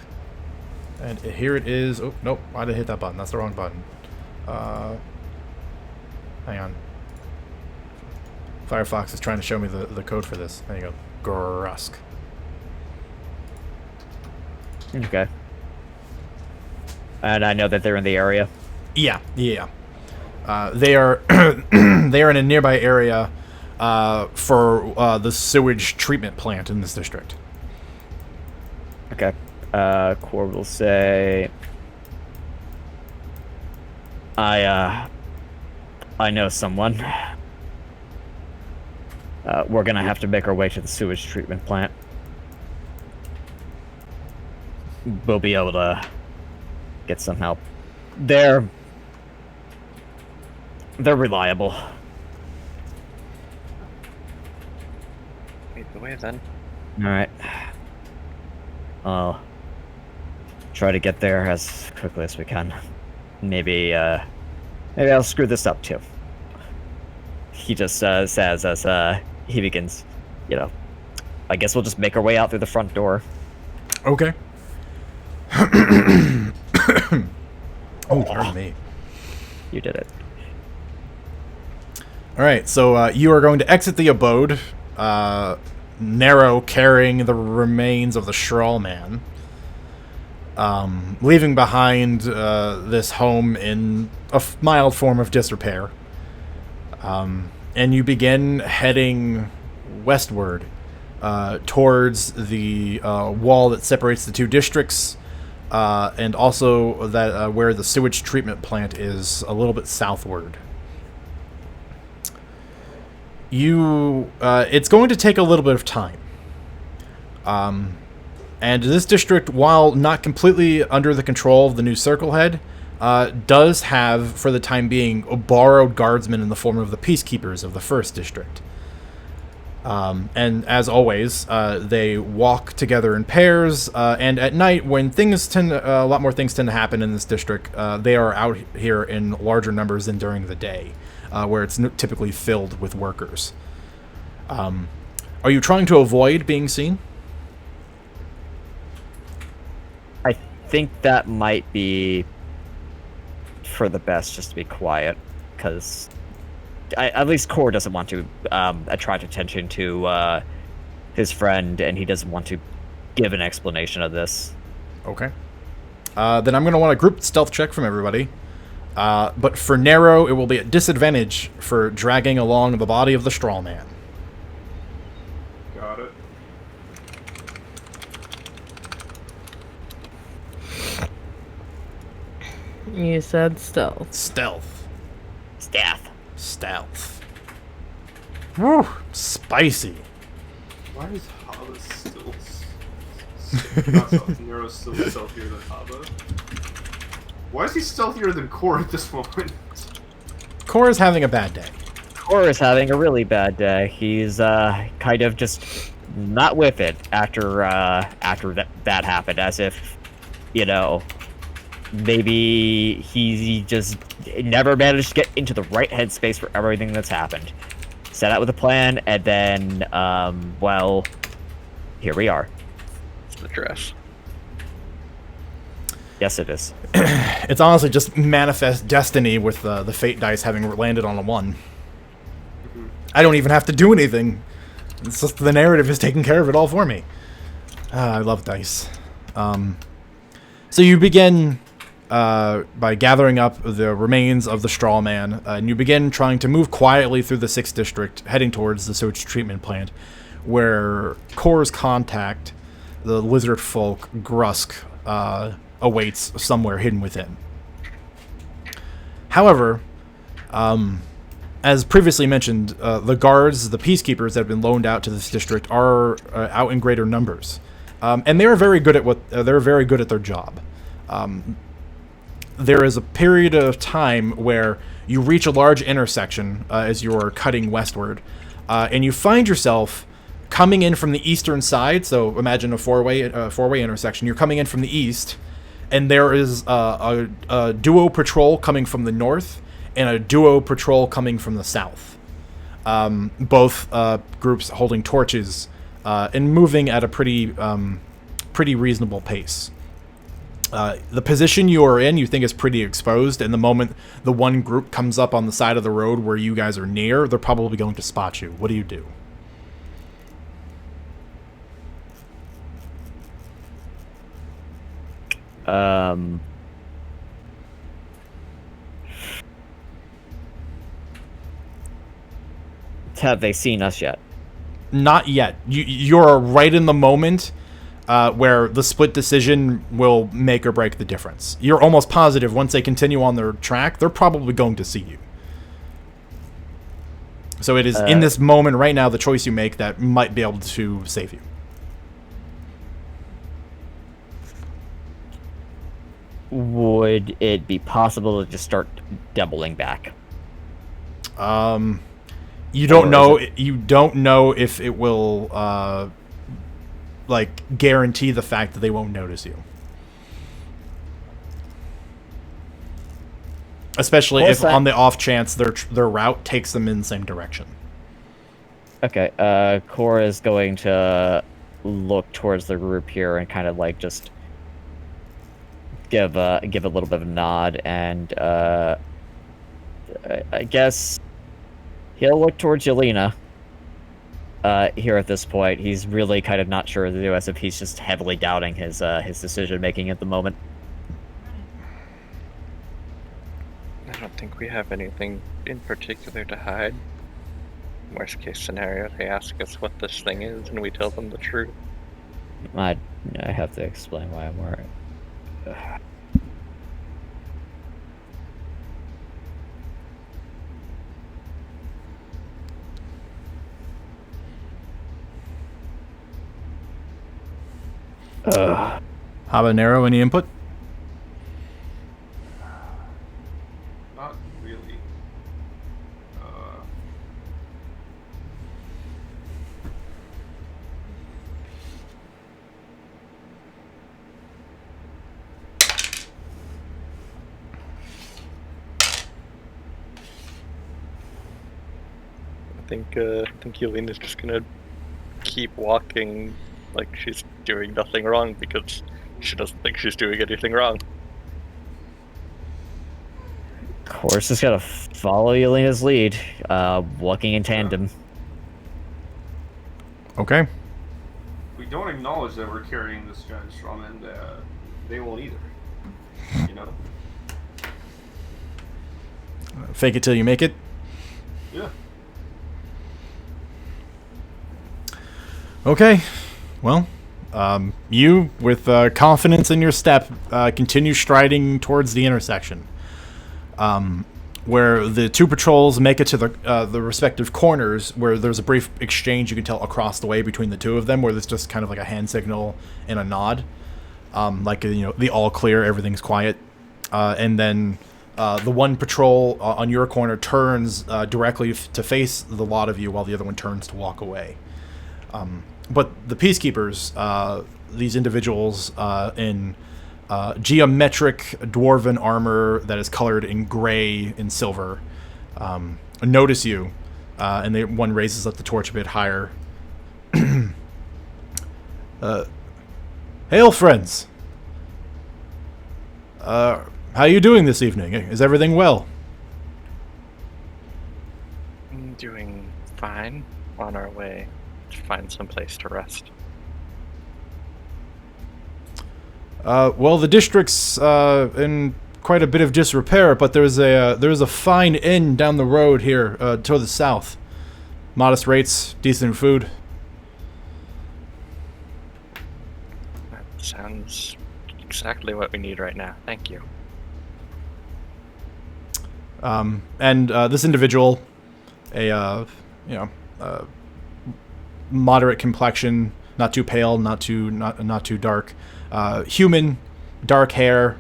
And here it is. Oh, nope. I did hit that button. That's the wrong button. Hang on. Firefox is trying to show me the code for this. There you go. Grusk. Okay. And I know that they're in the area. Yeah. They are they are in a nearby area for the sewage treatment plant in this district. Okay. Core will say, I know someone. We're gonna have to make our way to the sewage treatment plant. We'll be able to get some help. They're reliable. Lead the way then. All right. I'll try to get there as quickly as we can. Maybe I'll screw this up too. He just says as he begins, I guess we'll just make our way out through the front door. Okay. Oh, pardon me. You did it. All right, so you are going to exit the abode, Narrow carrying the remains of the Shrawl man, leaving behind this home in a mild form of disrepair. And you begin heading westward towards the wall that separates the two districts, and also that where the sewage treatment plant is a little bit southward. It's going to take a little bit of time. And this district, while not completely under the control of the new Circle Head, does have, for the time being, borrowed guardsmen in the form of the Peacekeepers of the First District. And as always, they walk together in pairs, and at night, when a lot more things tend to happen in this district, they are out here in larger numbers than during the day, where it's typically filled with workers. Are you trying to avoid being seen? I think that might be for the best, just to be quiet, because at least Core doesn't want to attract attention to his friend, and he doesn't want to give an explanation of this. Okay. Then I'm going to want a group stealth check from everybody. But for Nero, it will be at disadvantage for dragging along the body of the straw man. Got it. You said stealth. Stealth. Staff. Woo! Spicy. Why is Haba still not stealth? Nero's still stealthier than Haba? Why is he stealthier than Core at this moment? Core is having a bad day. Core is having a really bad day. He's kind of just not with it after that happened, as if, you know, maybe he just never managed to get into the right headspace for everything that's happened. Set out with a plan, and then, well, here we are. It's the dress. Yes, it is. It's honestly just manifest destiny with the fate dice having landed on a 1. I don't even have to do anything. It's just the narrative is taking care of it all for me. I love dice. So you begin by gathering up the remains of the straw man, and you begin trying to move quietly through the 6th district, heading towards the sewage treatment plant, where Core's contact, the lizard folk Grusk, awaits somewhere hidden within. However, as previously mentioned, the guards, the peacekeepers that have been loaned out to this district are out in greater numbers, and they are very good at they're very good at their job. There is a period of time where you reach a large intersection as you're cutting westward, and you find yourself coming in from the eastern side. So imagine a four-way intersection. You're coming in from the east, and there is a duo patrol coming from the north and a duo patrol coming from the south. Both groups holding torches and moving at a pretty reasonable pace. The position you are in, you think is pretty exposed, and the moment the one group comes up on the side of the road where you guys are near, they're probably going to spot you. What do you do? Have they seen us yet? Not yet. You're right in the moment where the split decision will make or break the difference. You're almost positive once they continue on their track, they're probably going to see you. So it is in this moment right now the choice you make that might be able to save you. Would it be possible to just start doubling back? You don't know. You don't know if it will, like, guarantee the fact that they won't notice you. Especially if, on the off chance, their route takes them in the same direction. Okay. Cora is going to look towards the group here and kind of like just give a little bit of a nod, and I guess he'll look towards Yelena. Here at this point, he's really kind of not sure what to do, as if he's just heavily doubting his decision making at the moment. I don't think we have anything in particular to hide. Worst case scenario, they ask us what this thing is, and we tell them the truth. I have to explain why I'm worried. Habanero, any input? Not really. I think Yelena's just gonna keep walking like she's doing nothing wrong because she doesn't think she's doing anything wrong. Of course, just gotta follow Yelena's lead, walking in tandem. Okay. we don't acknowledge that we're carrying this giant strawman, they won't either. You know? Fake it till you make it. Yeah. Okay. Well, you, with confidence in your step, continue striding towards the intersection, where the two patrols make it to the respective corners, where there's a brief exchange you can tell across the way between the two of them, where there's just kind of like a hand signal and a nod, like the all clear, everything's quiet, and then the one patrol on your corner turns directly to face the lot of you, while the other one turns to walk away. But the peacekeepers, these individuals in geometric dwarven armor that is colored in gray and silver, notice you, and one raises up the torch a bit higher. Hail, friends! How are you doing this evening? Is everything well? Doing fine. On our way to find some place to rest. Well, the district's in quite a bit of disrepair, but there's a fine inn down the road here to the south. Modest rates, decent food. That sounds exactly what we need right now. Thank you. And this individual, moderate complexion, not too pale, not too dark, human, dark hair,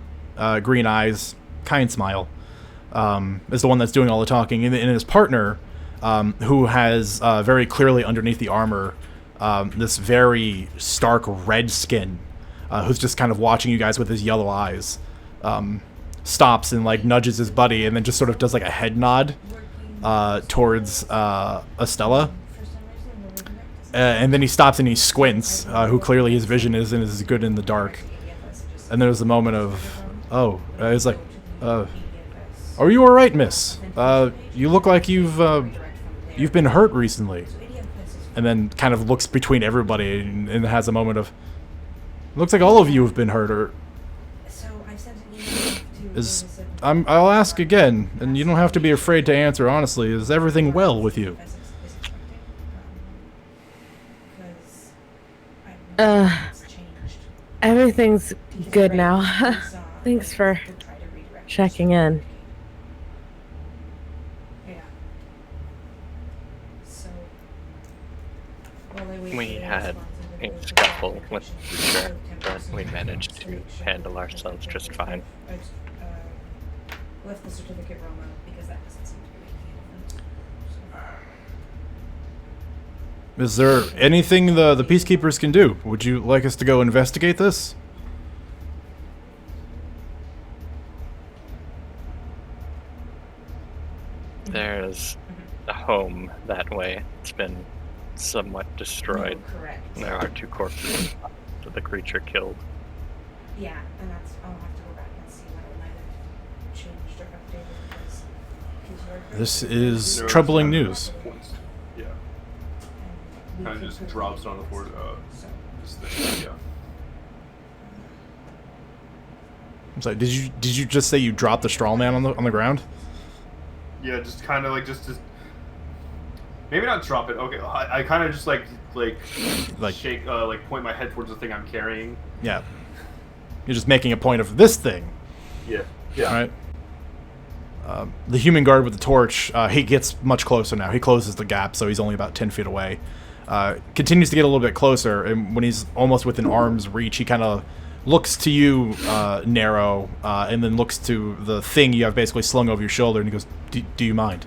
green eyes, kind smile, is the one that's doing all the talking. And his partner, who has very clearly underneath the armor this very stark red skin, who's just kind of watching you guys with his yellow eyes, stops and like nudges his buddy, and then just sort of does like a head nod towards Estella. And then he stops and he squints, who clearly his vision isn't as good in the dark. And there's a moment of, it's like, are you alright, miss? You look like you've been hurt recently. And then kind of looks between everybody and has a moment of, looks like all of you have been hurt, or... I'll ask again, and you don't have to be afraid to answer honestly. Is everything well with you? Everything's good now. Thanks for checking in. We had a scuffle with the creature, but we managed to handle ourselves just fine. Left the certificate Roma because that doesn't seem to be making a difference. Is there anything the peacekeepers can do? Would you like us to go investigate this? There's a home that way. It's been somewhat destroyed. No, correct. There are 2 corpses that the creature killed. Yeah, and I'll have to go back and see what I might have changed or updated because This is troubling news. Yeah. Kind of just drops on the board. This thing, yeah. I'm sorry. Did you just say you dropped the straw man on the ground? Yeah, just kind of like just maybe not drop it. Okay, I kind of just like shake, like point my head towards the thing I'm carrying. Yeah. You're just making a point of this thing. Yeah. Yeah. Right. The human guard with the torch, he gets much closer now. He closes the gap, so he's only about 10 feet away. Continues to get a little bit closer, and when he's almost within arm's reach, he kind of looks to you, Narrow, and then looks to the thing you have basically slung over your shoulder, and he goes, do you mind?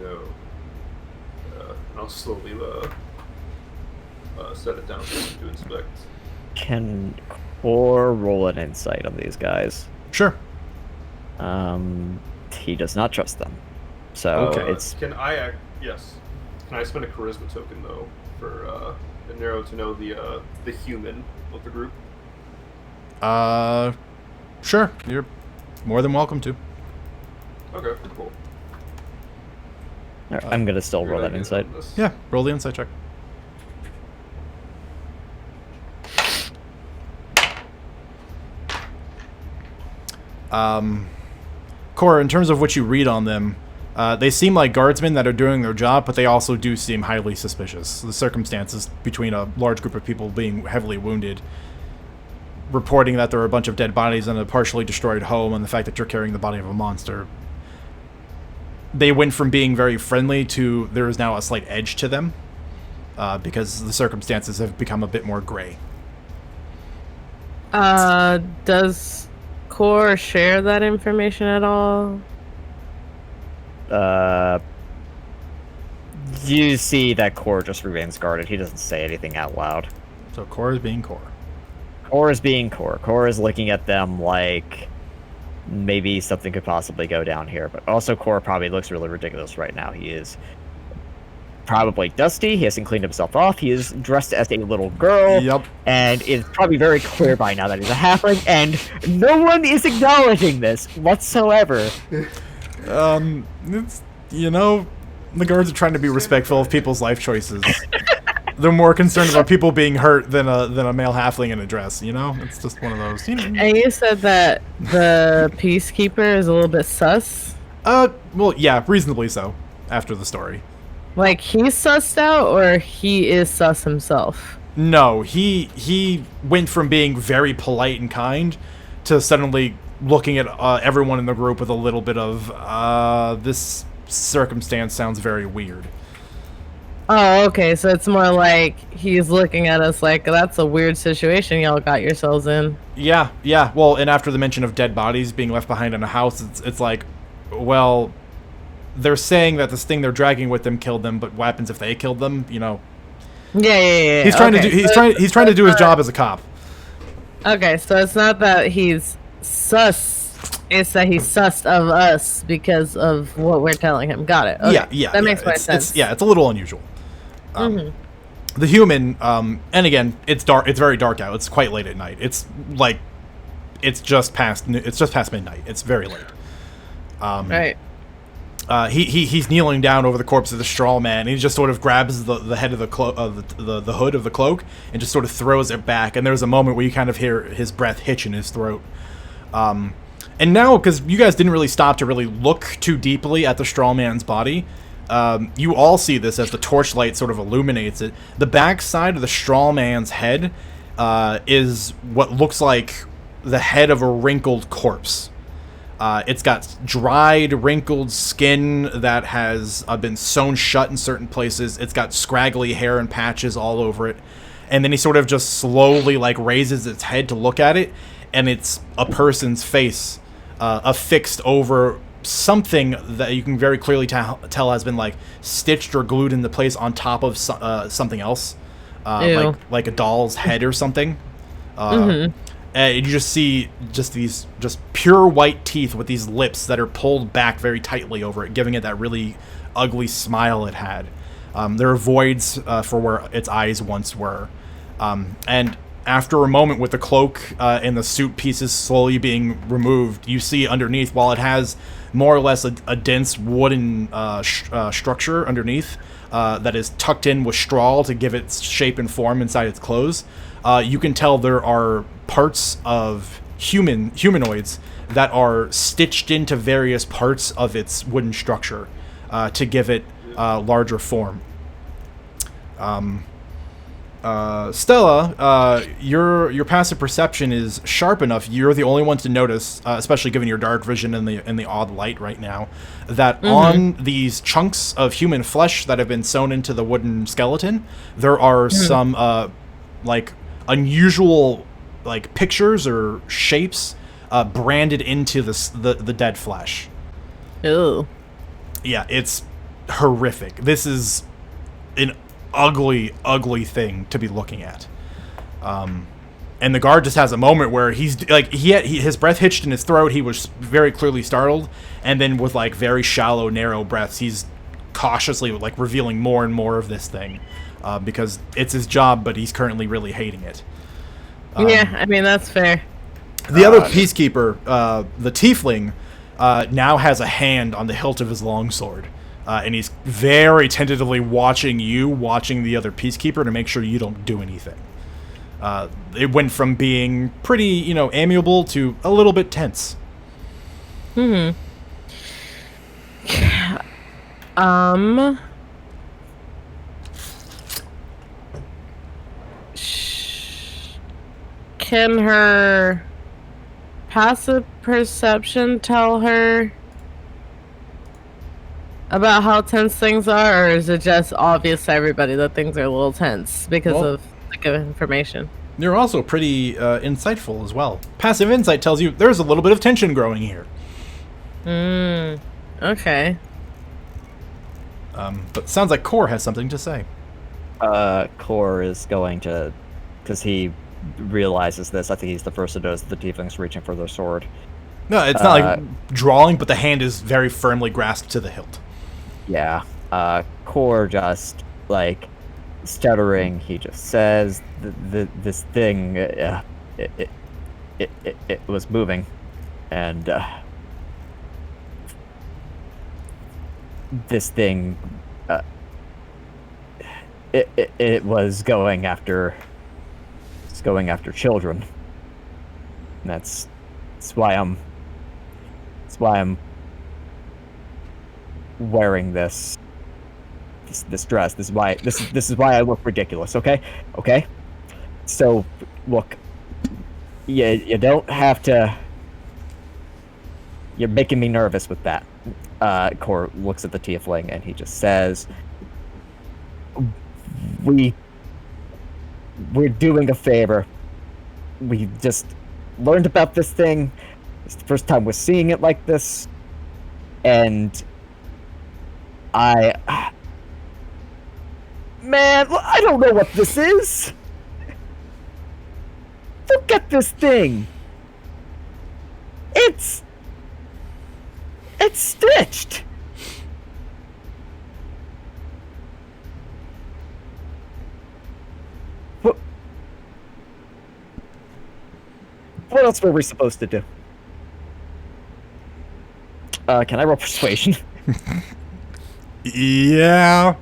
No. I'll slowly set it down to inspect. Can Core roll an insight on these guys? Sure. He does not trust them. So it's... Can I yes. Can I spend a charisma token though for Narrow to know the human of the group? Sure. You're more than welcome to. Okay, cool. Alright, I'm gonna still roll that insight. Yeah, roll the insight check. Cora, in terms of what you read on them, they seem like guardsmen that are doing their job, but they also do seem highly suspicious. The circumstances between a large group of people being heavily wounded, reporting that there are a bunch of dead bodies in a partially destroyed home, and the fact that you're carrying the body of a monster, they went from being very friendly to there is now a slight edge to them, because the circumstances have become a bit more gray. Does Core share that information at all? You see that Core just remains guarded. He doesn't say anything out loud. So Core is being Core. Core is being Core. Core is looking at them like maybe something could possibly go down here. But also Core probably looks really ridiculous right now. He is probably dusty. He hasn't cleaned himself off. He is dressed as a little girl. Yep. And it's probably very clear by now that he's a halfling. And no one is acknowledging this whatsoever. It's, you know, the guards are trying to be respectful of people's life choices. They're more concerned about people being hurt than a male halfling in a dress, you know? It's just one of those, you know. And you said that the Peacekeeper is a little bit sus? Well, yeah, reasonably so, after the story. Like, he's sussed out, or he is sus himself? No, he went from being very polite and kind to suddenly looking at everyone in the group with a little bit of, this circumstance sounds very weird. Oh, okay, so it's more like he's looking at us like, that's a weird situation y'all got yourselves in. Yeah, well, and after the mention of dead bodies being left behind in a house, it's like, well, they're saying that this thing they're dragging with them killed them, but what happens if they killed them, you know? Yeah. He's trying to do he's trying to do his job as a cop. Okay, so it's not that he's sus, it's that he's sussed of us because of what we're telling him. Got it. Okay. Yeah. That makes more sense. It's a little unusual. The human, and again, it's dark. It's very dark out. It's quite late at night. It's like, it's just past midnight. It's very late. Right. He's kneeling down over the corpse of the straw man. And he just sort of grabs the head of the hood of the cloak and just sort of throws it back. And there's a moment where you kind of hear his breath hitch in his throat. And now, because you guys didn't really stop to really look too deeply at the straw man's body, you all see this as the torchlight sort of illuminates it. The back side of the straw man's head is what looks like the head of a wrinkled corpse. It's got dried, wrinkled skin that has been sewn shut in certain places. It's got scraggly hair and patches all over it. And then he sort of just slowly like raises its head to look at it, and it's a person's face affixed over something that you can very clearly tell has been like stitched or glued into place on top of something else, like a doll's head or something. And you just see these pure white teeth with these lips that are pulled back very tightly over it, giving it that really ugly smile it had. There are voids for where its eyes once were. And after a moment with the cloak and the suit pieces slowly being removed, you see underneath, while it has more or less a dense wooden structure underneath that is tucked in with straw to give it shape and form inside its clothes, you can tell there are parts of humanoids that are stitched into various parts of its wooden structure to give it larger form. Stella, your passive perception is sharp enough. You're the only one to notice, especially given your dark vision and the odd light right now, that on these chunks of human flesh that have been sewn into the wooden skeleton, there are some like unusual like pictures or shapes branded into the dead flesh. Ooh. Yeah, it's horrific. This is an ugly thing to be looking at. And the guard just has a moment where he's like, his breath hitched in his throat. He was very clearly startled, and then with like very shallow, narrow breaths, he's cautiously like revealing more and more of this thing, because it's his job, but he's currently really hating it. Yeah, I mean that's fair. The other peacekeeper, the tiefling, now has a hand on the hilt of his longsword. and he's very tentatively watching the other peacekeeper to make sure you don't do anything. It went from being pretty, amiable to a little bit tense. Hmm. Can her passive perception tell her about how tense things are, or is it just obvious to everybody that things are a little tense because of lack of information? You're also pretty insightful as well. Passive insight tells you there's a little bit of tension growing here. Okay. But sounds like Core has something to say. Core is going to, because he realizes this. I think he's the first to notice the tiefling's reaching for their sword. No, it's not like drawing, but the hand is very firmly grasped to the hilt. Yeah. Core just, like, stuttering, he just says, this thing, it was moving, and, this thing, it was going after children. And that's why I'm wearing this dress. This is why I look ridiculous. Okay. So look, you don't have to. You're making me nervous with that. Core looks at the tiefling and he just says, we're doing a favor. We just learned about this thing. It's the first time we're seeing it like this. And man, I don't know what this is. Look at this thing. It's stitched. What else were we supposed to do? Can I roll persuasion? Yeah.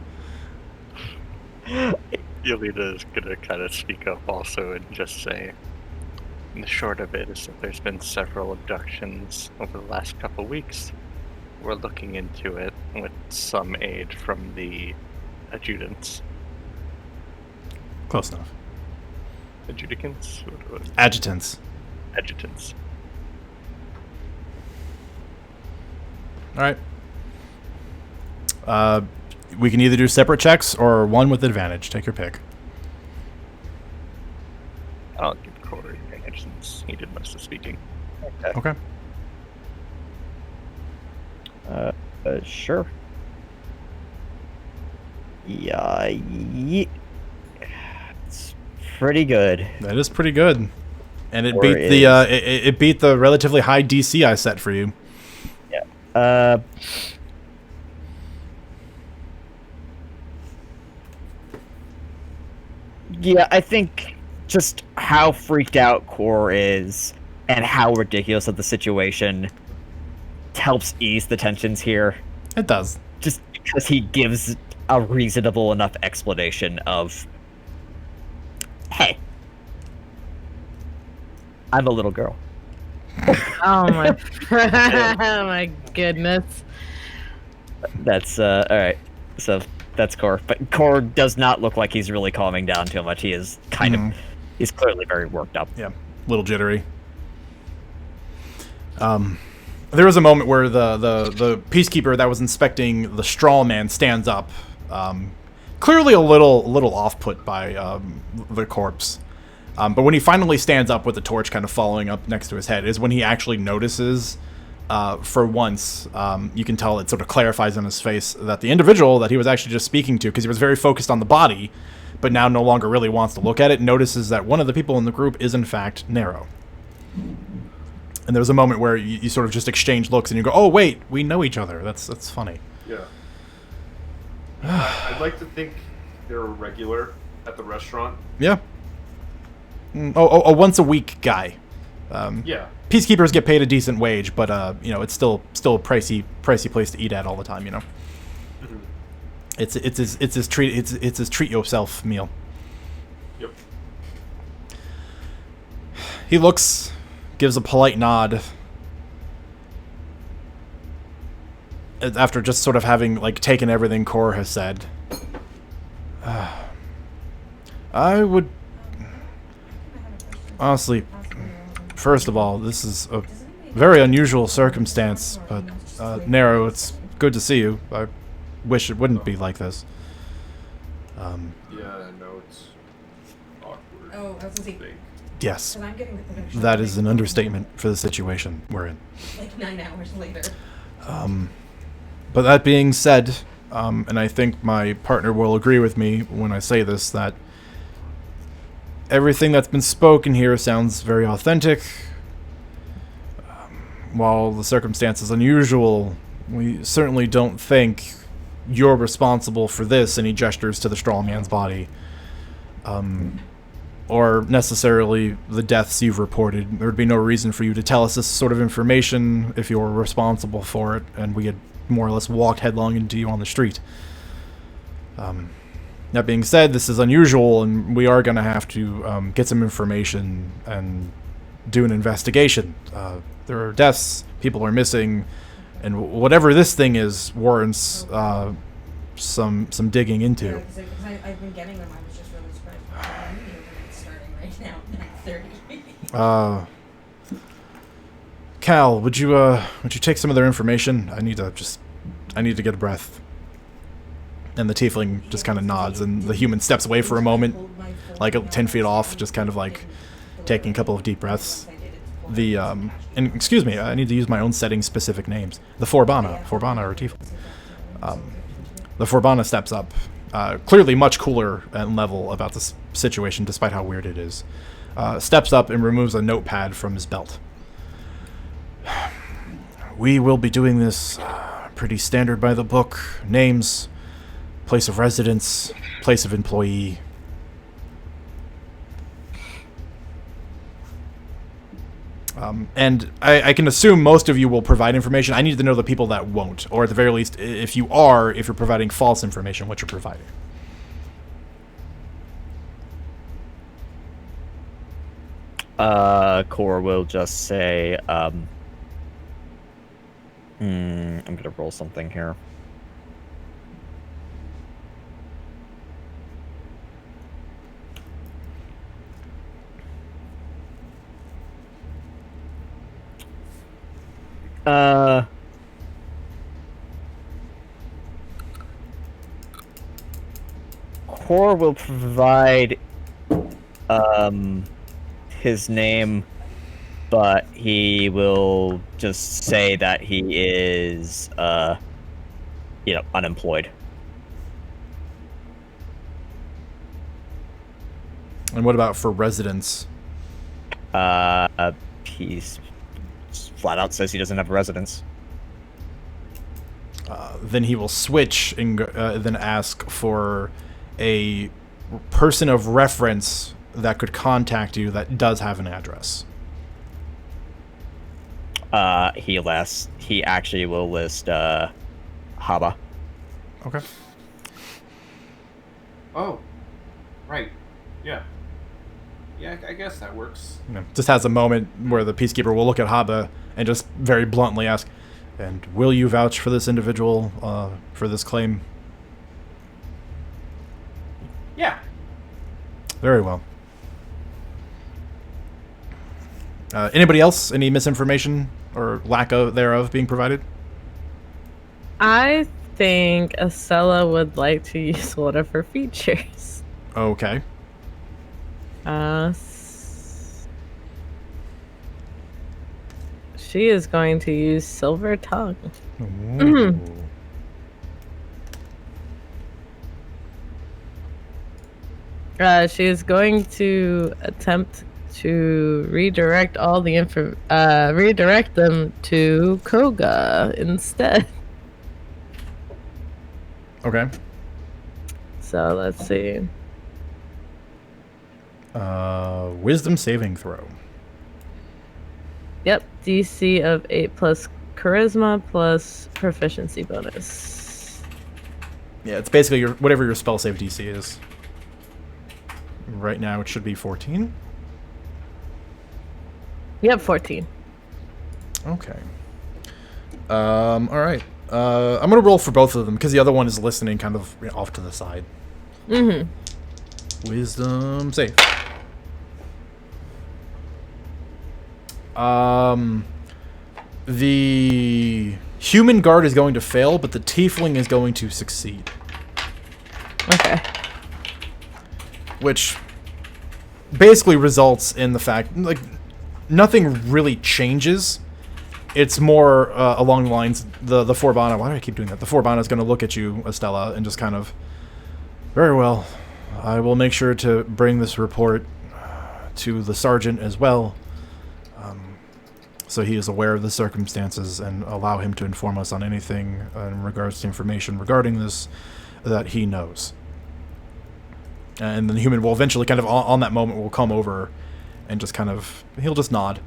Yelena is gonna kind of speak up also and just say, the short of it is that there's been several abductions over the last couple weeks. We're looking into it with some aid from the adjutants. Close enough. Adjudicants? Adjutants. Adjutants. All right. We can either do separate checks or one with advantage. Take your pick. I'll give Corey advantage since he did most of the speaking. Okay. Sure. Yeah, it's pretty good. That is pretty good, and it Or beat is- the it beat the relatively high DC I set for you. Yeah. Yeah, I think just how freaked out Core is and how ridiculous of the situation helps ease the tensions here. It does. Just because he gives a reasonable enough explanation of, hey, I'm a little girl. Oh my, oh my goodness. That's all right. So that's Core, but Core does not look like he's really calming down too much. He is kind of, he's clearly very worked up. Yeah, little jittery. There was a moment where the peacekeeper that was inspecting the straw man stands up, clearly a little off put by the corpse. But when he finally stands up with the torch kind of following up next to his head is when he actually notices, for once, you can tell it sort of clarifies on his face that the individual that he was actually just speaking to, because he was very focused on the body, but now no longer really wants to look at it, notices that one of the people in the group is in fact Nero. And there was a moment where you sort of just exchange looks and you go, oh wait, we know each other. That's funny. Yeah. I'd like to think they're a regular at the restaurant. Yeah. A once a week guy. Yeah. Peacekeepers get paid a decent wage, but it's still a pricey place to eat at all the time, you know. It's his treat yourself meal. Yep. He looks, gives a polite nod. After just sort of having like taken everything Kor has said. I would honestly, first of all, this is a very unusual circumstance, but Nero, it's good to see you. I wish it wouldn't be like this. Yeah, no, it's awkward. Oh, I was gonna say, Big. Yes, because I'm getting the connection. that is an understatement for the situation we're in. Like 9 hours later. But that being said, and I think my partner will agree with me when I say this, that everything that's been spoken here sounds very authentic. While the circumstance is unusual, we certainly don't think you're responsible for this, and he gestures to the strong man's body. Or necessarily the deaths you've reported. There would be no reason for you to tell us this sort of information if you were responsible for it, and we had more or less walked headlong into you on the street. That being said, this is unusual, and we are going to have to get some information and do an investigation. There are deaths, people are missing, and whatever this thing is warrants some digging Yeah, into. because I've been getting them. I was just really surprised. It's starting right now, 9:30. Cal, would you take some of their information? I need to get a breath. And the tiefling just kind of nods, and the human steps away for a moment, like 10 feet off, just kind of like taking a couple of deep breaths. And excuse me, I need to use my own setting-specific names. The Forbana or tiefling. The Forbana steps up, clearly much cooler and level about this situation, despite how weird it is. Steps up and removes a notepad from his belt. We will be doing this pretty standard by the book. Names, place of residence, place of employee. And I can assume most of you will provide information. I need to know the people that won't, or at the very least, if you're providing false information, what you're providing. Core will just say, I'm gonna roll something here. Core will provide his name, but he will just say that he is unemployed. And what about for residence? He's flat out says he doesn't have a residence. Then he will switch and then ask for a person of reference that could contact you that does have an address. He actually will list Haba. Okay. Oh, right. Yeah. Yeah, I guess that works. Just has a moment where the peacekeeper will look at Haba and just very bluntly ask, "And will you vouch for this individual for this claim?" Yeah. Very well. Anybody else? Any misinformation or lack of thereof being provided? I think Acela would like to use one of her features. Okay. She is going to use Silver Tongue. Ooh. She is going to attempt to redirect all the redirect them to Koga instead. Okay. So let's see. Wisdom saving throw. Yep, DC of 8 plus charisma plus proficiency bonus. Yeah, it's basically whatever your spell save DC is. Right now it should be 14. Yep, 14. Okay. All right. I'm gonna roll for both of them because the other one is listening, kind of off to the side. Mm-hmm. Wisdom save. The human guard is going to fail, but the tiefling is going to succeed. Okay. Which basically results in the fact, like, nothing really changes. It's more along the lines, the Forbana, why do I keep doing that? The Forbana is going to look at you, Estella, and just kind of, very well, I will make sure to bring this report to the sergeant as well, so he is aware of the circumstances, and allow him to inform us on anything in regards to information regarding this that he knows. And then the human will eventually kind of, on that moment, will come over and just kind of, he'll just nod.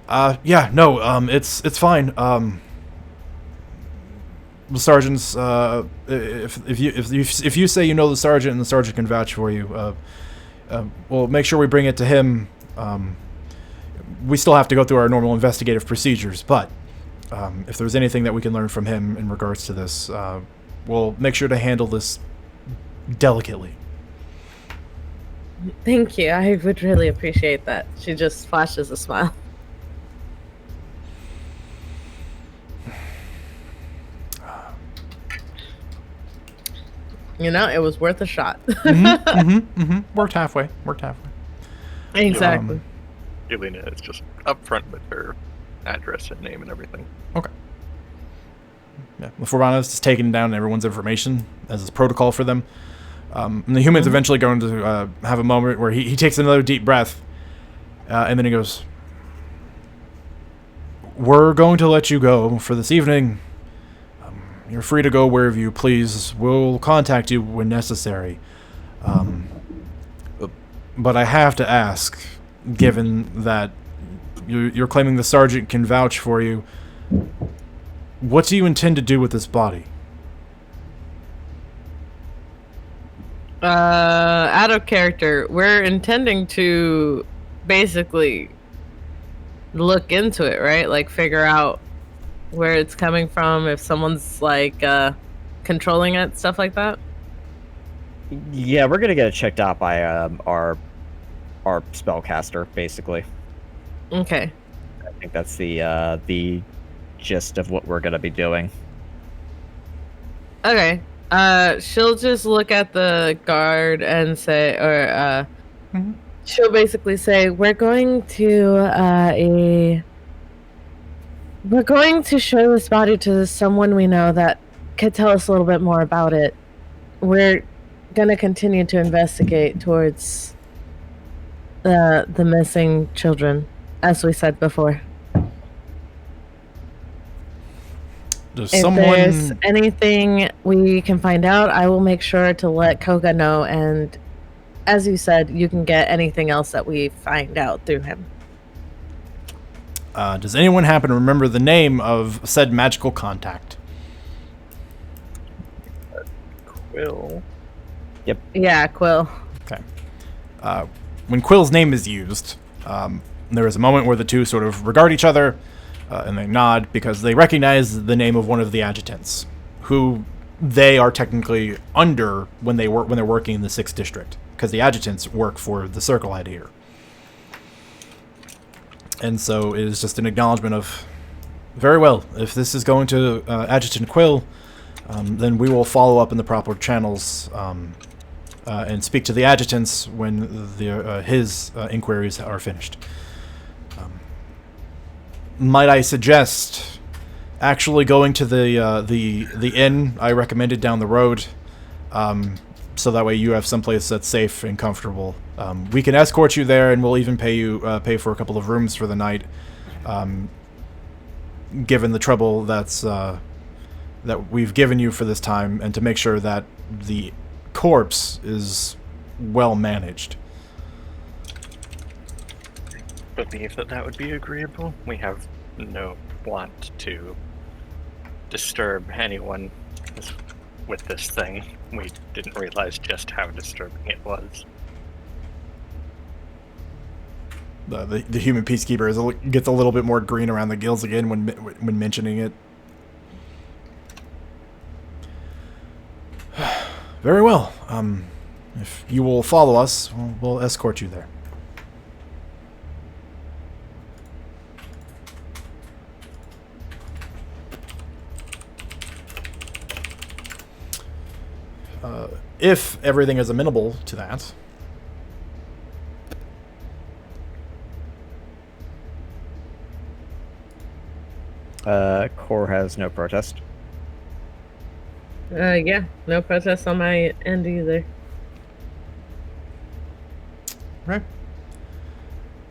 Yeah, no, it's fine. The sergeant's, if you say you know the sergeant and the sergeant can vouch for you, we'll make sure we bring it to him. We still have to go through our normal investigative procedures, but if there's anything that we can learn from him in regards to this, we'll make sure to handle this delicately. Thank you. I would really appreciate that. She just flashes a smile. You know, it was worth a shot. Worked halfway. Exactly. Elena is just upfront with her address and name and everything. Okay. Yeah, the Forbana is just taking down everyone's information as is protocol for them. And the human's eventually going to have a moment where he takes another deep breath, and then he goes, "We're going to let you go for this evening. You're free to go wherever you please. We'll contact you when necessary. But I have to ask, given that you're claiming the sergeant can vouch for you, what do you intend to do with this body?" Out of character, we're intending to basically look into it, right? Like, figure out where it's coming from, if someone's, like, controlling it, stuff like that? Yeah, we're gonna get it checked out by our spellcaster, basically. Okay. I think that's the gist of what we're gonna be doing. Okay. She'll just look at the guard and say, or she'll basically say, we're going to show this body to someone we know that could tell us a little bit more about it. We're gonna continue to investigate towards the missing children, as we said before. Does If there's anything we can find out, I will make sure to let Koga know, and as you said, you can get anything else that we find out through him. Does anyone happen to remember the name of said magical contact? Quill. Yep. Yeah, Quill. Okay. When Quill's name is used, there is a moment where the two sort of regard each other, and they nod because they recognize the name of one of the adjutants, who they are technically under when they're working in the 6th district, because the adjutants work for the circle head here. And so it is just an acknowledgement of, very well, if this is going to Adjutant Quill, then we will follow up in the proper channels and speak to the adjutants when his inquiries are finished. Might I suggest actually going to the inn I recommended down the road, so that way you have someplace that's safe and comfortable. We can escort you there, and we'll even pay for a couple of rooms for the night, given the trouble that we've given you for this time, and to make sure that the corpse is well managed. Believe that would be agreeable. We have no want to disturb anyone, as with this thing. We didn't realize just how disturbing it was. The human peacekeeper gets a little bit more green around the gills again when mentioning it. Very well. If you will follow us, we'll escort you there. If everything is amenable to that. Core has no protest. Yeah, no protest on my end either. Right.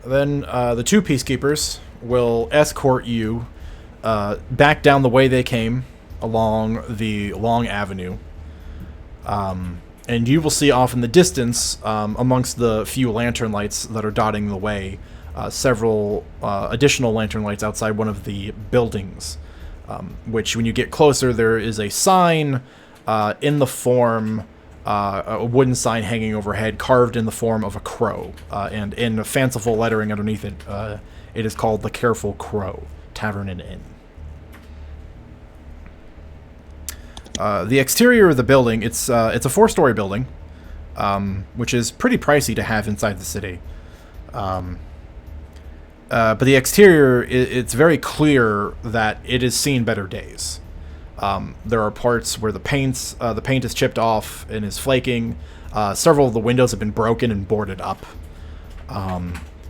Then the two peacekeepers will escort you back down the way they came along the long avenue. And you will see off in the distance, amongst the few lantern lights that are dotting the way, several additional lantern lights outside one of the buildings, which when you get closer, there is a sign in the form, a wooden sign hanging overhead, carved in the form of a crow, and in a fanciful lettering underneath it, it is called the Careful Crow Tavern and Inn. The exterior of the building, it's a 4-story building, which is pretty pricey to have inside the city. But the exterior, it's very clear that it has seen better days. There are parts where the paint is chipped off and is flaking. Several of the windows have been broken and boarded up.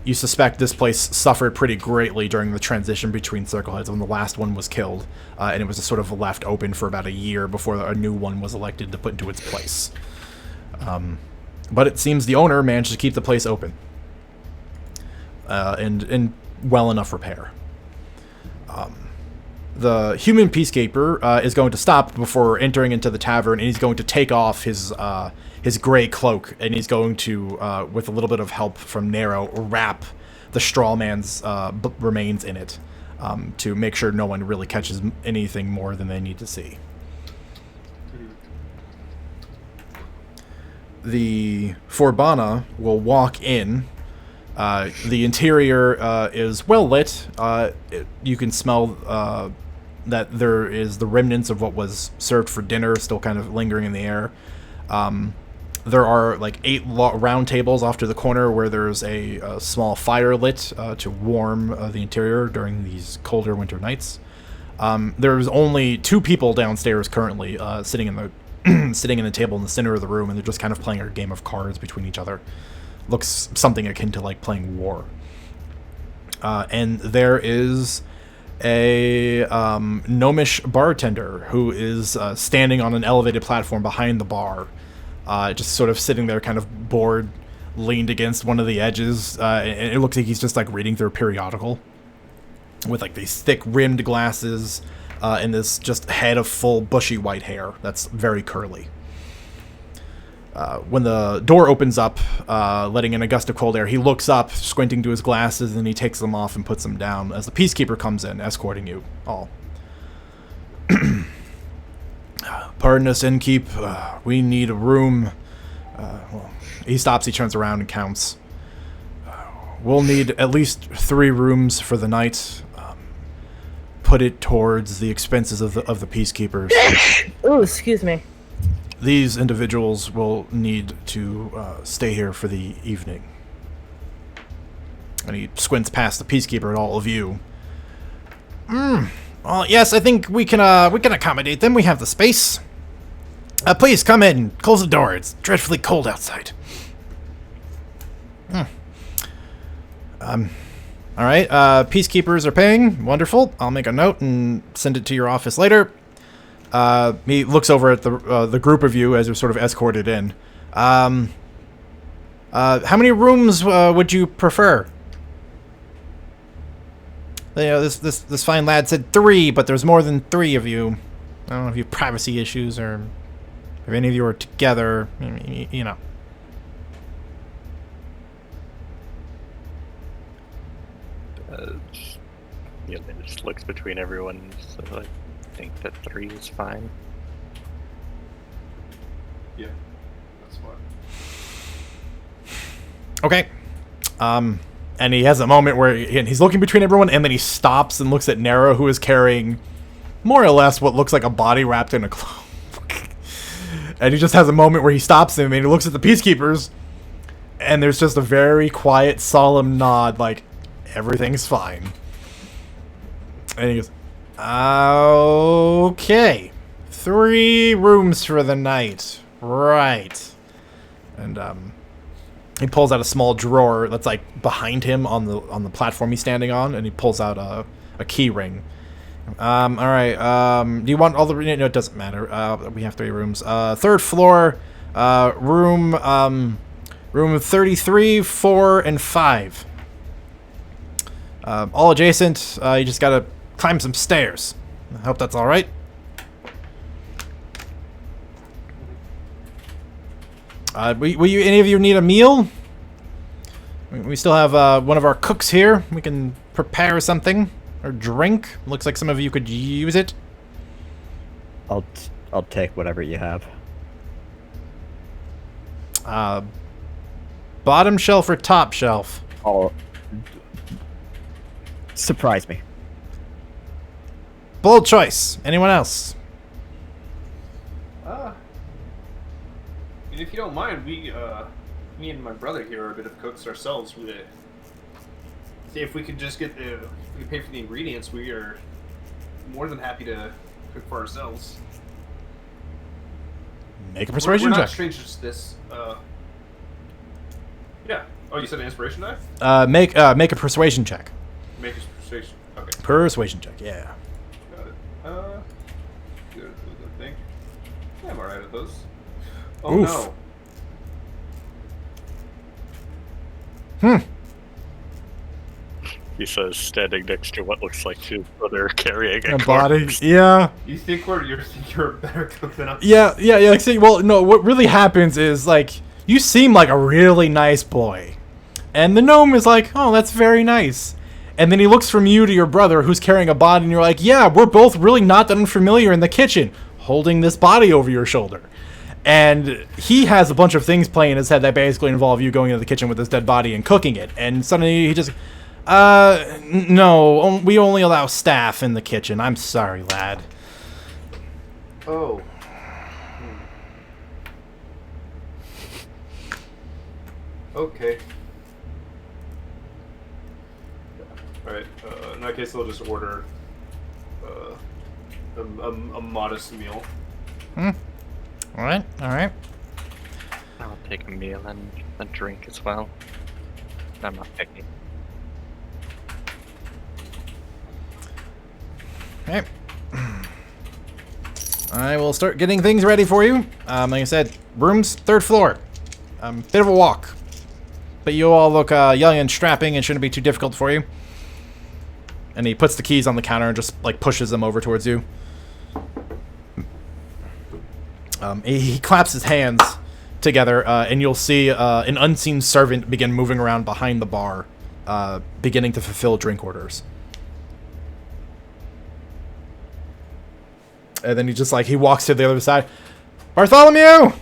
You suspect this place suffered pretty greatly during the transition between Circleheads when the last one was killed, and it was sort of left open for about a year before a new one was elected to put into its place. But it seems the owner managed to keep the place open and in well enough repair. The human peacekeeper is going to stop before entering into the tavern, and he's going to take off his gray cloak, and he's going to, with a little bit of help from Nero, wrap the straw man's remains in it, to make sure no one really catches anything more than they need to see. The Forbana will walk in. The interior is well lit. You can smell that there is the remnants of what was served for dinner still kind of lingering in the air. There are like 8 round tables off to the corner where there's a small fire lit to warm the interior during these colder winter nights. There's only 2 people downstairs currently sitting in the table in the center of the room, and they're just kind of playing a game of cards between each other. Looks something akin to like playing war. And there is a gnomish bartender who is standing on an elevated platform behind the bar, just sort of sitting there kind of bored, leaned against one of the edges, and it looks like he's just like reading through a periodical with like these thick rimmed glasses and this just head of full bushy white hair that's very curly. When the door opens up, letting in a gust of cold air, he looks up, squinting to his glasses, and he takes them off and puts them down as the peacekeeper comes in, escorting you all. Pardon us, innkeep. We need a room. He stops, he turns around and counts. We'll need at least 3 rooms for the night. Put it towards the expenses of the peacekeepers. Oh, excuse me. These individuals will need to stay here for the evening. And he squints past the peacekeeper at all of you. Well, yes, I think we can accommodate them. We have the space. Please come in. Close the door. It's dreadfully cold outside. All right. Peacekeepers are paying. Wonderful. I'll make a note and send it to your office later. He looks over at the group of you as you're sort of escorted in. How many rooms would you prefer? You know, this fine lad said 3, but there's more than 3 of you. I don't know if you have privacy issues or if any of you are together. You know. It just looks between everyone. So I think that 3 is fine. Yeah, that's fine. Okay. And he has a moment where he's looking between everyone, and then he stops and looks at Nero, who is carrying more or less what looks like a body wrapped in a cloak. And he just has a moment where he stops him, and he looks at the peacekeepers, and there's just a very quiet, solemn nod, like, everything's fine. And he goes, okay. 3 rooms for the night. Right. And, he pulls out a small drawer that's like behind him on the platform he's standing on, and he pulls out a key ring. All right. Do you want all the? No, it doesn't matter. We have 3 rooms. 3rd floor, room 33, 4, and 5. All adjacent. You just gotta climb some stairs. I hope that's all right. Will you? Any of you need a meal? We still have one of our cooks here. We can prepare something or drink. Looks like some of you could use it. I'll take whatever you have. Bottom shelf or top shelf? Oh, surprise me. Bold choice. Anyone else? And if you don't mind, me and my brother here are a bit of cooks ourselves. If we could just get we could pay for the ingredients, we are more than happy to cook for ourselves. Make a persuasion we're not check. strangers to this. Yeah. Oh, you said an inspiration die? Make a persuasion check. Make a persuasion. Okay. Persuasion check. Yeah. Got it. Good, I think. Yeah, I'm alright at those. Oh Oof. no. He says, standing next to what looks like his brother carrying A a body. corpse. Yeah. You think you're a better cook than us? Yeah. Like, see, well, no. What really happens is like you seem like a really nice boy, and the gnome is like, oh, that's very nice. And then he looks from you to your brother, who's carrying a body, and you're like, yeah, we're both really not that unfamiliar in the kitchen, holding this body over your shoulder. And he has a bunch of things playing in his head that basically involve you going into the kitchen with this dead body and cooking it. And suddenly he just, no, we only allow staff in the kitchen. I'm sorry, lad. Oh. Okay. Alright, in that case, I'll just order a modest meal. Alright. I'll take a meal and a drink as well. I'm not picky. Okay. I will start getting things ready for you. Like I said, rooms, 3rd floor. Bit of a walk. But you all look young and strapping and shouldn't be too difficult for you. And he puts the keys on the counter and just like pushes them over towards you. He claps his hands together, and you'll see an unseen servant begin moving around behind the bar, beginning to fulfill drink orders. And then he walks to the other side. Bartholomew!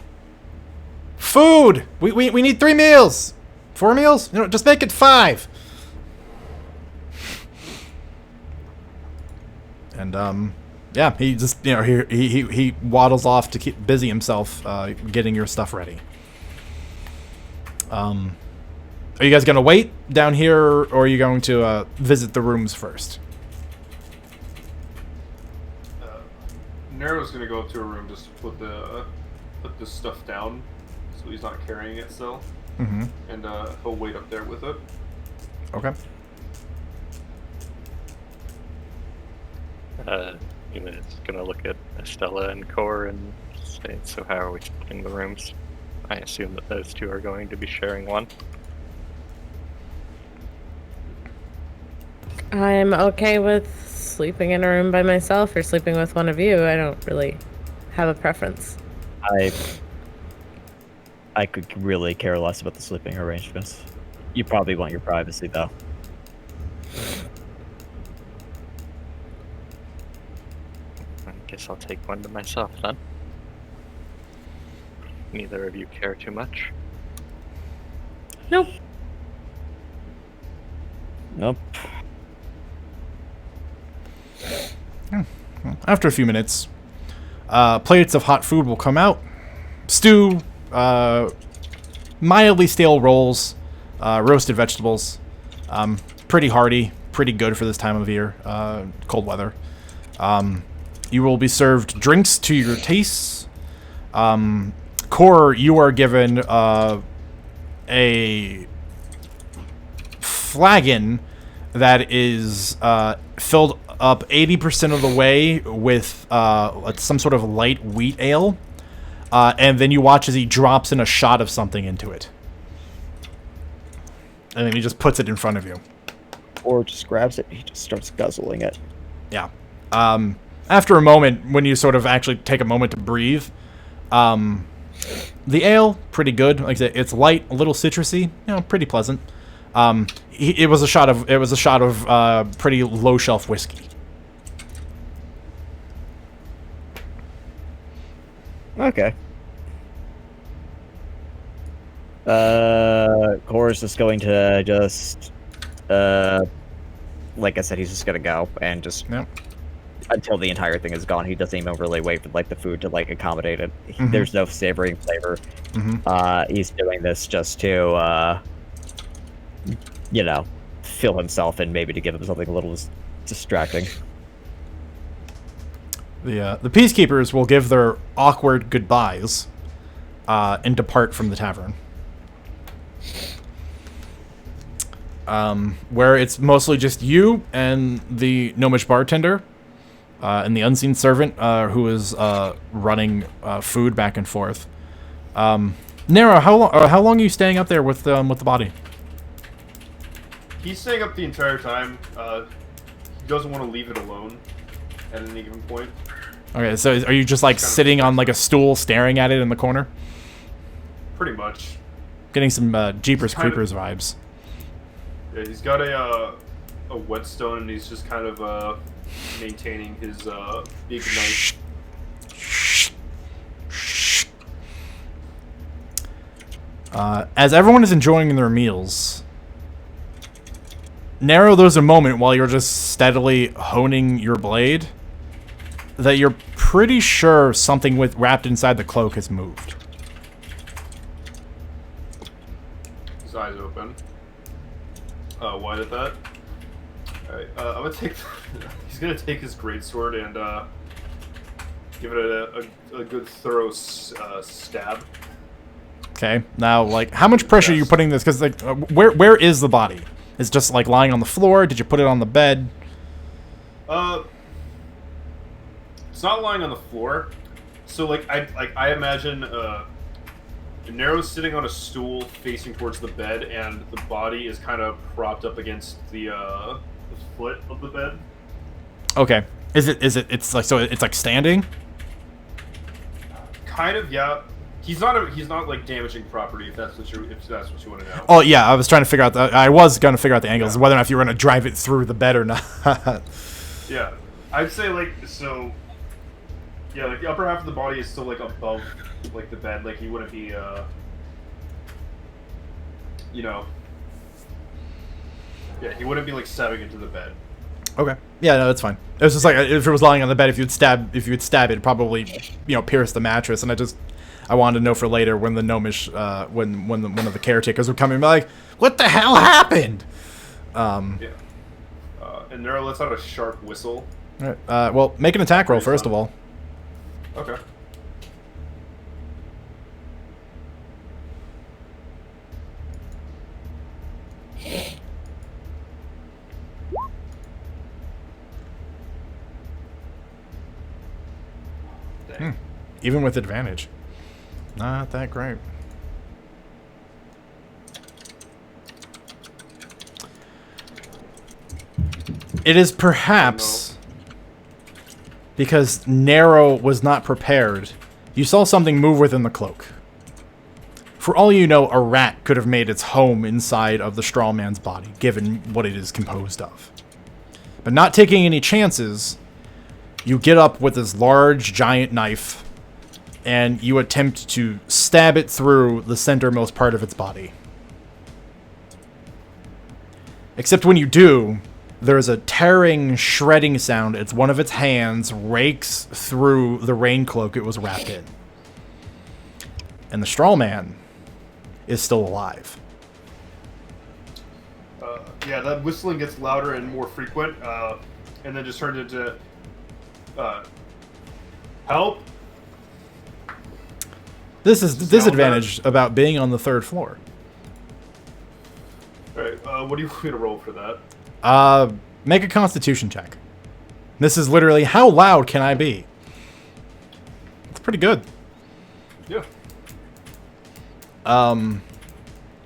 Food! We need 3 meals! 4 meals? You know, just make it 5. And, yeah, he just, you know, he waddles off to keep busy himself, getting your stuff ready. Are you guys gonna wait down here, or are you going to, visit the rooms first? Nero's gonna go up to a room just to put the stuff down, so he's not carrying it still. Mm-hmm. And he'll wait up there with it. Okay. He was gonna look at Estella and Core and say, so how are we splitting the rooms? I assume that those 2 are going to be sharing one. I'm okay with sleeping in a room by myself or sleeping with one of you. I don't really have a preference. I could really care less about the sleeping arrangements. You probably want your privacy, though. I guess I'll take one to myself then. neither of you care too much. Nope. Nope. After a few minutes, plates of hot food will come out. Stew, mildly stale rolls, roasted vegetables. Pretty hearty, pretty good for this time of year, cold weather. You will be served drinks to your tastes. Core, you are given a flagon that is filled up 80% of the way with some sort of light wheat ale. And then you watch as he drops in a shot of something into it. And then he just puts it in front of you. Or just grabs it, he just starts guzzling it. Yeah. After a moment, when you sort of actually take a moment to breathe, the ale, pretty good. Like I said, it's light, a little citrusy, pretty pleasant. It was a shot of pretty low shelf whiskey. Okay. Core's just going to just, like I said, he's just gonna go and just until the entire thing is gone. He doesn't even really wait for the food to accommodate it. There's no savoring flavor. He's doing this just to, fill himself and maybe to give him something a little distracting. The peacekeepers will give their awkward goodbyes and depart from the tavern. Where it's mostly just you and the gnomish bartender and the unseen servant who is running food back and forth. Nero, how long are you staying up there with the body? He's staying up the entire time. He doesn't want to leave it alone at any given point. Okay, so are you just sitting on a stool staring at it in the corner? Pretty much. Getting some Jeepers Creepers vibes. Yeah, he's got a whetstone, and he's just kind of maintaining his big knife. As everyone is enjoying their meals, Nero, there's a moment while you're just steadily honing your blade that you're pretty sure something wrapped inside the cloak has moved. His eyes open. Wide at that. Alright, I'm gonna take... he's gonna take his greatsword and give it a good thorough stab. Okay, now, how much pressure are you putting this? Because, where is the body? Is it just, lying on the floor? Did you put it on the bed? It's not lying on the floor. So, I imagine, Nero's sitting on a stool facing towards the bed, and the body is kind of propped up against the foot of the bed. Okay. It's standing? Kind of, yeah. He's not damaging property if that's what you want to know. Oh yeah, I was trying to figure out I was gonna figure out the angles, whether or not if you were gonna drive it through the bed or not. Yeah, I'd say so. Yeah, the upper half of the body is still above the bed. He wouldn't be Yeah, he wouldn't be stabbing into the bed. Okay. Yeah, no, that's fine. It was just if it was lying on the bed, if you'd stab it, it'd probably pierce the mattress, and I wanted to know for later when the gnomish, when one of the caretakers would come in and be like, "What the hell happened?" Yeah. And Nero lets out a sharp whistle. All right. Well, make an attack roll first of all. Okay. Even with advantage, not that great. It is perhaps because Nero was not prepared. You saw something move within the cloak. For all you know, a rat could have made its home inside of the straw man's body, given what it is composed of. But not taking any chances, you get up with this large, giant knife and you attempt to stab it through the centermost part of its body. Except when you do, there's a tearing, shredding sound as one of its hands rakes through the rain cloak it was wrapped in. And the straw man is still alive. Yeah, that whistling gets louder and more frequent, and then just turned into help. This is the disadvantage about being on the 3rd floor. Alright, what do you want me to roll for that? Make a constitution check. This is literally, how loud can I be? It's pretty good. Yeah.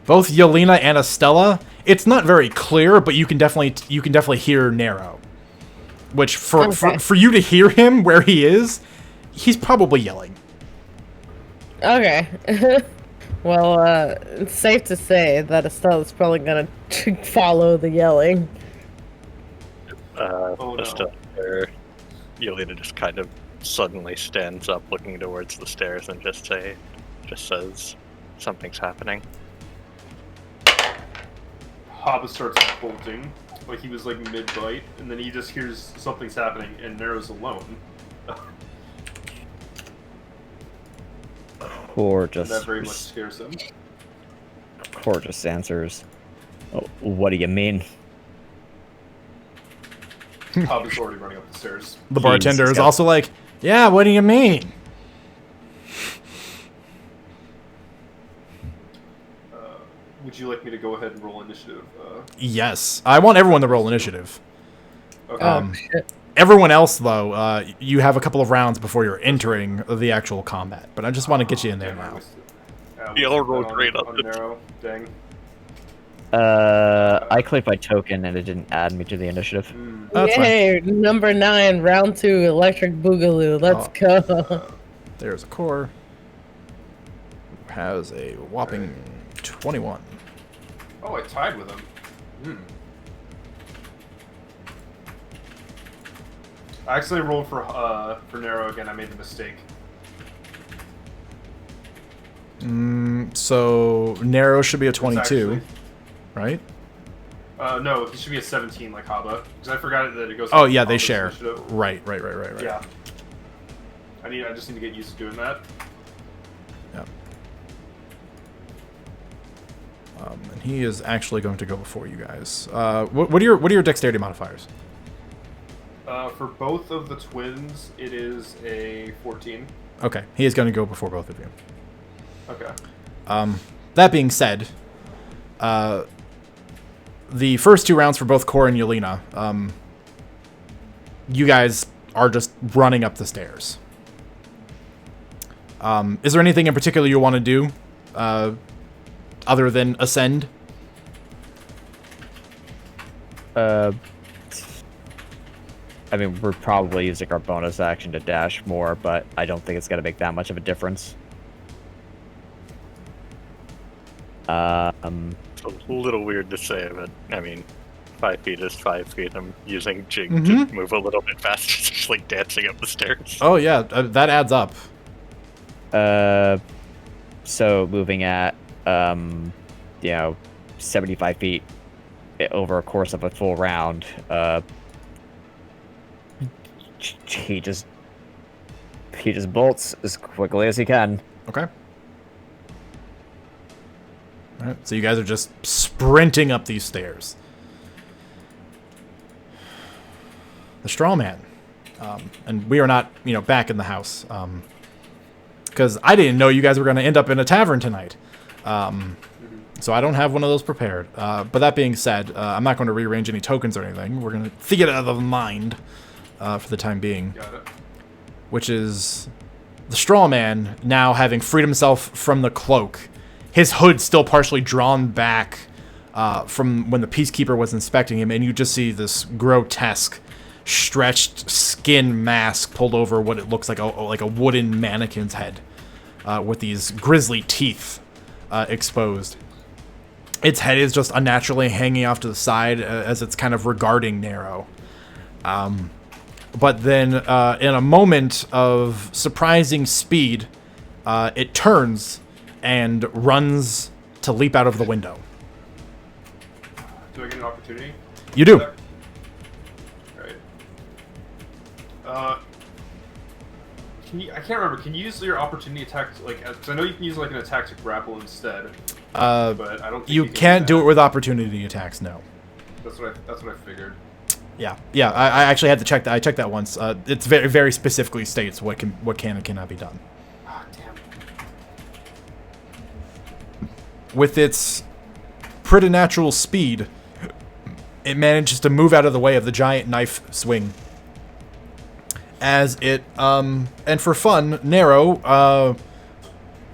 Both Yelena and Estella, it's not very clear, but you can definitely hear Nero. Which for you to hear him where he is, he's probably yelling. Okay. Well, it's safe to say that Estella's probably gonna follow the yelling. Oh, no. Estella, Yelena just kind of suddenly stands up, looking towards the stairs, and just says, "Something's happening." Haba starts bolting, like he was like mid-bite, and then he just hears something's happening, and Nero's alone. Core And just that very much scares him. Core just answers, "Oh, what do you mean?" Haba's already running up the stairs. The bartender is Jesus. also like, yeah, what do you mean? Would you like me to go ahead and roll initiative? Yes. I want everyone to roll initiative. Okay. Oh, shit. Everyone else, though, you have a couple of rounds before you're entering the actual combat. But I just want to get you in there Damn, I now. wasted- You all wasted rolled that on- right up on the- Nero. Dang. I clicked my token and it didn't add me to the initiative. That's fine. Yay, number 9, round 2, Electric Boogaloo. Let's go. There's a core. Who has a whopping 21. Oh, I tied with him. I actually rolled for Nero again. I made the mistake. So Nero should be a 22, actually- right? No, he should be a 17 like Haba. Because I forgot that it goes. Oh to yeah, they Haba's share. initiative. Right. Yeah. I just need to get used to doing that. Yeah. And he is actually going to go before you guys. What are your dexterity modifiers? For both of the twins, it is a 14. Okay, he is going to go before both of you. Okay. That being said, the first 2 rounds for both Cor and Yelena, you guys are just running up the stairs. Is there anything in particular you want to do, other than ascend? I mean, we're probably using our bonus action to dash more, but I don't think it's going to make that much of a difference. It's a little weird to say, but I mean, 5 feet is 5 feet. I'm using Jig to move a little bit faster, just like dancing up the stairs. Oh yeah, that adds up. So moving at, 75 feet over a course of a full round, he just bolts as quickly as he can. Okay. All right, so you guys are just sprinting up these stairs. The straw man, and we are not, back in the house, because I didn't know you guys were going to end up in a tavern tonight. So I don't have one of those prepared. But that being said, I'm not going to rearrange any tokens or anything. We're going to think it out of mind for the time being. Got it. Which is the straw man now having freed himself from the cloak. His hood still partially drawn back from when the peacekeeper was inspecting him, and you just see this grotesque, stretched skin mask pulled over what it looks like a wooden mannequin's head, with these grisly teeth exposed. Its head is just unnaturally hanging off to the side as it's kind of regarding Nero. But then, in a moment of surprising speed, it turns and runs to leap out of the window. Do I get an opportunity? You do. Alright. I can't remember. Can you use your opportunity attack, like, because I know you can use like an attack to grapple instead. But I don't think You can can't do that. it with opportunity attacks, no. That's what I figured. Yeah, I actually had to check that. I checked that once. It's very, very specifically states what can and cannot be done. Ah, damn. With its preternatural speed, it manages to move out of the way of the giant knife swing. As it, and for fun, Nero,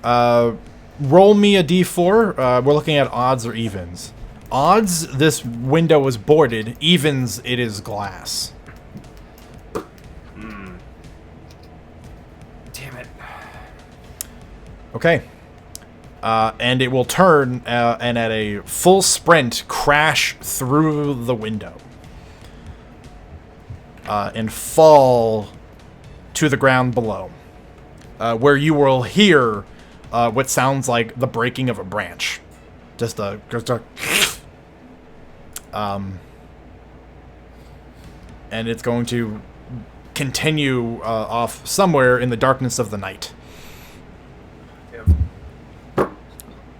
roll me a d4. We're looking at odds or evens. Odds, this window is boarded. Evens, it is glass. Damn it. Okay. And it will turn and at a full sprint crash through the window. And fall to the ground below. Where you will hear what sounds like the breaking of a branch. Just a and it's going to continue off somewhere in the darkness of the night.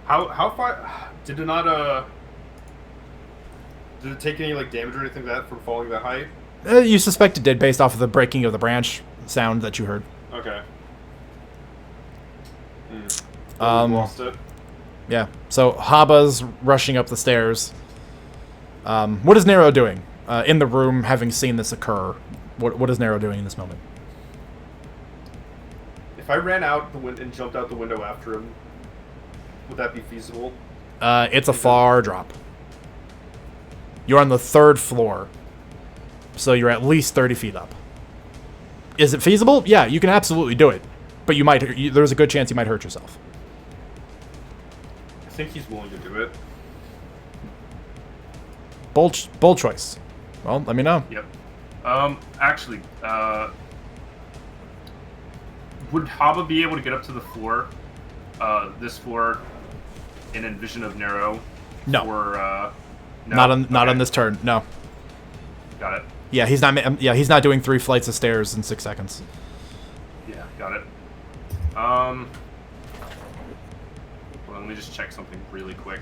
How far did it not did it take any like damage or anything like that from falling that height? You suspect it did based off of the breaking of the branch sound that you heard. Okay. Lost it. Yeah. So Haba's rushing up the stairs. What is Nero doing in the room, having seen this occur? What is Nero doing in this moment? If I ran out the window and jumped out the window after him, would that be feasible? It's a far drop. You're on the 3rd floor, so you're at least 30 feet up. Is it feasible? Yeah, you can absolutely do it, but you might. There's a good chance you might hurt yourself. I think he's willing to do it. Bold choice. Well, let me know. Yep. Actually, would Haba be able to get up to the floor, this floor, and then vision of Nero? No. Or, no? Not on this turn. No. Got it. Yeah, he's not. Yeah, he's not doing 3 flights of stairs in 6 seconds. Yeah, got it. Well, let me just check something really quick.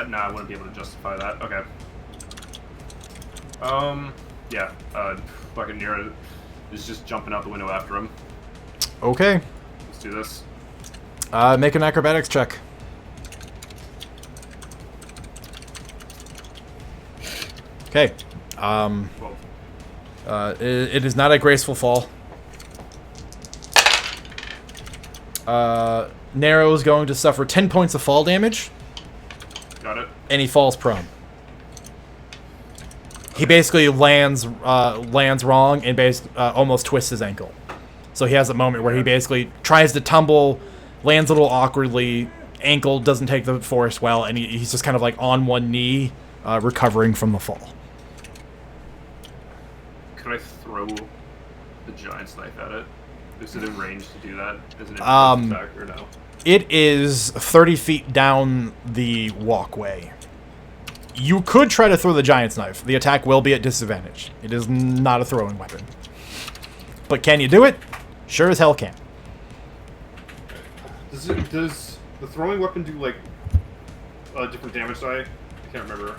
No, I wouldn't be able to justify that. Okay. Yeah. Fucking Nero is just jumping out the window after him. Okay. Let's do this. Make an acrobatics check. Okay. It is not a graceful fall. Nero is going to suffer 10 points of fall damage. Got it. And he falls prone. He basically lands wrong and almost twists his ankle. So he has a moment where he basically tries to tumble, lands a little awkwardly, ankle doesn't take the force well, and he's just kind of like on one knee, recovering from the fall. Could I throw the giant's knife at it? Is it in range to do that as an attack or no? It is 30 feet down the walkway. You could try to throw the giant's knife. The attack will be at disadvantage. It is not a throwing weapon. But can you do it? Sure as hell can. Does the throwing weapon do like a different damage die? I can't remember.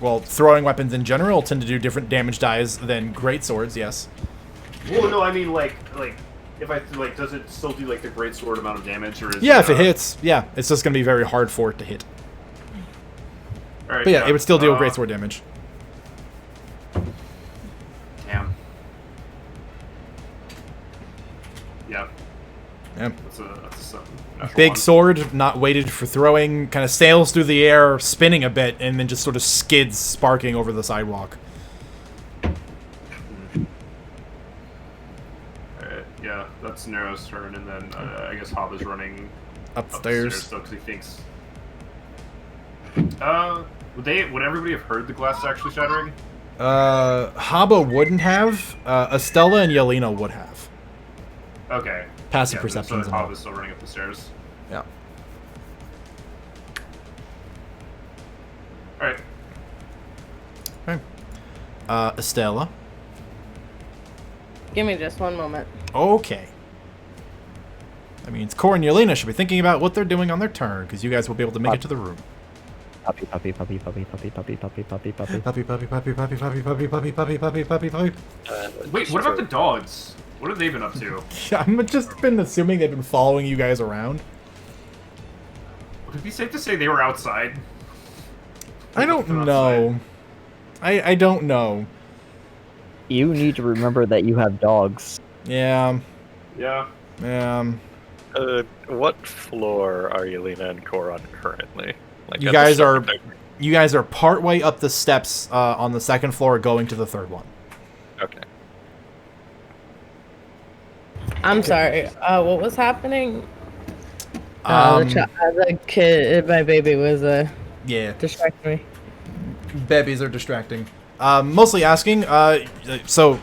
Well, throwing weapons in general tend to do different damage dies than great swords. Yes. Well, no, I mean like if I like, does it still do like the great sword amount of damage, or is yeah, if it hits, yeah, it's just gonna be very hard for it to hit. All right, but yeah, it would still deal great sword damage. Damn. Yeah. Yeah. That's a natural Big one. sword, not weighted for throwing, kind of sails through the air, spinning a bit, and then just sort of skids, sparking over the sidewalk. Alright, yeah, that's Nero's turn, and then I guess Hob is running Up the up the stairs stairs. still because he thinks. Would everybody have heard the glass actually shattering? Haba wouldn't have. Estella and Yelena would have. Okay. Passive Yeah, perceptions so and all. Hob is still running up the stairs. Yeah. Alright. Okay. Estella. Give me just one moment. Okay. That means Cor and Yelena should be thinking about what they're doing on their turn, because you guys will be able to make it to the room. Puppy, puppy, puppy, puppy, puppy, puppy, puppy, puppy, puppy. Puppy, puppy, puppy, puppy, puppy, puppy, puppy, puppy, puppy, puppy, puppy. Wait, what about the dogs? What have they been up to? I've just been assuming they've been following you guys around. Would it be safe to say they were outside? I don't know. I don't know. You need to remember that you have dogs. Yeah. Yeah. What floor are Yelena and Cor on currently? Like You at the guys start are of the- you guys are partway up the steps on the second floor, going to the third one. Okay. I'm sorry. What was happening? Um, The kid, my baby was Yeah, distracting me. babies are distracting. Mostly asking. So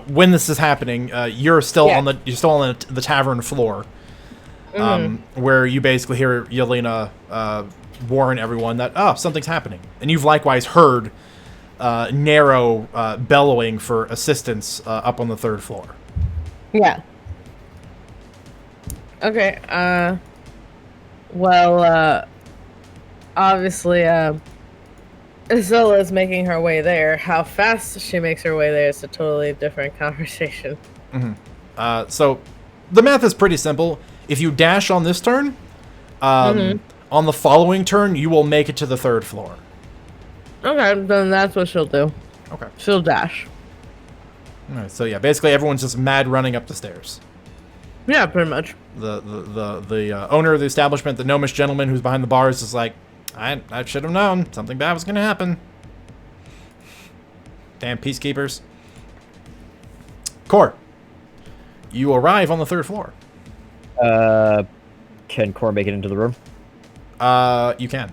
when this is happening, you're still Yeah. on the tavern floor, where you basically hear Yelena warn everyone that something's happening, and you've likewise heard Nero bellowing for assistance up on the third floor. Yeah. Okay. Well, obviously, Isola's making her way there. How fast she makes her way there is a totally different conversation. So the math is pretty simple. If you dash on this turn, on the following turn, you will make it to the third floor. Okay, then that's what she'll do. Okay. She'll dash. All right, so yeah, basically everyone's just mad running up the stairs. Yeah, pretty much. The owner of the establishment, the gnomish gentleman who's behind the bars, is like, I should have known something bad was gonna happen. Damn peacekeepers. Cor, you arrive on the third floor. Can Cor make it into the room? You can.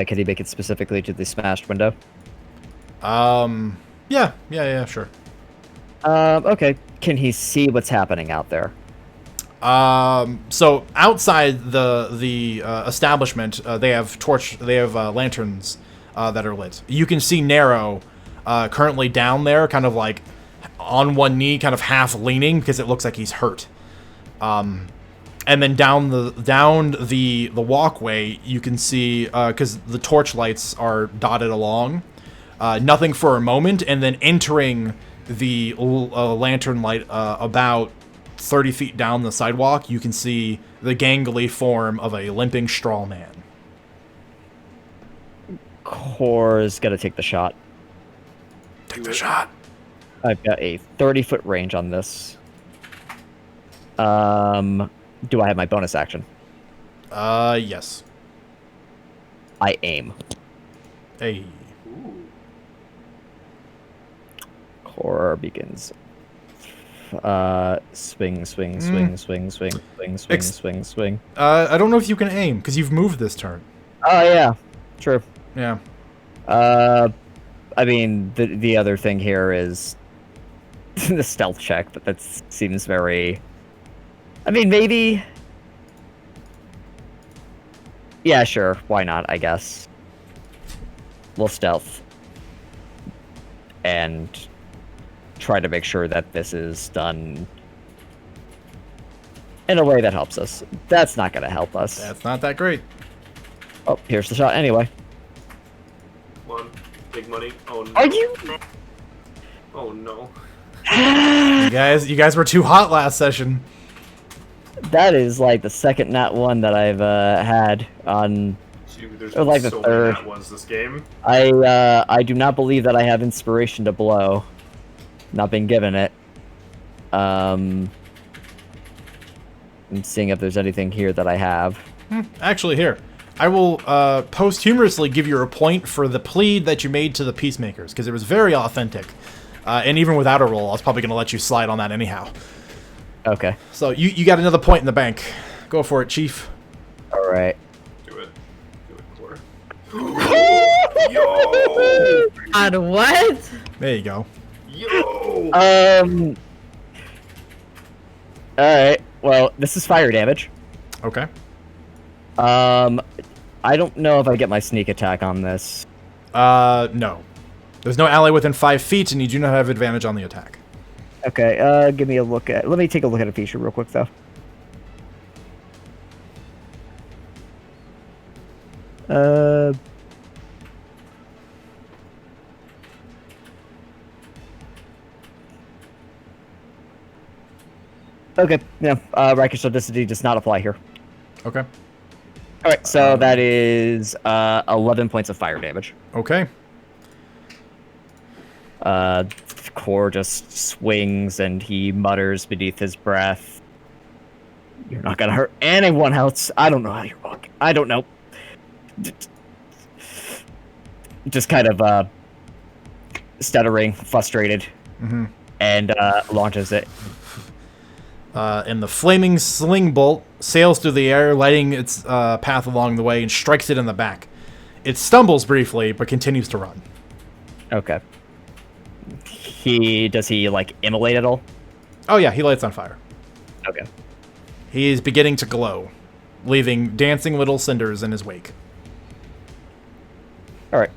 Can he make it specifically to the smashed window? Yeah, sure. Okay. Can he see what's happening out there? So outside the establishment, they have lanterns that are lit. You can see Nero currently down there, kind of like on one knee, kind of half leaning because it looks like he's hurt. And then down the walkway, you can see because the torch lights are dotted along. Nothing for a moment, and then entering the lantern light about 30 feet down the sidewalk, you can see the gangly form of a limping straw man. Cor's gonna take the shot. Take the shot. I've got a 30-foot range on this. Do I have my bonus action? Yes. I aim. Hey. Cor begins. Swing. I don't know if you can aim because you've moved this turn. Oh yeah, true. Yeah. I mean the other thing here is the stealth check, but that seems very. I mean, maybe. Yeah, sure. Why not? I guess. We'll stealth. And try to make sure that this is done in a way that helps us. That's not going to help us. That's not that great. Oh, here's the shot anyway. One. Big money. Oh no. Are you? Oh no. You guys were too hot last session. That is like the second nat one that I've had on. Dude, there's Or like been the so third. many nat ones this game. I do not believe that I have inspiration to blow. Not been given it. I'm seeing if there's anything here that I have. Actually, here. I will posthumously give you a point for the plead that you made to the Peacemakers, because it was very authentic. And even without a roll, I was probably going to let you slide on that anyhow. Okay. So you got another point in the bank. Go for it, Chief. All right. Do it. Do it, Core. God, what? There you go. Yo! All right. Well, this is fire damage. Okay. I don't know if I get my sneak attack on this. No. There's no ally within 5 feet, and you do not have advantage on the attack. Okay. Give me a look at. Let me take a look at a feature real quick, though. Okay. Yeah. Rhymastodicity does not apply here. Okay. All right. So that is 11 points of fire damage. Okay. Core just swings and he mutters beneath his breath, "You're not gonna hurt anyone else. I don't know how you're walking. I don't know." Just kind of stuttering, frustrated, and launches it. And the flaming sling bolt sails through the air, lighting its path along the way, and strikes it in the back. It stumbles briefly, but continues to run. Okay. Does he like immolate at all? Oh yeah, he lights on fire. Okay. He is beginning to glow, leaving dancing little cinders in his wake. All right.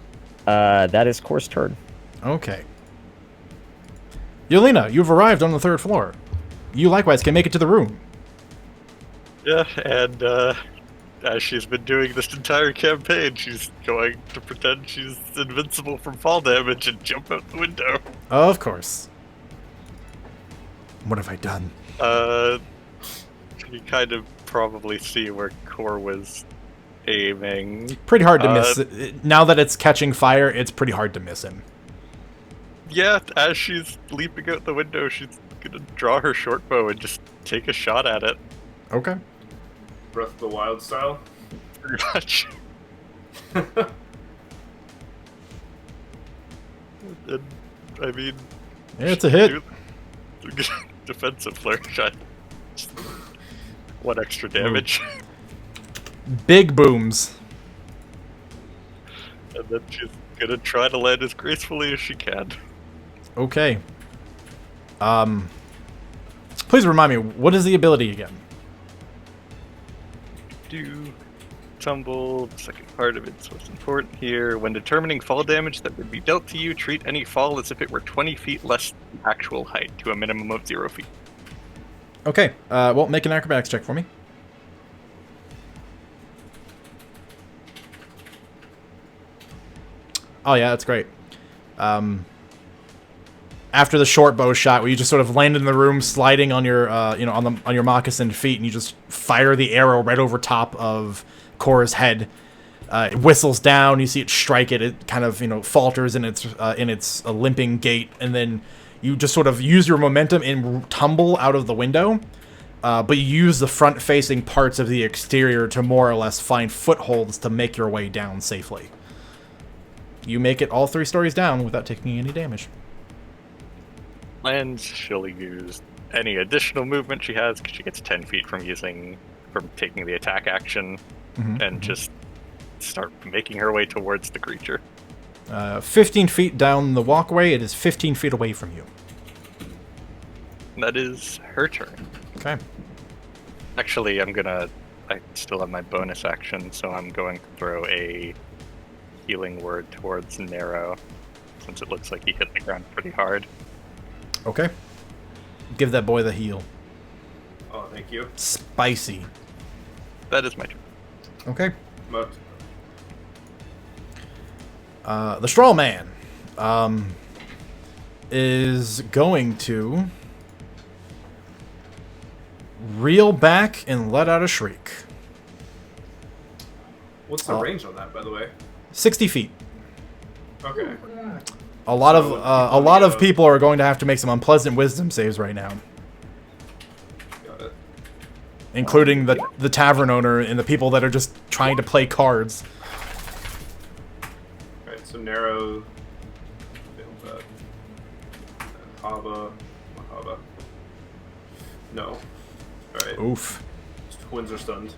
That is Core's turn. Okay. Yelena, you've arrived on the 3rd floor. You likewise can make it to the room. Yeah, and as she's been doing this entire campaign, she's going to pretend she's invincible from fall damage and jump out the window. Of course. What have I done? You kind of probably see where Core was aiming. Pretty hard to miss. Now that it's catching fire, it's pretty hard to miss him. Yeah, as she's leaping out the window, she's gonna draw her short bow and just take a shot at it. Okay. Breath of the Wild style. Pretty much. And, I mean, Yeah, it's a hit. defensive flourish. What extra damage? Big booms. And then she's gonna try to land as gracefully as she can. Okay. Please remind me, what is the ability again? Do tumble, the second part of it's what's important here. When determining fall damage that would be dealt to you, treat any fall as if it were 20 feet less than the actual height to a minimum of 0 feet. Okay, well, make an acrobatics check for me. Oh yeah, that's great. After the short bow shot, where you just sort of land in the room, sliding on your, on your moccasined feet, and you just fire the arrow right over top of Cora's head. It whistles down. You see it strike it. It kind of, falters in its limping gait, and then you just sort of use your momentum and tumble out of the window. But you use the front-facing parts of the exterior to more or less find footholds to make your way down safely. You make it all 3 stories down without taking any damage. And she'll use any additional movement she has, because she gets 10 feet from taking the attack action, and just start making her way towards the creature. 15 feet down the walkway, it is 15 feet away from you. That is her turn. Okay. Actually, I still have my bonus action, so I'm going to throw a healing word towards Nero, since it looks like he hit the ground pretty hard. Okay. Give that boy the heal. Oh, thank you. Spicy. That is my turn. Okay. But The straw man is going to reel back and let out a shriek. what's the range on that, by the way? 60 feet. Okay. A lot of people are going to have to make some unpleasant wisdom saves right now. Got it. including the tavern owner and the people that are just trying to play cards. Alright, so Narrow failed that. Haba. No. Alright. Oof. Twins are stunned.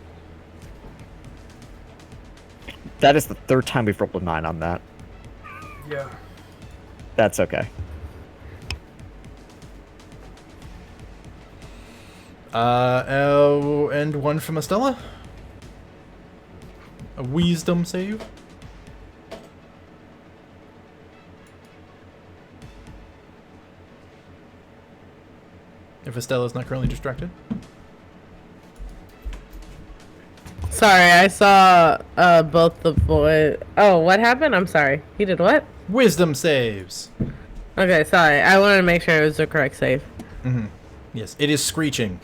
That is the third time we've rolled a 9 on that. Yeah. That's okay. And one from Estella. A wisdom save. If Estella's not currently distracted. Sorry, I saw both the boys. Oh, what happened? I'm sorry. He did what? Wisdom saves. Okay, sorry. I wanted to make sure it was the correct save. Mm-hmm. Yes, it is screeching.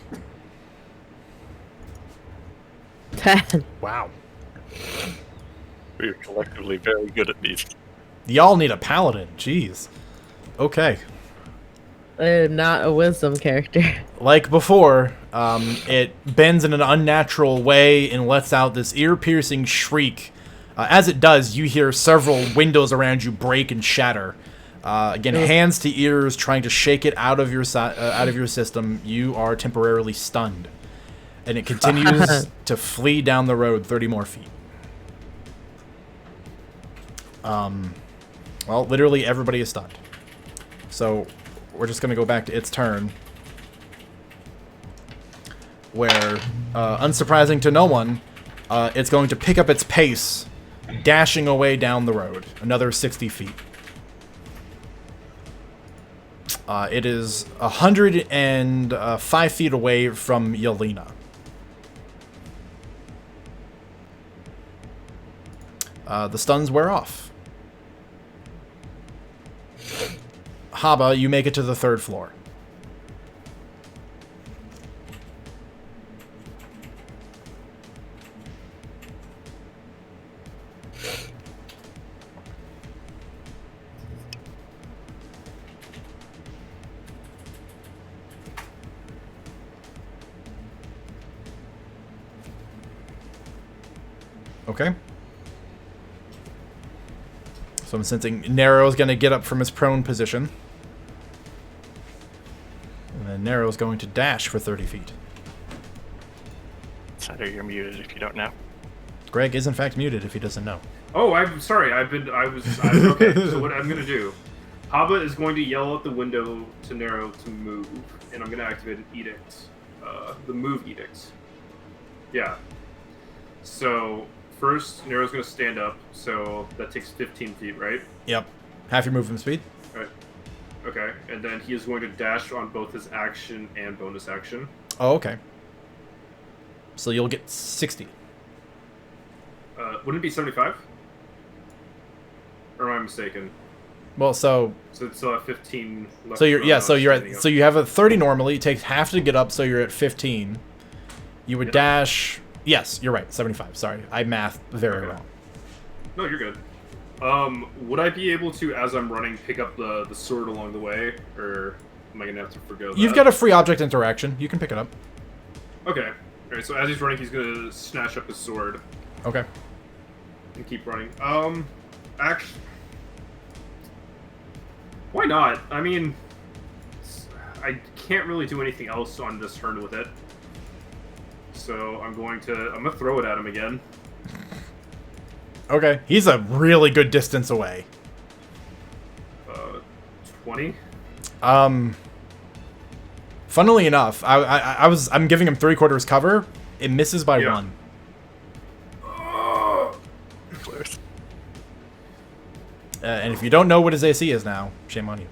10. Wow. We're collectively very good at these. Y'all need a paladin. Jeez. Okay. I am not a wisdom character. Like before, it bends in an unnatural way and lets out this ear-piercing shriek. As it does, you hear several windows around you break and shatter. Again, hands to ears, trying to shake it out of your system. You are temporarily stunned, and it continues to flee down the road 30 more feet. Well, literally everybody is stunned. So we're just going to go back to its turn, where, unsurprising to no one, it's going to pick up its pace, dashing away down the road, another 60 feet. It is 105 feet away from Yelena. The stuns wear off. Haba, you make it to the 3rd floor. Okay. So I'm sensing Narrow's going to get up from his prone position. And then Narrow's going to dash for 30 feet. Cider, you're muted if you don't know. Greg is in fact muted if he doesn't know. Oh, I'm sorry. Okay, so what I'm gonna do, Haba is going to yell out the window to Narrow to move, and I'm gonna activate an edict. The move edict. Yeah. So, first, Narrow's gonna stand up, so that takes 15 feet, right? Yep. Half your movement speed. Alright. Okay, and then he is going to dash on both his action and bonus action. Oh, okay. So you'll get 60. Wouldn't it be 75? Or am I mistaken? Well, so it's 15 left. so you're standing at up. so you have a 30 normally. It takes half to get up, so you're at 15. You would Yeah. dash. Yes, you're right. 75. Sorry, I mathed very Okay. wrong. No, you're good. Would I be able to, as I'm running, pick up the sword along the way, or am I gonna have to forgo that? You've got a free object interaction. You can pick it up. Okay. Alright, so as he's running, he's gonna snatch up his sword Okay. and keep running. Actually, why not? I mean, I can't really do anything else on this turn with it. So I'm gonna throw it at him again. Okay. He's a really good distance away. 20? Funnily enough, I'm giving him 3/4 cover. It misses by Yeah. 1. Close. And if you don't know what his AC is now, shame on you.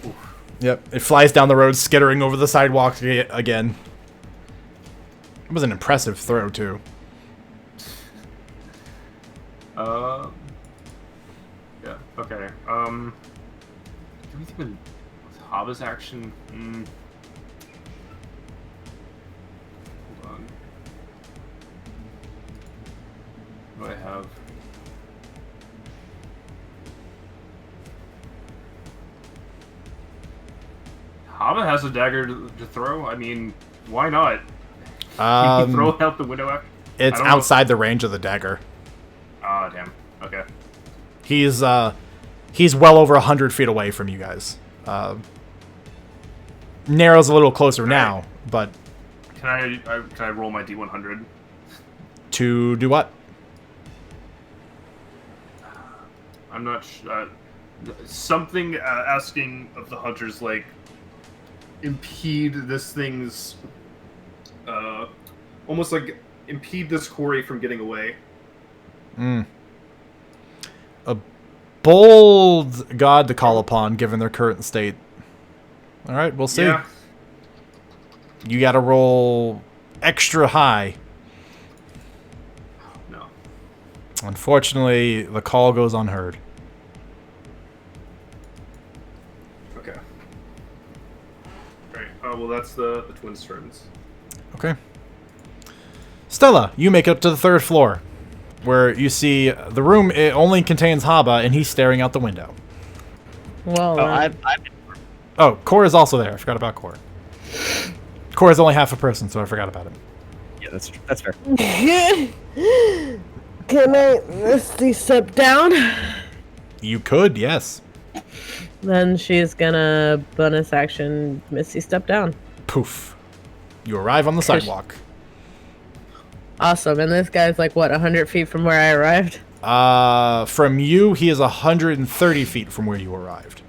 Oof. Yep. It flies down the road, skittering over the sidewalk again. It was an impressive throw too. Yeah. Okay. Do we think with Haba's action? Hold on. What do I have? Hava has a dagger to throw. I mean, why not? Can you throw it out the window after? It's outside the range of the dagger. Ah, damn. Okay. He's well over 100 feet away from you guys. Narrow's a little closer now, but Can I roll my D100? to do what? I'm not something asking of the hunters, like, impede this thing's almost like impede this quarry from getting away. A bold god to call upon, given their current state. All right, we'll see. Yeah. You got to roll extra high. No. Unfortunately, the call goes unheard. Okay. Alright, well that's the twins' turns. Okay. Stella, you make it up to the 3rd floor, where you see the room. It only contains Haba, and he's staring out the window. Well, Oh, Core is also there. I forgot about Core. Core is only half a person, so I forgot about him. Yeah, that's fair. can I misty step down? You could, yes. Then she's gonna bonus action misty step down. Poof. You arrive on the sidewalk. Awesome, and this guy's like what, 100 feet from where I arrived? From you, he is 130 feet from where you arrived.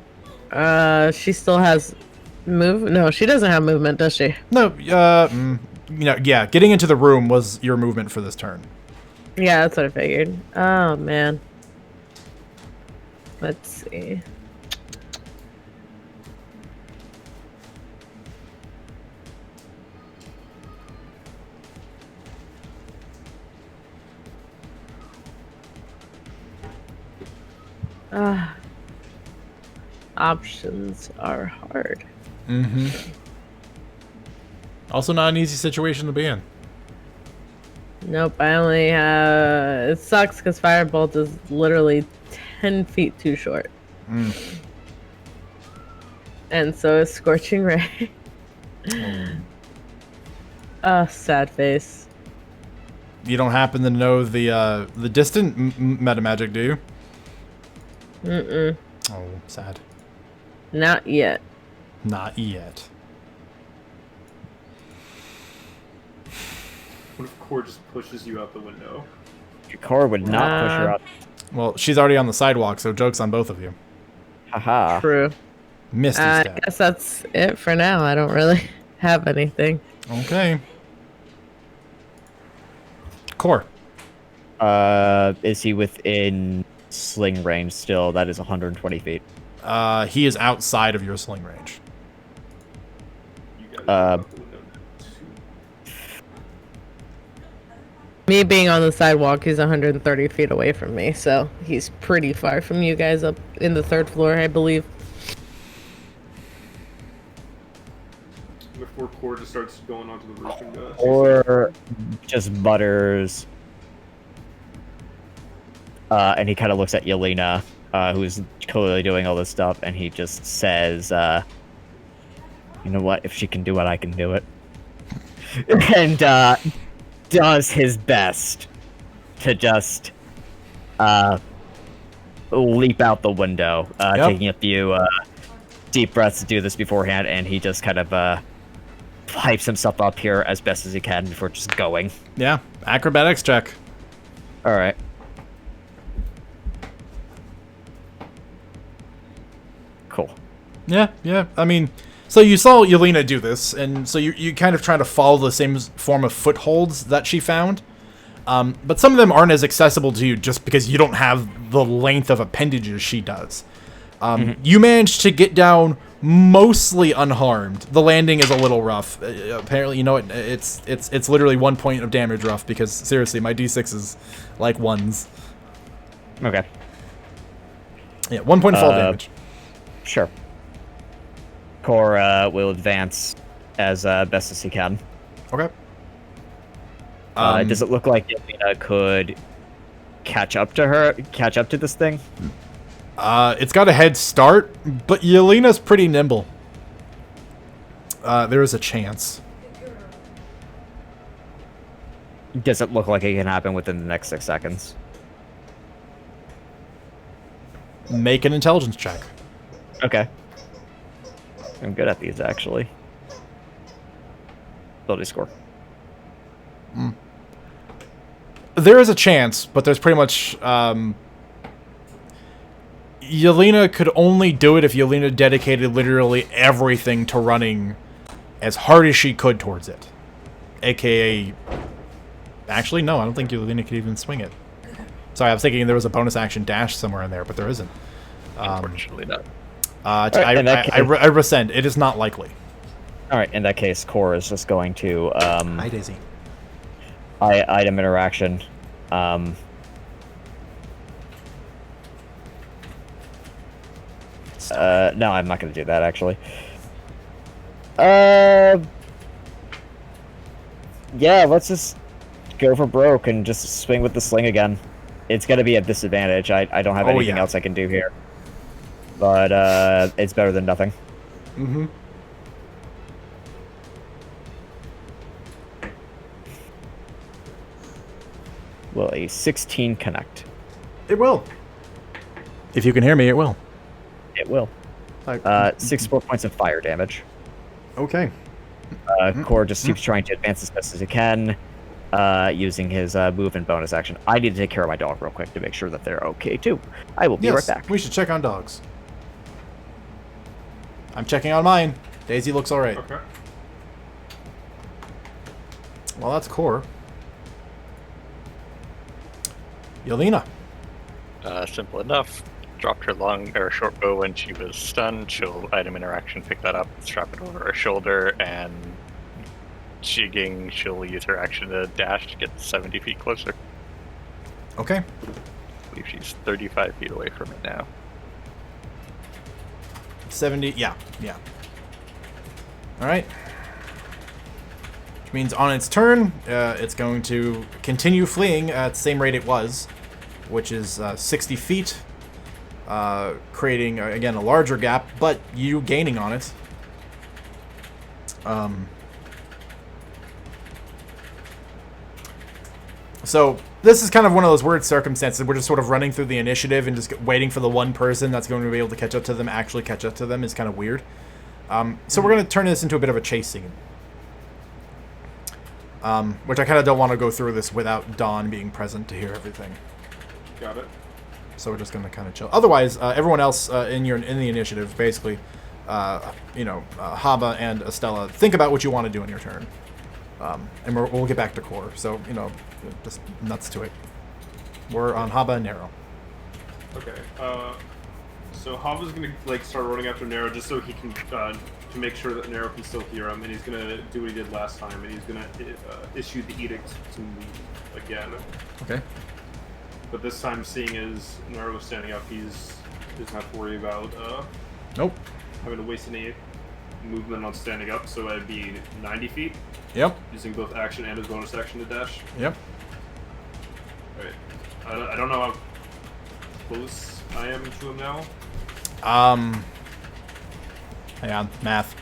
She still has move. No, she doesn't have movement, does she? No, yeah, getting into the room was your movement for this turn. Yeah, that's what I figured. Oh man. Let's see. Options are hard. Mm-hmm. Also not an easy situation to be in. Nope, I only have... It sucks because Firebolt is literally 10 feet too short. And so is Scorching Ray. Sad face. You don't happen to know the distant meta magic, do you? Mm-mm. Oh, sad. Not yet. Not yet. What if Core just pushes you out the window? Core would not push her up. Well, she's already on the sidewalk, so joke's on both of you. Haha. True. Misty I step. guess that's it for now. I don't really have anything. Okay. Core. Is he within sling range still? That is 120 feet. He is outside of your sling range. You guys are out the window too. Me being on the sidewalk, he's 130 feet away from me, so he's pretty far from you guys up in the 3rd floor, I believe. Before Core just starts going onto the roof and Or just mutters. And he kind of looks at Yelena, who's clearly doing all this stuff, and he just says, you know what, if she can do it, I can do it. And does his best to just leap out the window, taking a few deep breaths to do this beforehand, and he just kind of hypes himself up here as best as he can before just going. Yeah, acrobatics check. All right. Cool. Yeah. I mean, so you saw Yelena do this, and so you kind of try to follow the same form of footholds that she found. But some of them aren't as accessible to you just because you don't have the length of appendages she does. You managed to get down mostly unharmed. The landing is a little rough. Apparently, you know, it's literally 1 point of damage rough because seriously, my d6 is like ones. Okay. Yeah, 1 point of fall damage. Sure. Core will advance as best as he can. Okay. Does it look like Yelena could catch up to this thing? It's got a head start, but Yelena's pretty nimble. There is a chance. Does it look like it can happen within the next 6 seconds? Make an intelligence check. Okay. I'm good at these, actually. Ability score. There is a chance, but there's pretty much... Yelena could only do it if Yelena dedicated literally everything to running as hard as she could towards it. AKA... Actually, no, I don't think Yelena could even swing it. Sorry, I was thinking there was a bonus action dash somewhere in there, but there isn't. Unfortunately not. I rescind. It is not likely. Alright, in that case, Core is just going to... Hi, Daisy. item interaction. No, I'm not going to do that, actually. Yeah, let's just go for broke and just swing with the sling again. It's going to be a disadvantage. I don't have anything else I can do here. But, it's better than nothing. Mm-hmm. Will a 16 connect? It will. If you can hear me, it will. It will. 64 points of fire damage. Okay. Core just keeps trying to advance as best as he can, using his move and bonus action. I need to take care of my dog real quick to make sure that they're okay, too. I will be right back. We should check on dogs. I'm checking on mine. Daisy looks alright. Okay. Well, that's Core. Yelena. Simple enough. Dropped her long or short bow when she was stunned. She'll item interaction, pick that up, strap it over her shoulder, and she'll use her action to dash to get 70 feet closer. Okay. I believe she's 35 feet away from it now. 70, yeah. Alright. Which means on its turn, it's going to continue fleeing at the same rate it was, which is 60 feet, creating, again, a larger gap, but you gaining on it. So, this is kind of one of those weird circumstances. We're just sort of running through the initiative and just waiting for the one person that's going to be able to catch up to them actually catch up to them is kind of weird. So we're going to turn this into a bit of a chase scene. Which I kind of don't want to go through this without Dawn being present to hear everything. Got it. So we're just going to kind of chill. Otherwise, everyone else in the initiative, basically, Haba and Estella, think about what you want to do in your turn. And we'll get back to Core. So, just nuts to it. We're on Haba and Nero. Okay. So Hava's gonna start running after Nero just so he can to make sure that Nero can still hear him, and he's gonna do what he did last time, and he's gonna issue the edict to move again. Okay. But this time, seeing as Nero was standing up, he doesn't have to worry about Nope. having to waste any movement on standing up. So that'd be 90 feet. Yep. Using both action and his bonus action to dash. Yep. Alright. I don't know how close I am to him now. Hang on, math.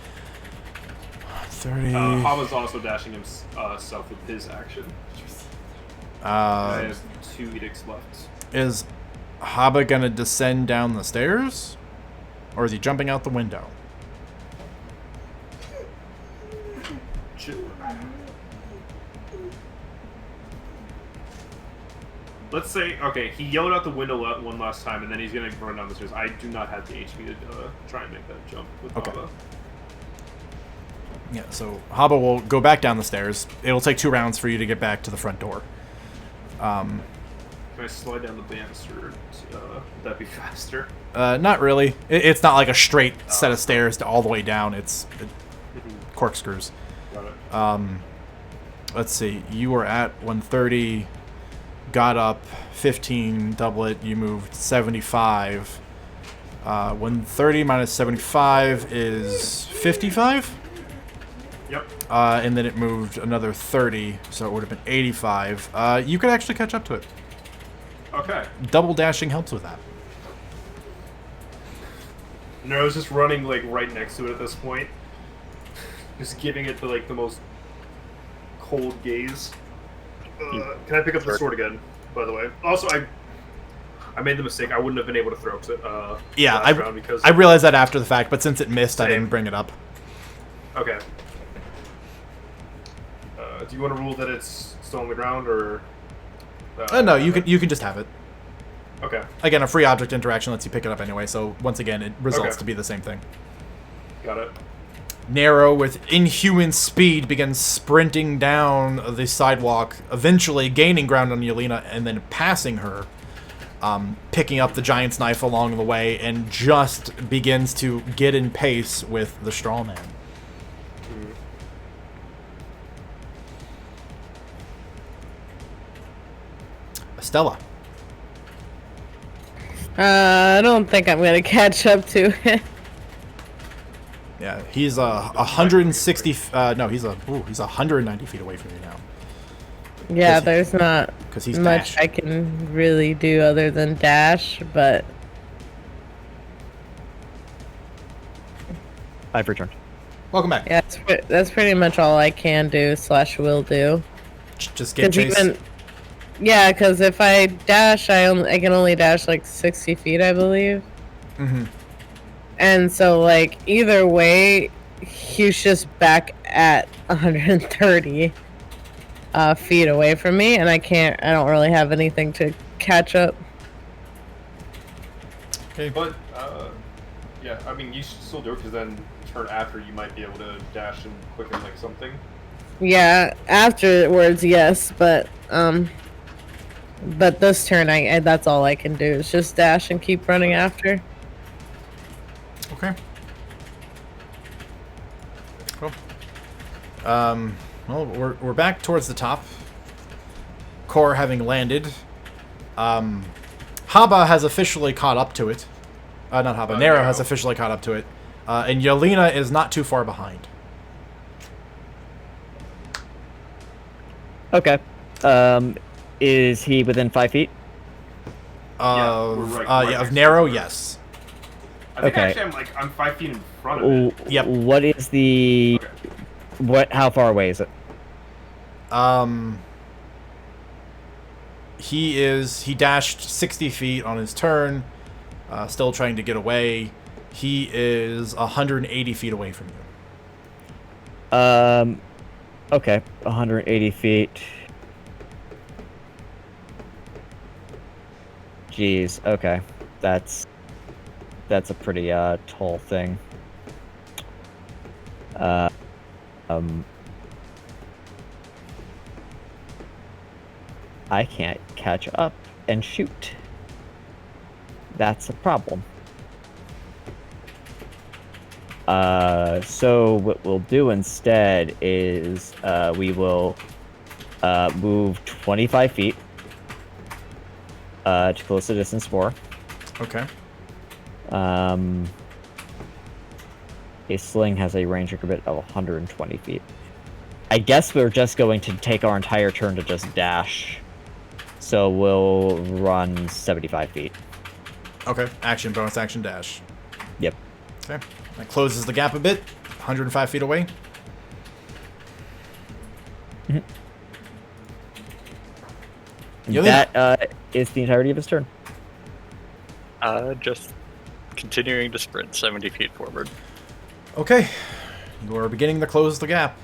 30. Hava's also dashing himself with his action. I have 2 edicts left. Is Haba gonna descend down the stairs? Or is he jumping out the window? Let's say, okay, he yelled out the window one last time, and then he's gonna run down the stairs. I do not have the HP to try and make that jump with Haba. Yeah, so Haba will go back down the stairs. It'll take 2 rounds for you to get back to the front door. Can I slide down the banister? Would that be faster? Not really. It's not like a straight set of stairs to all the way down. It's corkscrews. Got it. Let's see. You were at 130. Got up 15, double it, you moved 75. 130 minus 75 is 55? Yep. And then it moved another 30, so it would have been 85. You could actually catch up to it. Okay. Double dashing helps with that. Nero's just running right next to it at this point. just giving it the most cold gaze. Can I pick up the sword again? By the way, also I made the mistake. I wouldn't have been able to throw it. Yeah, last round because I realized that after the fact, but since it missed, I Same. didn't bring it up. Okay. Do you want to rule that it's still on the ground, or? No, you can just have it. Okay. Again, a free object interaction lets you pick it up anyway, so once again, it results Okay. to be the same thing. Got it. Nero, with inhuman speed, begins sprinting down the sidewalk, eventually gaining ground on Yelena and then passing her, picking up the giant's knife along the way, and just begins to get in pace with the straw man. Estella. I don't think I'm gonna catch up to it. Yeah, he's 160. No, he's 190 feet away from you now. Yeah, there's not 'Cause he's much dash. I can really do other than dash, but I've returned. Welcome back. yeah, that's pretty much all I can do / will do. Just get 'Cause chase. Yeah, because if I dash, I can only dash like 60 feet, I believe. Mm-hmm. And so, like, either way, he's just back at 130 feet away from me, and I don't really have anything to catch up. Okay. But yeah, I mean, you should still do it because then turn after you might be able to dash and quicken like something. Yeah, afterwards, yes, but this turn, that's all I can do is just dash and keep running after. Okay. Cool. Well, we're back towards the top. Core having landed. Haba has officially caught up to it. Not Haba. Nero has officially caught up to it. And Yelena is not too far behind. Okay. Is he within 5 feet? Of Nero, yes. I think Okay. actually I'm 5 feet in front of it. Yep. What is the... Okay. How far away is it? He dashed 60 feet on his turn, still trying to get away. He is 180 feet away from you. Okay. 180 feet. Jeez, okay. That's a pretty tall thing. I can't catch up and shoot. That's a problem. So what we'll do instead is we will move 25 feet to close the distance 4. Okay. A sling has a range increment of 120 feet. I guess we're just going to take our entire turn to just dash. So we'll run 75 feet. Okay. Action, bonus action, dash. Yep. Okay. That closes the gap a bit. 105 feet away. Yelena. That is the entirety of his turn. Just continuing to sprint 70 feet forward. Okay. You are beginning to close the gap.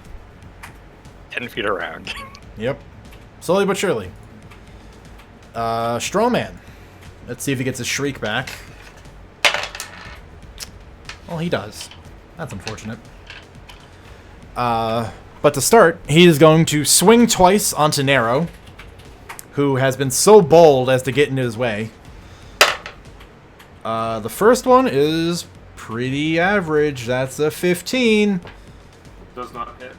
10 feet around. Yep. Slowly but surely. Strawman. Let's see if he gets his shriek back. Well, he does. That's unfortunate. But to start, he is going to swing twice onto Nero, who has been so bold as to get in his way. The first one is pretty average. That's a 15. Does not hit.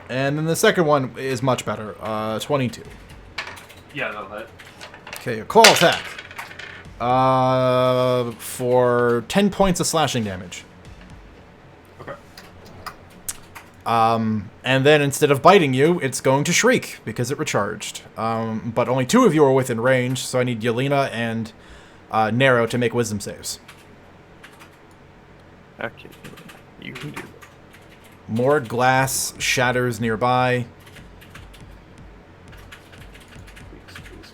And then the second one is much better. 22. Yeah, that'll hit. Okay, a claw attack. For 10 points of slashing damage. Okay. And then instead of biting you, it's going to shriek because it recharged. But only 2 of you are within range, so I need Yelena and Nero to make wisdom saves. Okay, you can do More glass shatters nearby. Please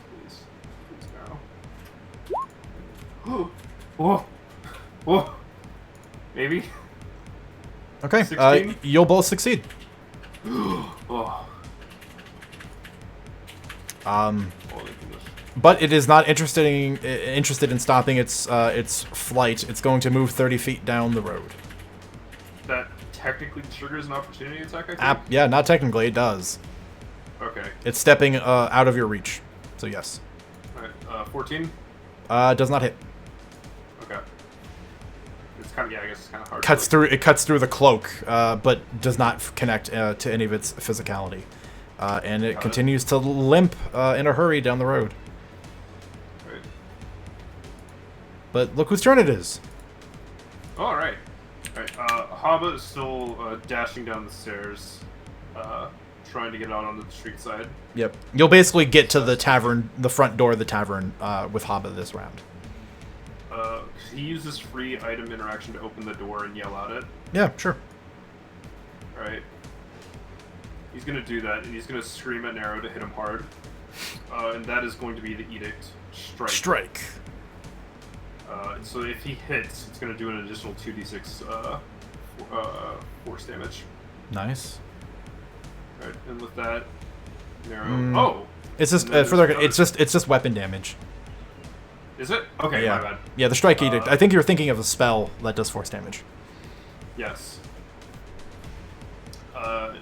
now. Whoa. Whoa. Maybe? Okay, 16? you'll both succeed. Oh. Holy goodness. But it is not interested in stopping its flight. It's going to move 30 feet down the road. That technically triggers an opportunity attack, I think? Yeah, not technically, it does. Okay. It's stepping out of your reach, so yes. Alright, 14? Does not hit. Okay. It's kind of, yeah, I guess it's kind of hard. It cuts through the cloak, but does not connect to any of its physicality. And it continues to limp in a hurry down the road. Right. But look whose turn it is. Alright. Alright, Haba is still dashing down the stairs, trying to get out onto the street side. Yep. You'll basically get to the tavern, the front door of the tavern, with Haba this round. He uses free item interaction to open the door and yell at it. Yeah, sure. Alright. He's gonna do that, and he's gonna scream at Nero to hit him hard. And that is going to be the Edict Strike. Strike. So if he hits, it's gonna do an additional 2d6 force damage. Nice. Right, and with that, Nero. Oh! It's just for the record, it's just weapon damage. Is it? Okay, Yeah. my bad. Yeah, the Strike Edict. I think you're thinking of a spell that does force damage. Yes.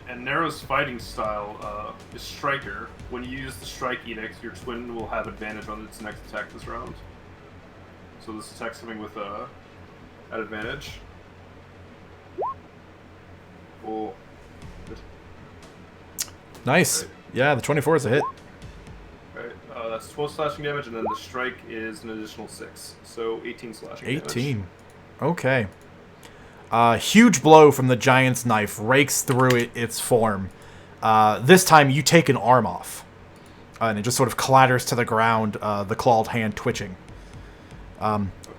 And Nero's fighting style is Striker. When you use the Strike Edict, your twin will have advantage on its next attack this round. So this attack's coming with at advantage. Oh. Nice. Right. Yeah, the 24 is a hit. Alright, that's 12 slashing damage, and then the strike is an additional 6. So 18 slashing damage. 18. Okay. Huge blow from the giant's knife rakes through its form. This time you take an arm off. And it just sort of clatters to the ground, the clawed hand twitching.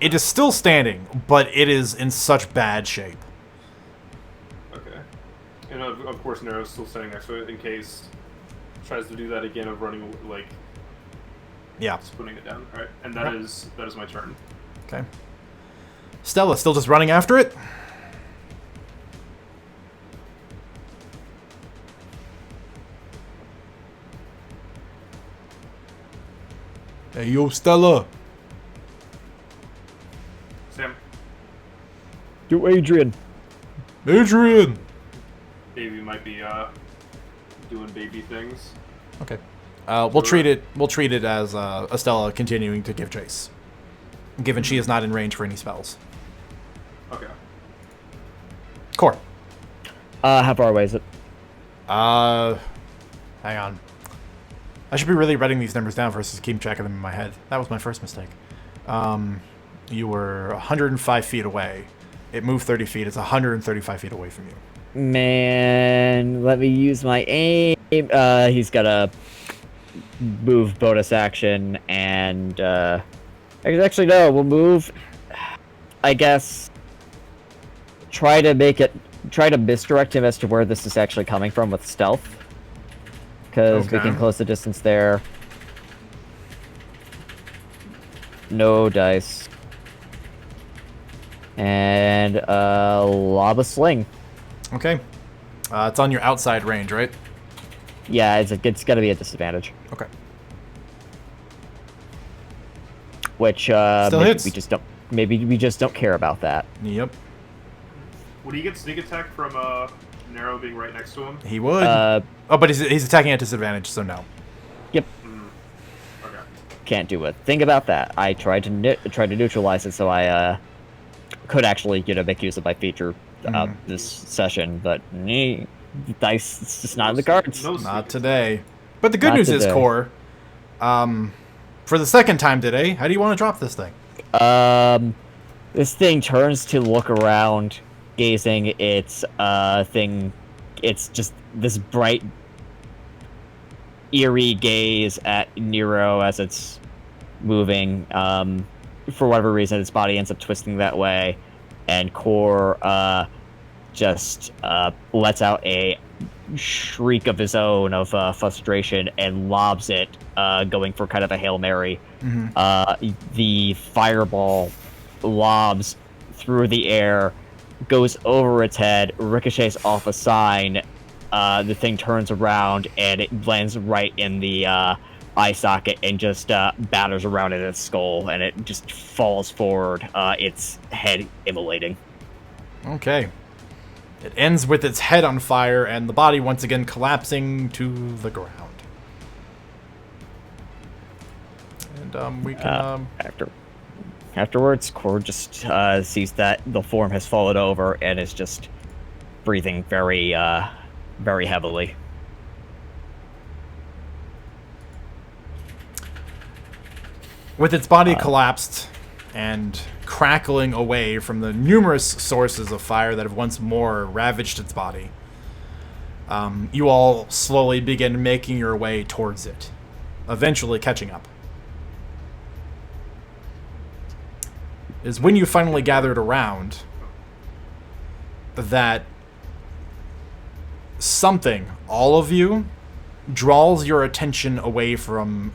It is still standing, but it is in such bad shape. Okay. And of course Nero's still standing next to it in case it tries to do that again of running, like... Yeah. Just putting it down. Alright, and that is my turn. Okay. Stella still just running after it? Hey, yo, Stella. Sam, Do Adrian. Adrian. baby might be doing baby things. Okay. We'll treat it as Estella continuing to give chase, given she is not in range for any spells. Okay. Core. How far away is it? Hang on. I should be really writing these numbers down versus keeping track of them in my head. That was my first mistake. You were 105 feet away. It moved 30 feet. It's 135 feet away from you. Man, let me use my aim. He's got a move bonus action, and actually no, we'll move. I guess try to misdirect him as to where this is actually coming from with stealth, because we can close the distance there. No dice. And lob a sling. Okay. It's on your outside range, right? Yeah, it's gonna be a disadvantage. Okay. Which Still hits. Maybe we just don't care about that. Yep. Would he get sneak attack from Nero being right next to him? He would. Oh, but he's attacking at disadvantage, so no. Yep. Okay. Can't do a thing about that. I tried to neutralize it, so I could actually make use of my feature this session, but dice, it's just not in the cards. Not today. But the good news is, Core, for the second time today, how do you want to drop this thing? This thing turns to look around, gazing. It's thing. It's just this bright, eerie gaze at Nero as it's moving. For whatever reason, its body ends up twisting that way, and Core just lets out a shriek of his own of frustration and lobs it, going for kind of a Hail Mary. The fireball lobs through the air, goes over its head, ricochets off a sign. The thing turns around and it lands right in the eye socket and just batters around in its skull, and it just falls forward, its head immolating. Okay. It ends with its head on fire and the body once again collapsing to the ground. And we can Afterwards, Core just sees that the form has fallen over and is just breathing very, very heavily. With its body collapsed and crackling away from the numerous sources of fire that have once more ravaged its body, you all slowly begin making your way towards it, eventually catching up. Is when you finally gathered around that something, all of you, draws your attention away from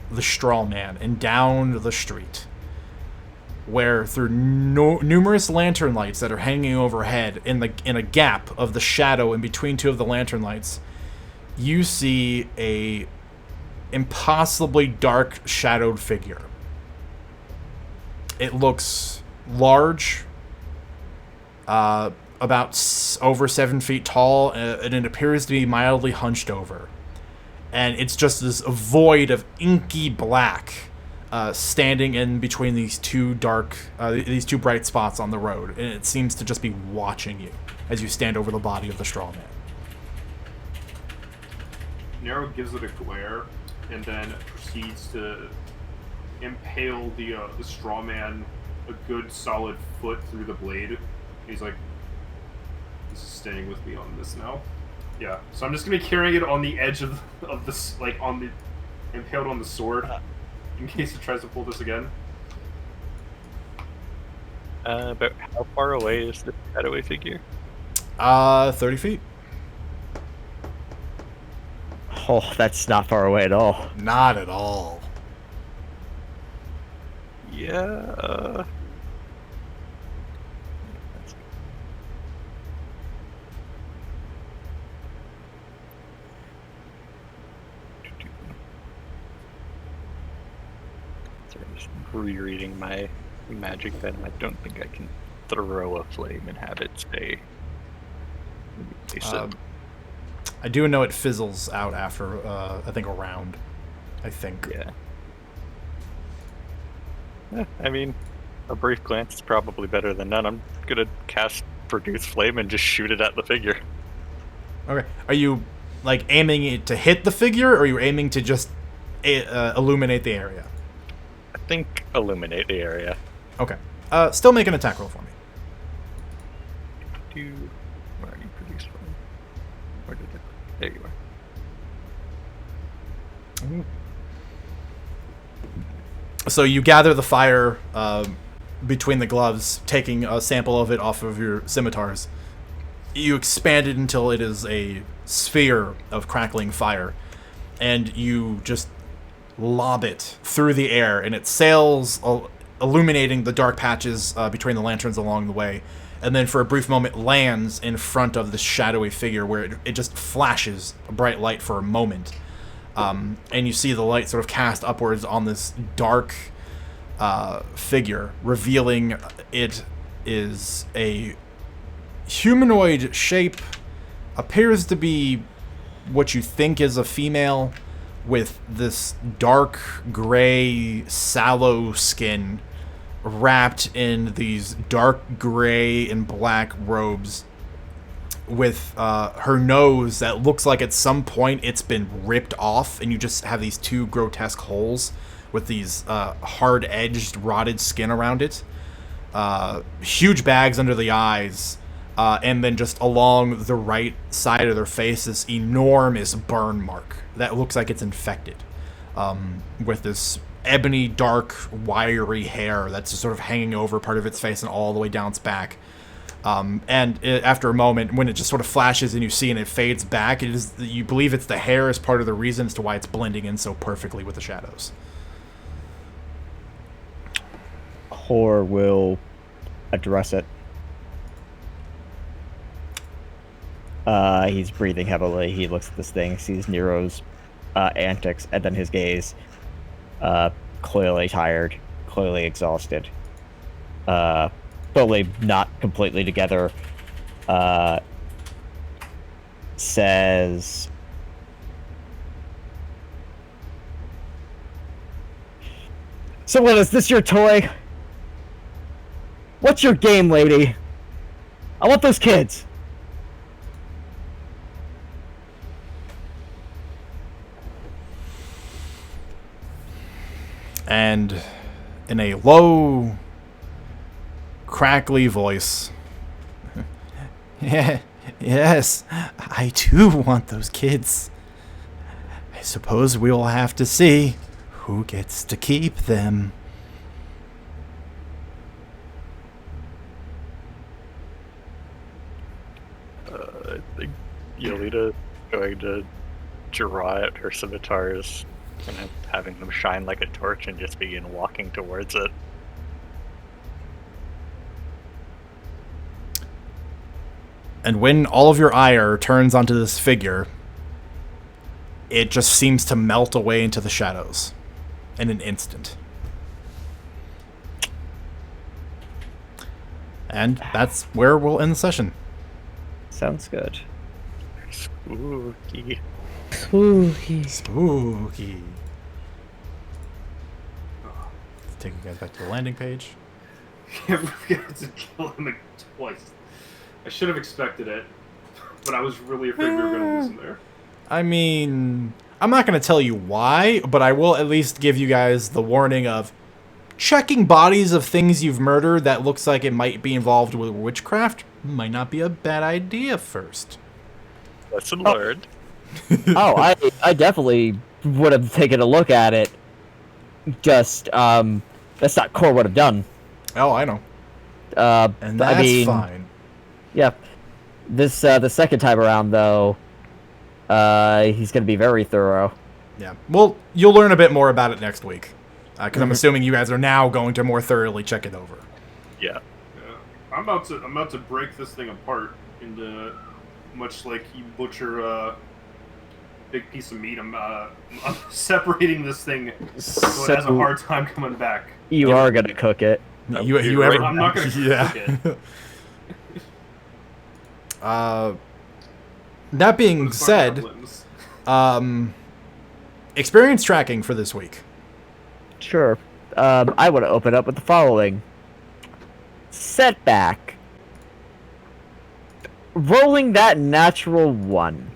the straw man and down the street, where through numerous lantern lights that are hanging overhead in a gap of the shadow in between two of the lantern lights, you see a impossibly dark shadowed figure. It looks large, about over 7 feet tall, and it appears to be mildly hunched over. And it's just this void of inky black standing in between these two bright spots on the road. And it seems to just be watching you as you stand over the body of the straw man. Nero gives it a glare and then proceeds to impale the straw man a good solid foot through the blade. He's like, this is staying with me on this now. Yeah, so I'm just gonna be carrying it on the edge of this, like on the impaled on the sword, in case it tries to pull this again. About how far away is the shadowy figure? 30 feet. Oh, that's not far away at all. Not at all. Yeah. Sorry, I'm just rereading my magic then. I don't think I can throw a flame and have it stay. I do know it fizzles out after, I think, a round. I think. Yeah. I mean, a brief glance is probably better than none. I'm gonna cast Produce Flame and just shoot it at the figure. Okay. Are you, like, aiming it to hit the figure, or are you aiming to just illuminate the area? I think illuminate the area. Okay. Still make an attack roll for me. Where are you, Produce Flame? Where did it? There you are. So you gather the fire between the gloves, taking a sample of it off of your scimitars. You expand it until it is a sphere of crackling fire, and you just lob it through the air, and it sails, illuminating the dark patches between the lanterns along the way, and then for a brief moment lands in front of this shadowy figure where it just flashes a bright light for a moment. And you see the light sort of cast upwards on this dark figure, revealing it is a humanoid shape, appears to be what you think is a female, with this dark gray sallow skin wrapped in these dark gray and black robes, with her nose that looks like at some point it's been ripped off, and you just have these two grotesque holes with these hard-edged, rotted skin around it. Huge bags under the eyes, and then just along the right side of their face, this enormous burn mark that looks like it's infected, with this ebony, dark, wiry hair that's just sort of hanging over part of its face and all the way down its back. After a moment, when it just sort of flashes and you see and it fades back, you believe it's the hair as part of the reason as to why it's blending in so perfectly with the shadows. Hor will address it. He's breathing heavily. He looks at this thing, sees Nero's antics, and then his gaze, clearly tired, clearly exhausted, totally not completely together, says, "So what, is this your toy? What's your game, lady? I want those kids." And in a low, crackly voice, yes, I too want those kids. I suppose we'll have to see who gets to keep them. I think Yolita going to draw out her scimitars and having them shine like a torch and just begin walking towards it. And when all of your ire turns onto this figure, it just seems to melt away into the shadows in an instant. And that's where we'll end the session. Sounds good. Spooky. Spooky. Spooky. Let's take you guys back to the landing page. Can't forget to kill him twice. I should have expected it, but I was really afraid we were going to lose him there. I mean, I'm not going to tell you why, but I will at least give you guys the warning of checking bodies of things you've murdered that looks like it might be involved with witchcraft might not be a bad idea first. Lesson learned. Oh, I definitely would have taken a look at it. Just, that's not Core would have done. Oh, I know. And that's I mean, fine. Yeah. This, the second time around, though, he's going to be very thorough. Yeah. Well, you'll learn a bit more about it next week. Because I'm assuming you guys are now going to more thoroughly check it over. Yeah. I'm about to break this thing apart into, much like you butcher a big piece of meat. I'm separating this thing so it has a hard time coming back. You are going to cook it. You ever? I'm not going to cook it. That being said, experience tracking for this week. Sure. I want to open up with the following. Setback. Rolling that natural 1.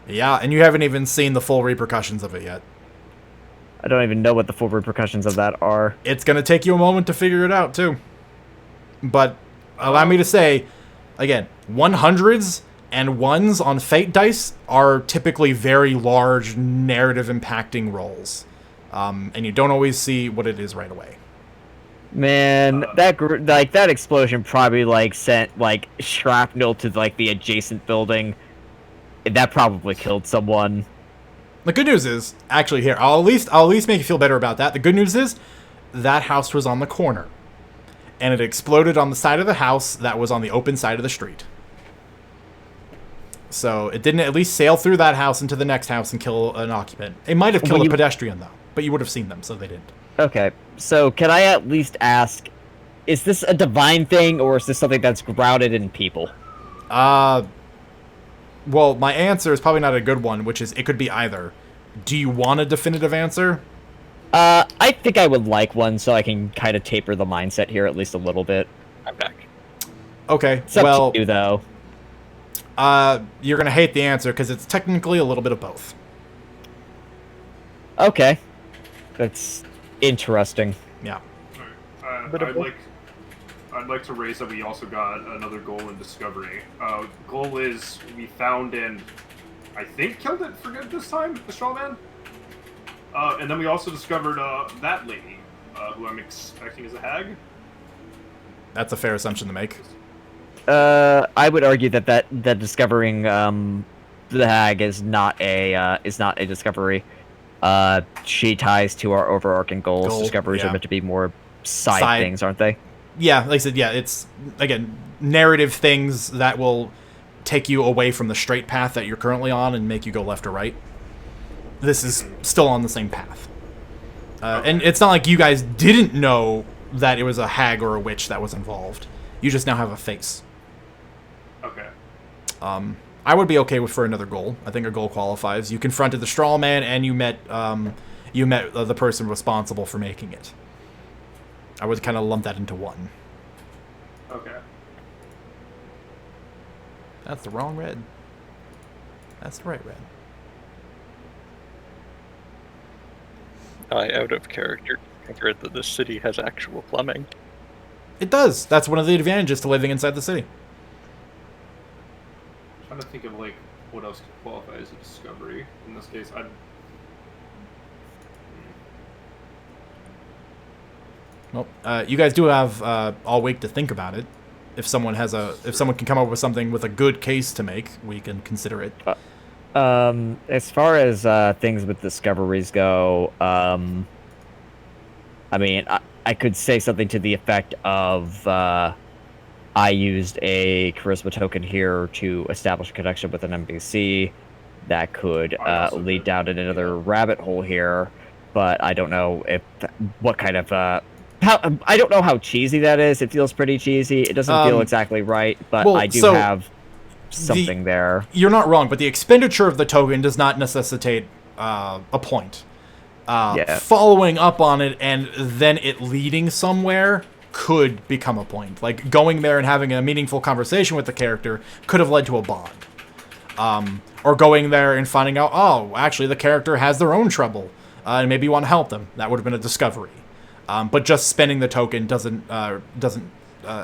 Yeah, and you haven't even seen the full repercussions of it yet. I don't even know what the full repercussions of that are. It's going to take you a moment to figure it out, too. But allow me to say, again, 100s and 1s on Fate dice are typically very large narrative impacting rolls. And you don't always see what it is right away. Man, that explosion probably sent shrapnel to the adjacent building. That probably killed someone. The good news is, actually, here I'll at least make you feel better about that. The good news is that house was on the corner, and it exploded on the side of the house that was on the open side of the street. So it didn't at least sail through that house into the next house and kill an occupant. It might have killed a pedestrian though, but you would have seen them, so they didn't. Okay, so can I at least ask, is this a divine thing, or is this something that's grounded in people? Well, my answer is probably not a good one, which is it could be either. Do you want a definitive answer? I think I would like one, so I can kind of taper the mindset here at least a little bit. I'm back. Okay, It's up to you, though. You're gonna hate the answer, because it's technically a little bit of both. Okay. That's interesting. Yeah. I'd like to raise that we also got another goal in discovery. Goal is we found and I think killed it for good this time, the straw man. And then we also discovered that lady, who I'm expecting is a hag. That's a fair assumption to make. I would argue that discovering the hag is not a discovery. She ties to our overarching goals. Discoveries are yeah. meant to be more side things, aren't they? Yeah, like I said, yeah, it's, again, narrative things that will take you away from the straight path that you're currently on and make you go left or right. This is still on the same path. And it's not like you guys didn't know that it was a hag or a witch that was involved. You just now have a face. Okay. I would be okay with for another goal. I think a goal qualifies. You confronted the straw man, and you met the person responsible for making it. I would kind of lump that into one. Okay. That's the wrong red. That's the right red. I, out of character, discovered that this city has actual plumbing. It does. That's one of the advantages to living inside the city. I'm trying to think of like what else could qualify as a discovery. In this case, I'd. Well, you guys do have all week to think about it. If someone can come up with something with a good case to make, we can consider it. As far as things with discoveries go, I mean, I could say something to the effect of I used a charisma token here to establish a connection with an NPC that could lead down in another rabbit hole here, but I don't know what kind of I don't know how cheesy that is. It feels pretty cheesy. It doesn't feel exactly right, but I do have something there. You're not wrong, but the expenditure of the token does not necessitate a point. Following up on it and then it leading somewhere could become a point. Like going there and having a meaningful conversation with the character could have led to a bond. Or going there and finding out, oh, actually the character has their own trouble, and maybe you want to help them. That would have been a discovery. But just spending the token doesn't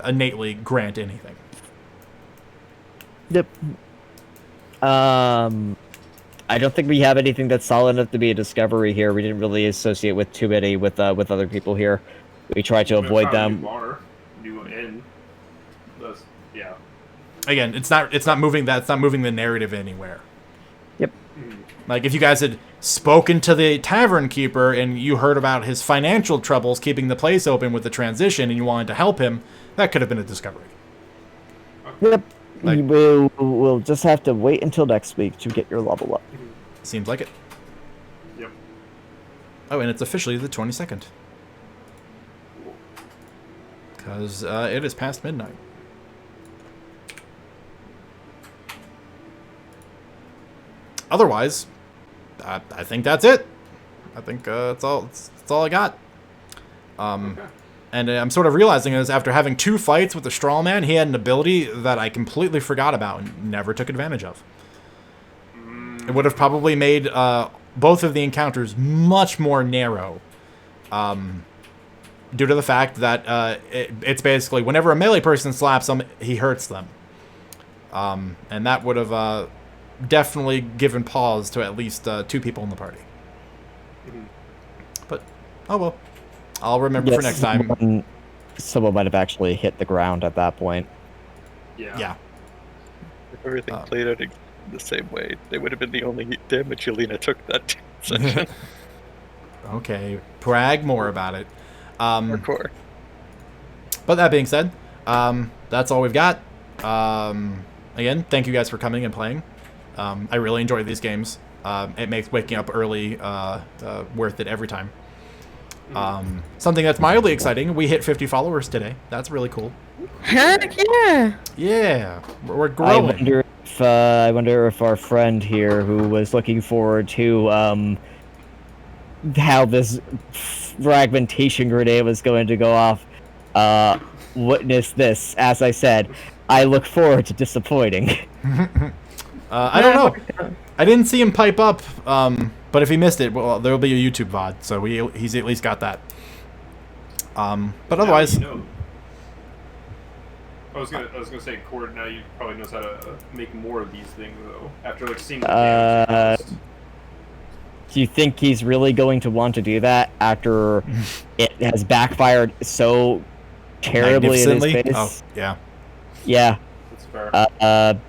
innately grant anything. Yep. I don't think we have anything that's solid enough to be a discovery here. We didn't really associate with too many with other people here. We tried to avoid them. New inn. Yeah. Again, it's not moving the narrative anywhere. Yep. Like if you guys had spoken to the tavern keeper and you heard about his financial troubles keeping the place open with the transition and you wanted to help him, that could have been a discovery. Yep. Like, we'll just have to wait until next week to get your level up. Seems like it. Yep. Oh, and it's officially the 22nd. Because it is past midnight. Otherwise, I think that's it. I think that's all I got. Okay. And I'm sort of realizing is after having 2 fights with the straw man, he had an ability that I completely forgot about and never took advantage of. It would have probably made both of the encounters much more narrow, due to the fact that it's basically whenever a melee person slaps them, he hurts them. And that would have definitely given pause to at least 2 people in the party. But, oh well. I'll remember for next time. Someone might have actually hit the ground at that point. Yeah. If everything played out the same way, they would have been the only damage Yelena took that session. Okay, brag more about it. Hardcore. But that being said, that's all we've got. Again, thank you guys for coming and playing. I really enjoy these games. It makes waking up early worth it every time. Something that's mildly exciting, we hit 50 followers today. That's really cool. Heck yeah! Yeah, we're growing. I wonder if our friend here, who was looking forward to how this fragmentation grenade was going to go off, witnessed this. As I said, I look forward to disappointing. I don't know. I didn't see him pipe up, but if he missed it, well, there'll be a YouTube VOD, so he's at least got that. But otherwise... I was gonna say, Cord, now you probably knows how to make more of these things, though, after, like, seeing the damage. Do you think he's really going to want to do that after it has backfired so terribly in his face? Oh, yeah. Yeah. Fair.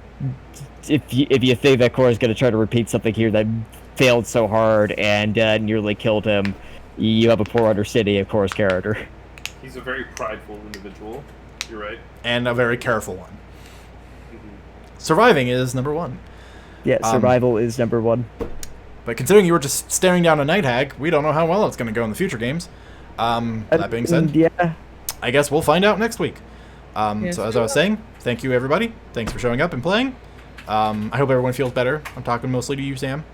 If you think that Korra's gonna try to repeat something here that failed so hard and nearly killed him, you have a poor understanding of Korra's character. He's a very prideful individual. You're right. And a very careful one. Mm-hmm. Surviving is number one. Yeah, survival is number one. But considering you were just staring down a night hag, we don't know how well it's going to go in the future games. That being said, yeah, I guess we'll find out next week. Yes, So as we I was saying, thank you everybody. Thanks for showing up and playing. I hope everyone feels better. I'm talking mostly to you, Sam.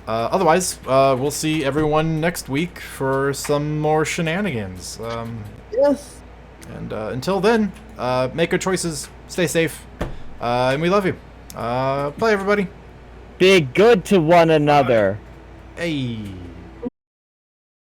Otherwise, we'll see everyone next week for some more shenanigans. Yes. And until then, make good choices, stay safe, and we love you. Bye, everybody. be good to one another. Hey.